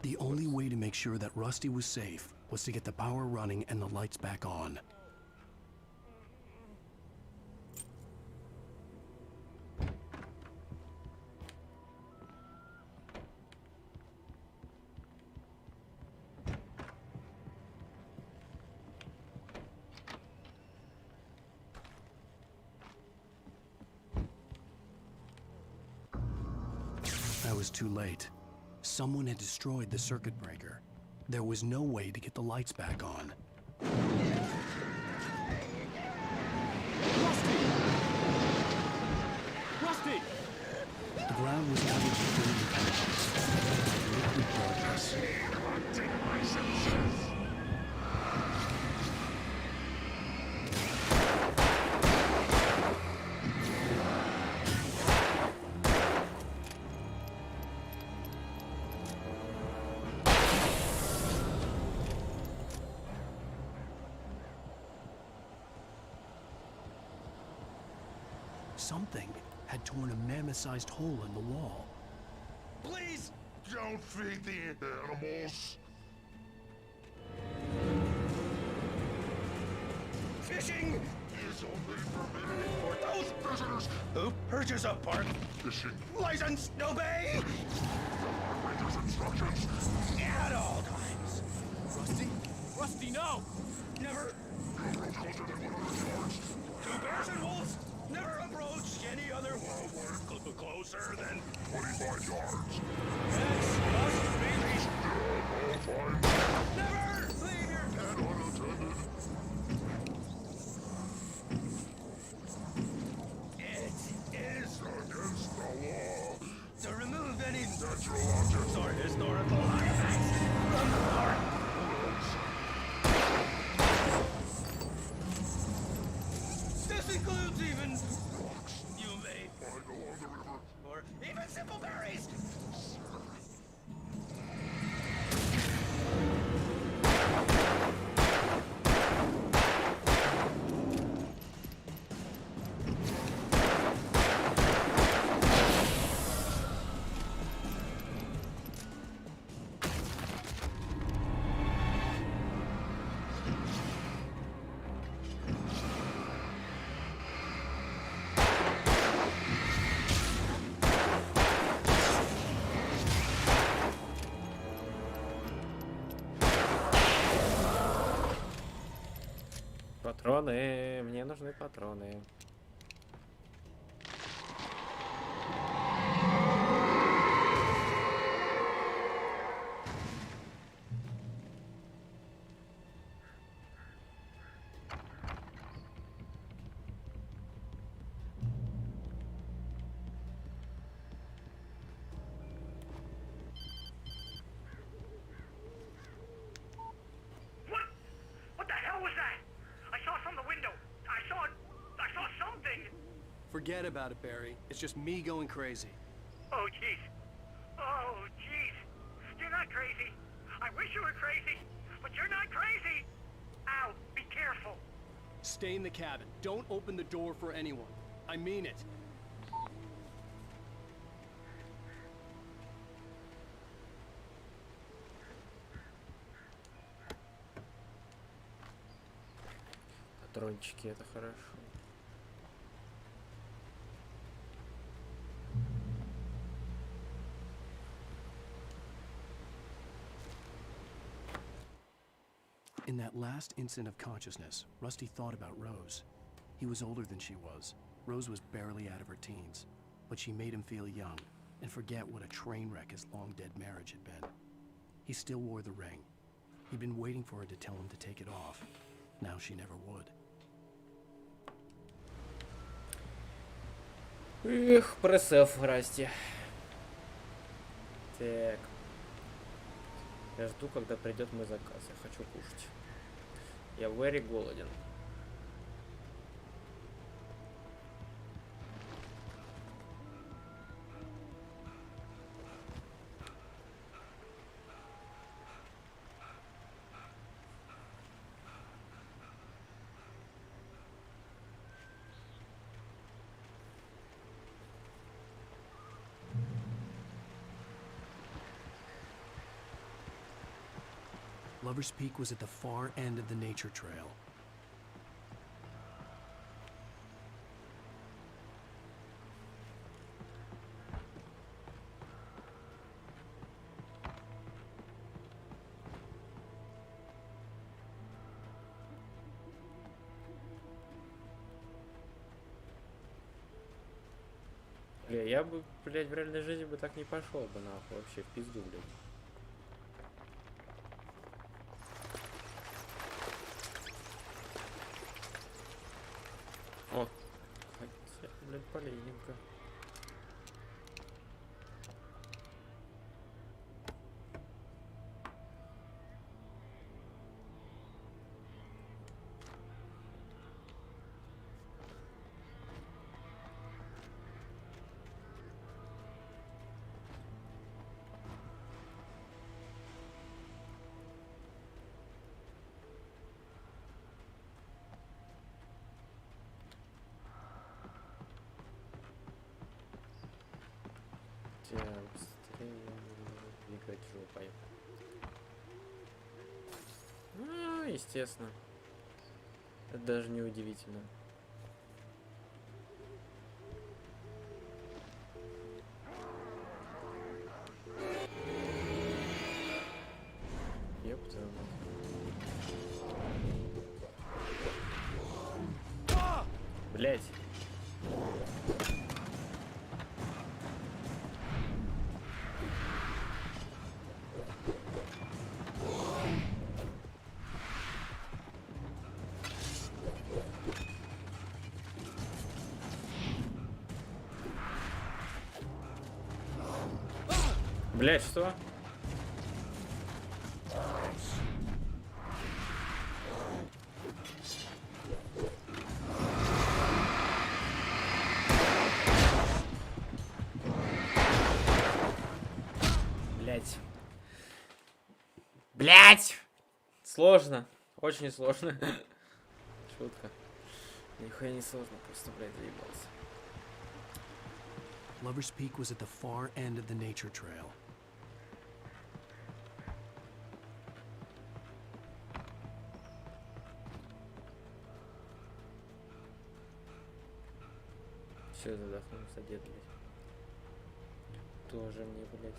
The only way to make sure that Rusty was safe was to get the power running and the lights back on. I was too late. Someone had destroyed the circuit breaker. There was no way to get the lights back on. Rusty! The ground was covered with golden patches, liquid darkness. Something had torn a mammoth-sized hole in the wall. Please don't feed the animals. Fishing is only permitted for those visitors who purchase a park fishing license to obey operator's instructions. at all times. Rusty? Rusty, no! Never. Don't approach closer than 100 yards. To bears and wolves, never approach any other wildlife closer than 25 yards. That's must be All fine. Never leave your And unattended. It is Against the law. to remove any Natural objects or historical artifacts from the park. This includes even Rocks. you may Find along the river. or even simple berries. Патроны, мне нужны патроны. What the hell was that? I saw from the window. I saw something. Forget about it, Barry. It's just me going crazy. Oh, jeez. Oh, jeez. You're not crazy. I wish you were crazy, but you're not crazy. Ow, be careful. Stay in the cabin. Don't open the door for anyone. I mean it. Патрончики, это хорошо. In that last instant of consciousness, Rusty thought about Rose. He was older than she was. Rose was barely out of her teens, but she made him feel young and forget what a train wreck his long-dead marriage had been. He still wore the ring. He'd been waiting for her to tell him to take it off. Now she never would. Эх, пресеф, Расти. Так. Я жду, когда придет мой заказ. Я хочу кушать. Я very голоден. Lover's Peak was at the far end of the nature trail. Бля, я бы, блядь, в реальной жизни бы так не пошел бы, нахуй, вообще в пизду, блядь. О, хотя, блядь, полезненько. Быстрее двигать жопой. Ну, естественно. Это даже не удивительно. Ёпта. Блять. Блять, что? Блять. Блять! Сложно. Очень сложно. Шутка. Нихуя не сложно, просто, блядь, заебался. Lover's Peak was at the far end of the nature trail. Все, задохнулся дед, блядь. Тоже мне, блядь.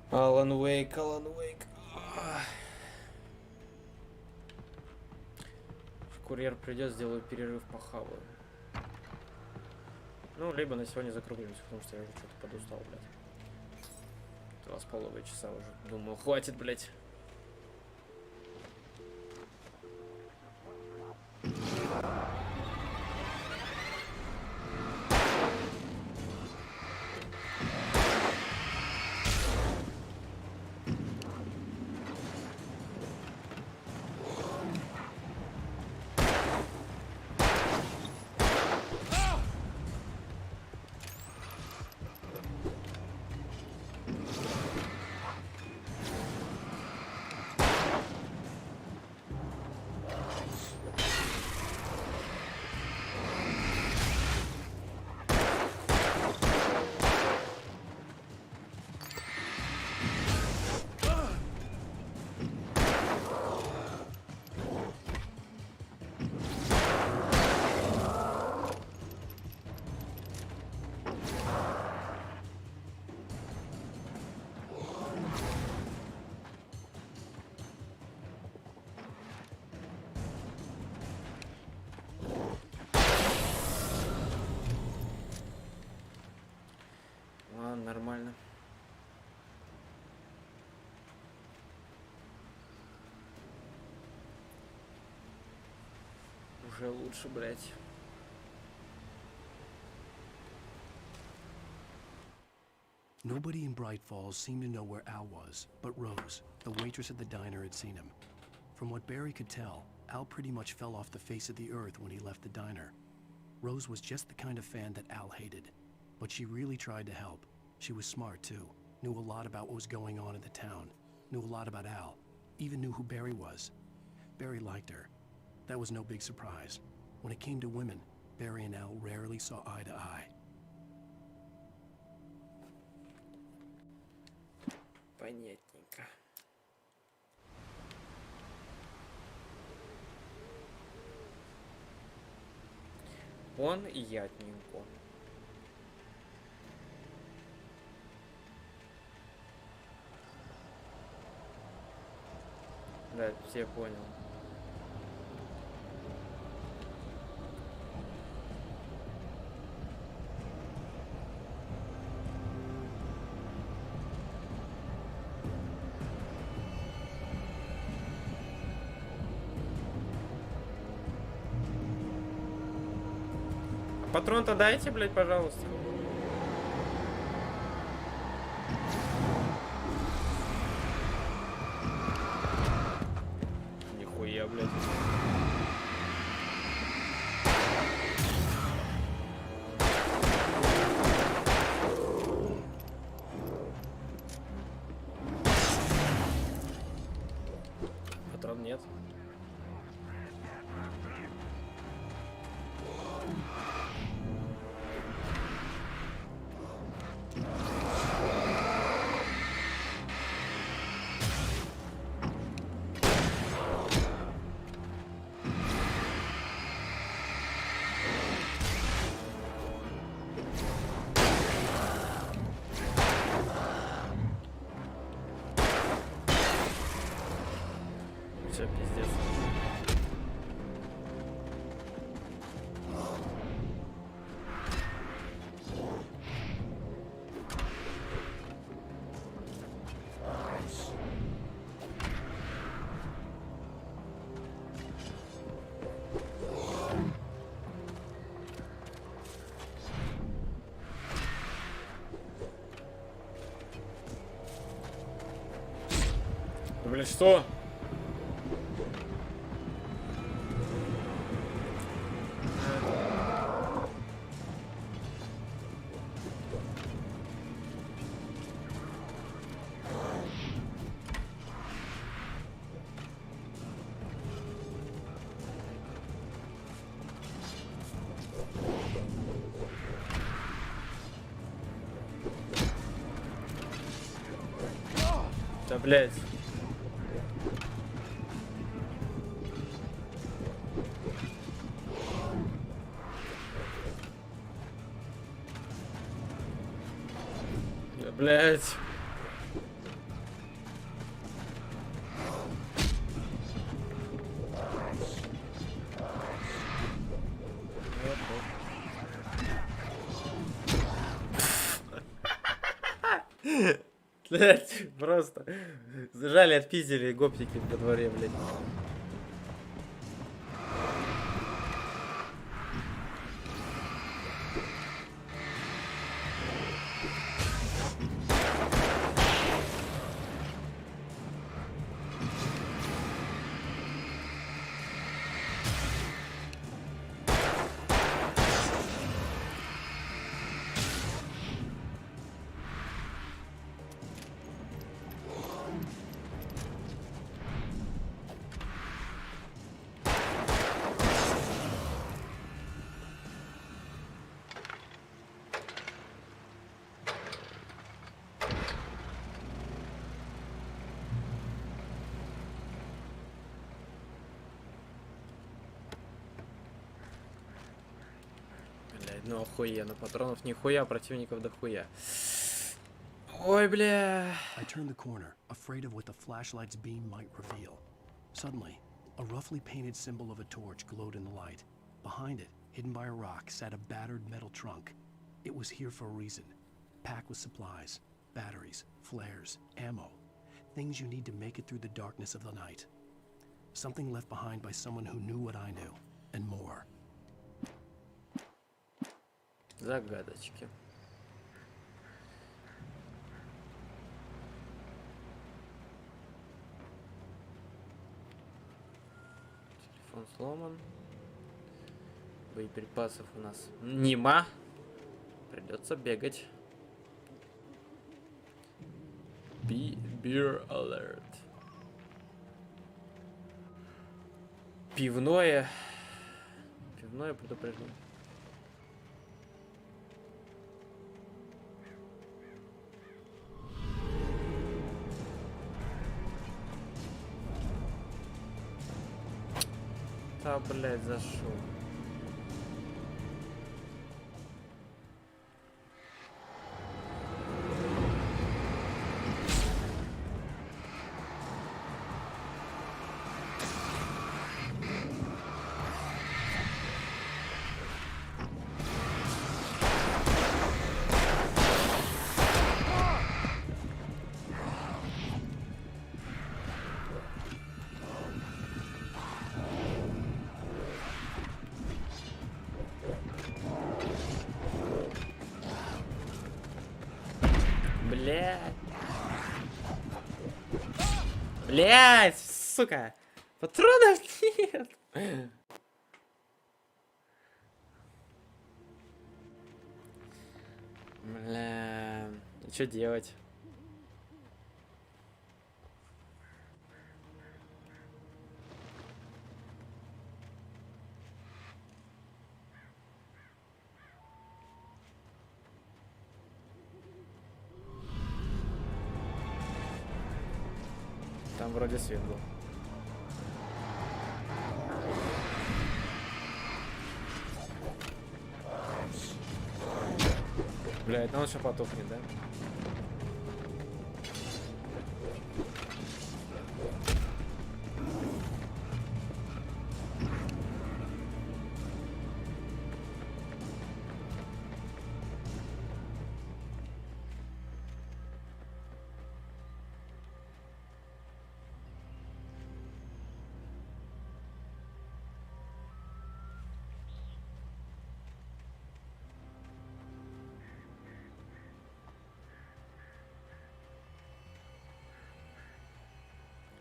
Алан Уэйк, Алан Уэйк. Курьер придет, сделаю перерыв, похаваю. Ну, либо на сегодня закруглимся, потому что я уже что-то подустал, блядь. 2,5 часа уже. Думаю, хватит, блядь. Уже лучше, блядь. Nobody in Bright Falls seemed to know where Al was, but Rose, the waitress at the diner, had seen him. From what Barry could tell, Al pretty much fell off the face of the earth when he left the diner. Rose was just the kind of fan that Al hated, but she really tried to help. She was smart too, knew a lot about what was going on in the town, knew a lot about Al, even knew who Barry was. Barry liked her. That was no big surprise. When it came to women, Barry and Al rarely saw eye to eye. Понятненько. Понятненько. Да, все понял. Патрон-то дайте, блядь, пожалуйста. Нихуя, блядь. Патрон нет. Все, пиздец. Да, блядь, что? Да, блядь. Да, блядь. Блять, просто зажали, отпиздили гопники во дворе, блядь. Ну охуенно, патронов нихуя, противников дохуя. Ой, бля. I turned the corner, afraid of what the flashlight's beam might reveal. Suddenly, a roughly painted symbol of a torch glowed in the light. Behind it, hidden by a rock, sat a battered metal trunk. It was here for a reason. Packed with supplies, batteries, flares, ammo. Things you need to make it through the darkness of the night. Something left behind by someone who knew what I knew, and more. Загадочки. Телефон сломан. Боеприпасов у нас нема. Придется бегать. Beer alert. Пивное. Пивное предупреждение. Да, блядь, зашел. Блядь. Блядь, сука. Патронов нет. Бля. Что делать? Там вроде свет был. Бля, это он еще потухнет, да?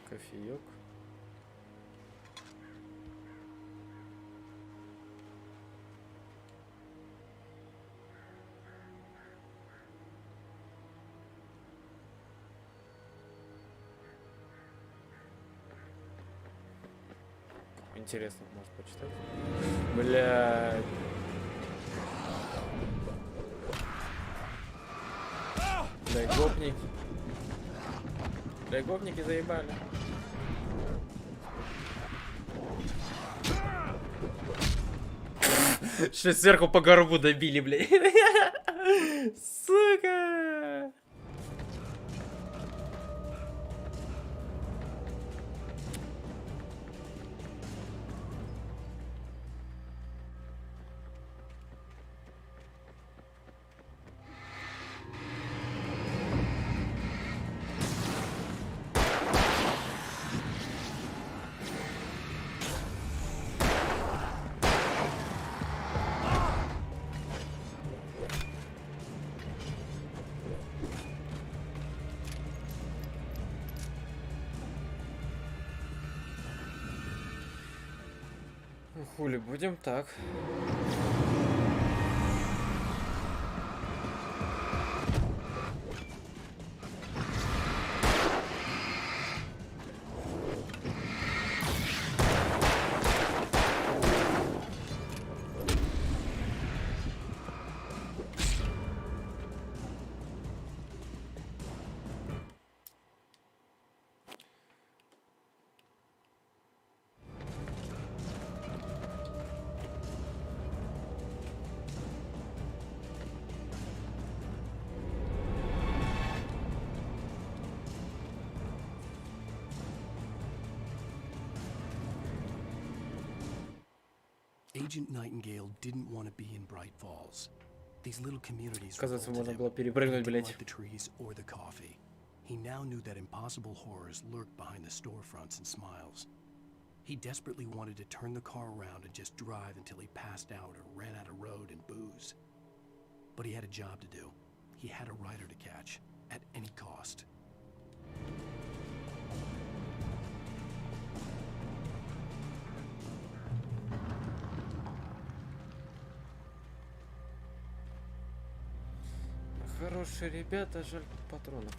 Кофеек. Интересно, может почитать? Блядь. Дай гопники. Дай гопники заебали. Что сверху по горбу добили, блядь. Сука. Хули, будем так. Agent Nightingale didn't want to be in Bright Falls. These little communities Казаться, можно revolted было him. перепрыгнуть, He didn't блядь. like the trees or the coffee. He now knew that impossible horrors lurked behind the storefronts and smiles. He desperately wanted to turn the car around and just drive until he passed out or ran out of road and booze. but he had a job to do. He had a rider to catch, at any cost. Хорошие ребята, жаль патронов.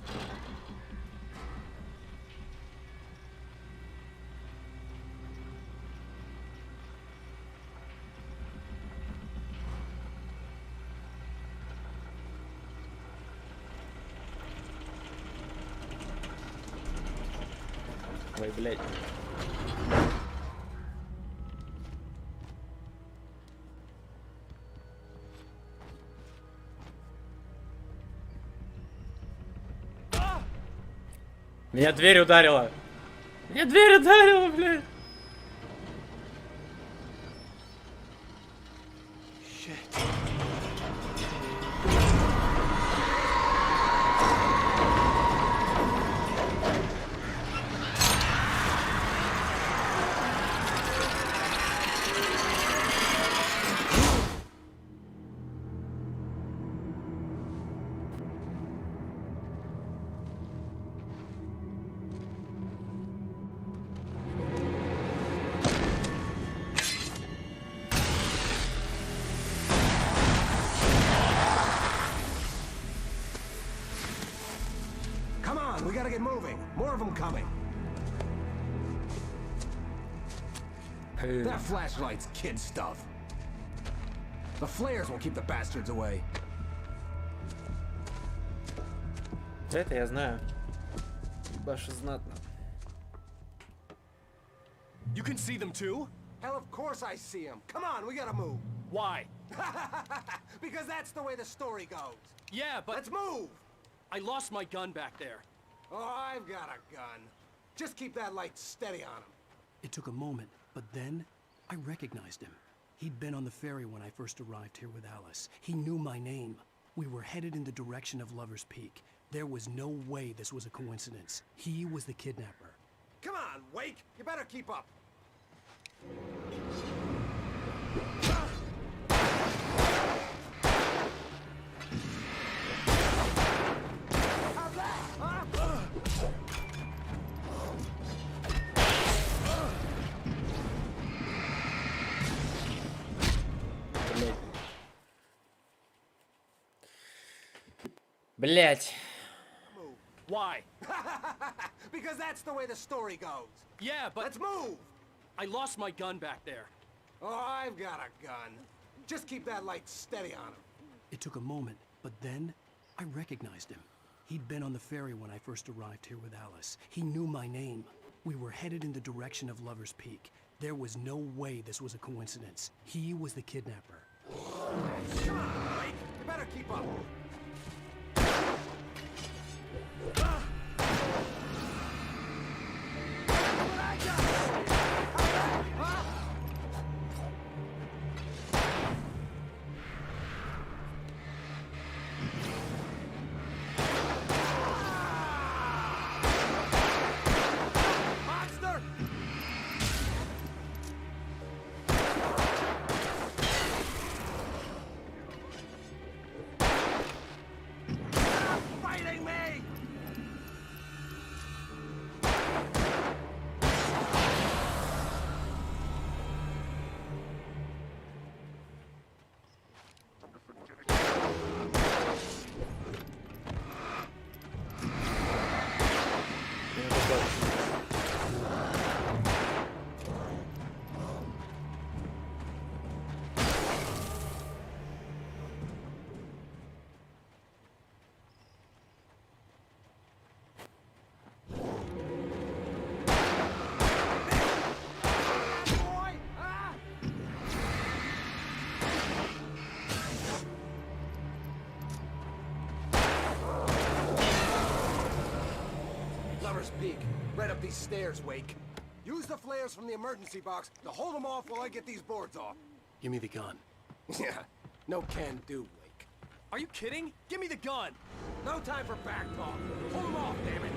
Ой, блядь. Меня дверь ударила. Меня дверь ударила, блядь. Come on, we gotta get moving. More of them coming. That flashlight's kid stuff. The flares will keep the bastards away. Это я знаю. Ебашу знатно. You can see them too? Hell, of course I see him. Come on, we gotta move. Why? Because that's the way the story goes. Yeah, but... Let's move! I lost my gun back there. Oh, I've got a gun. Just keep that light steady on him. It took a moment, but then I recognized him. He'd been on the ferry when I first arrived here with Alice. He knew my name. We were headed in the direction of Lover's Peak. There was no way this was a coincidence. He was the kidnapper. Come on, Wake. You better keep up. Блять. Why? Because that's the way the story goes. Yeah, but... Let's move! I lost my gun back there. Oh, I've got a gun. Just keep that light steady on him. It took a moment, but then I recognized him. He'd been on the ferry when I first arrived here with Alice. He knew my name. We were headed in the direction of Lover's Peak. There was no way this was a coincidence. He was the kidnapper. Come on, Wake. You better keep up. Lover's Peak. Right up these stairs, Wake. Use the flares from the emergency box to hold them off while I get these boards off. Give me the gun. Yeah, no can do, Wake. Are you kidding? Give me the gun! No time for back talk. Hold them off, damn it!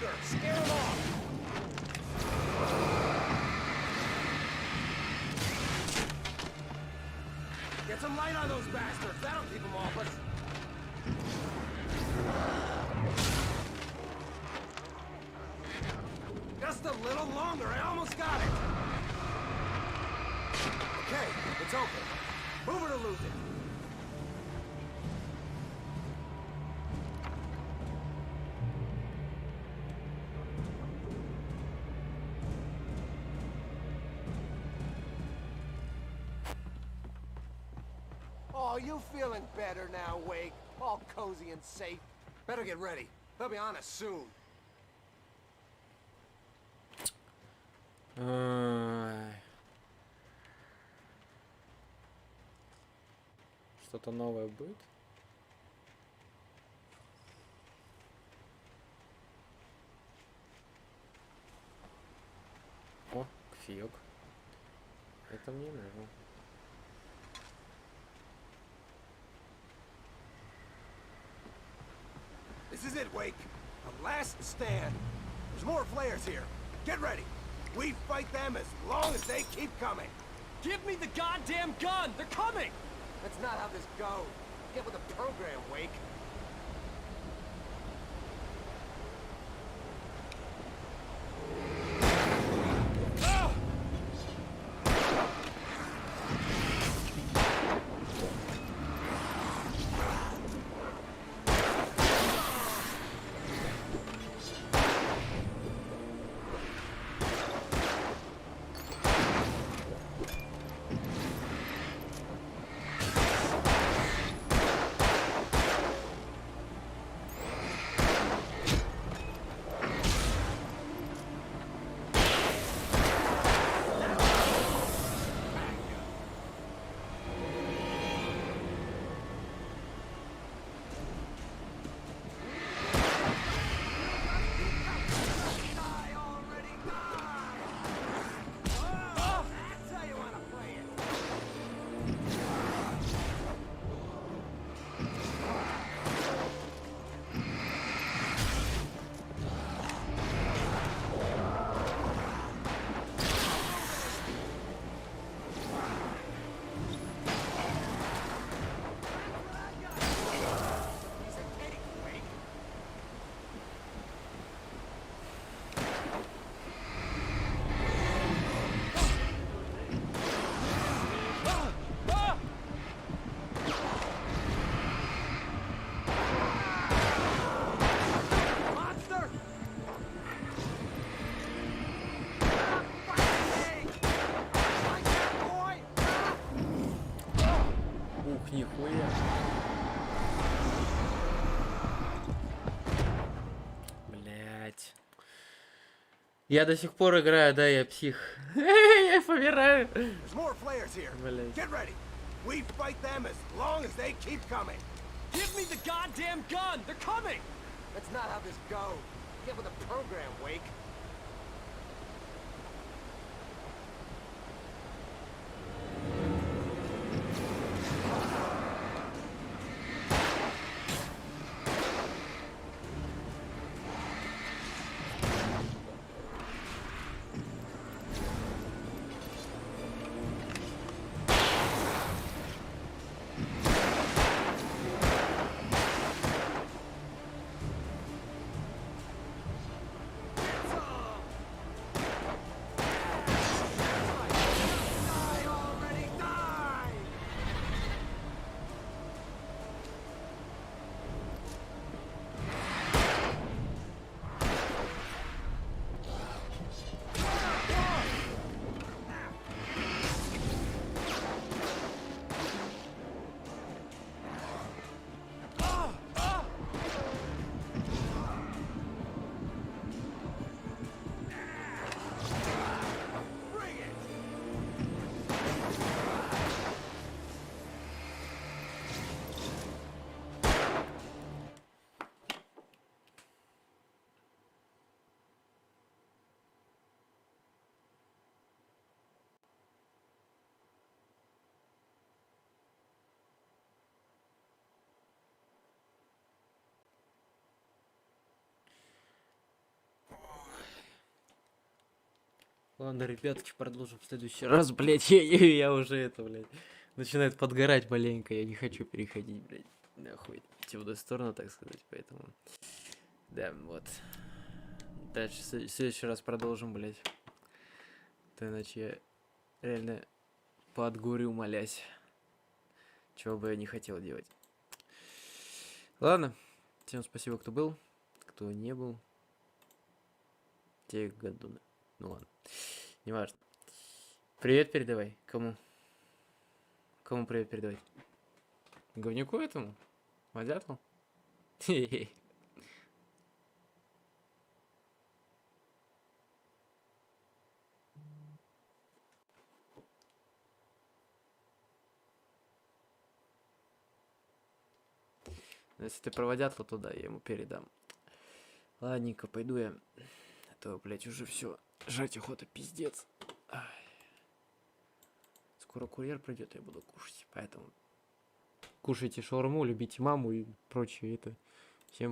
longer! Scare them off! Get some light on those bastards! That'll keep them off us! Just a little longer, I almost got it! Okay, it's open. Move it or lose it. Oh, you feeling better now, Wake? All cozy and safe. Better get ready. They'll be on us soon. Что-то новое будет? О, кофеек. Это мне нужно. This is it, Wake. A last stand. There's more flares here. Get ready. We fight them as long as they keep coming. Give me the goddamn gun! They're coming! That's not how this goes. Get with the program, Wake. Нихуя. Блять. Я до сих пор играю, да, я псих. Я помираю. Блять. Get ready. We fight them as long as they keep coming. Give me the goddamn gun! They're coming! That's not how this goes. Get with the program, Wake. Ладно, ребятки, продолжим в следующий раз, блядь. Я уже это, блядь, начинает подгорать маленько. Я не хочу переходить, блядь, нахуй в темную сторону, так сказать, поэтому... Да, вот. Дальше, в следующий раз продолжим, блядь. То иначе я реально подгорю, молясь. Чего бы я не хотел делать. Ладно. Всем спасибо, кто был. Кто не был. Те гадуны. Ну ладно. Неважно. Привет передавай. Кому? Кому привет передавать? Говнюку этому? Мадятлу? Хе-хе. Если ты проводят, то да, я ему передам. Ладненько, пойду я. А то, блядь, уже все. Жрать охота, пиздец. Ай. Скоро курьер придет, я буду кушать. Поэтому кушайте шаурму, любите маму и прочее это.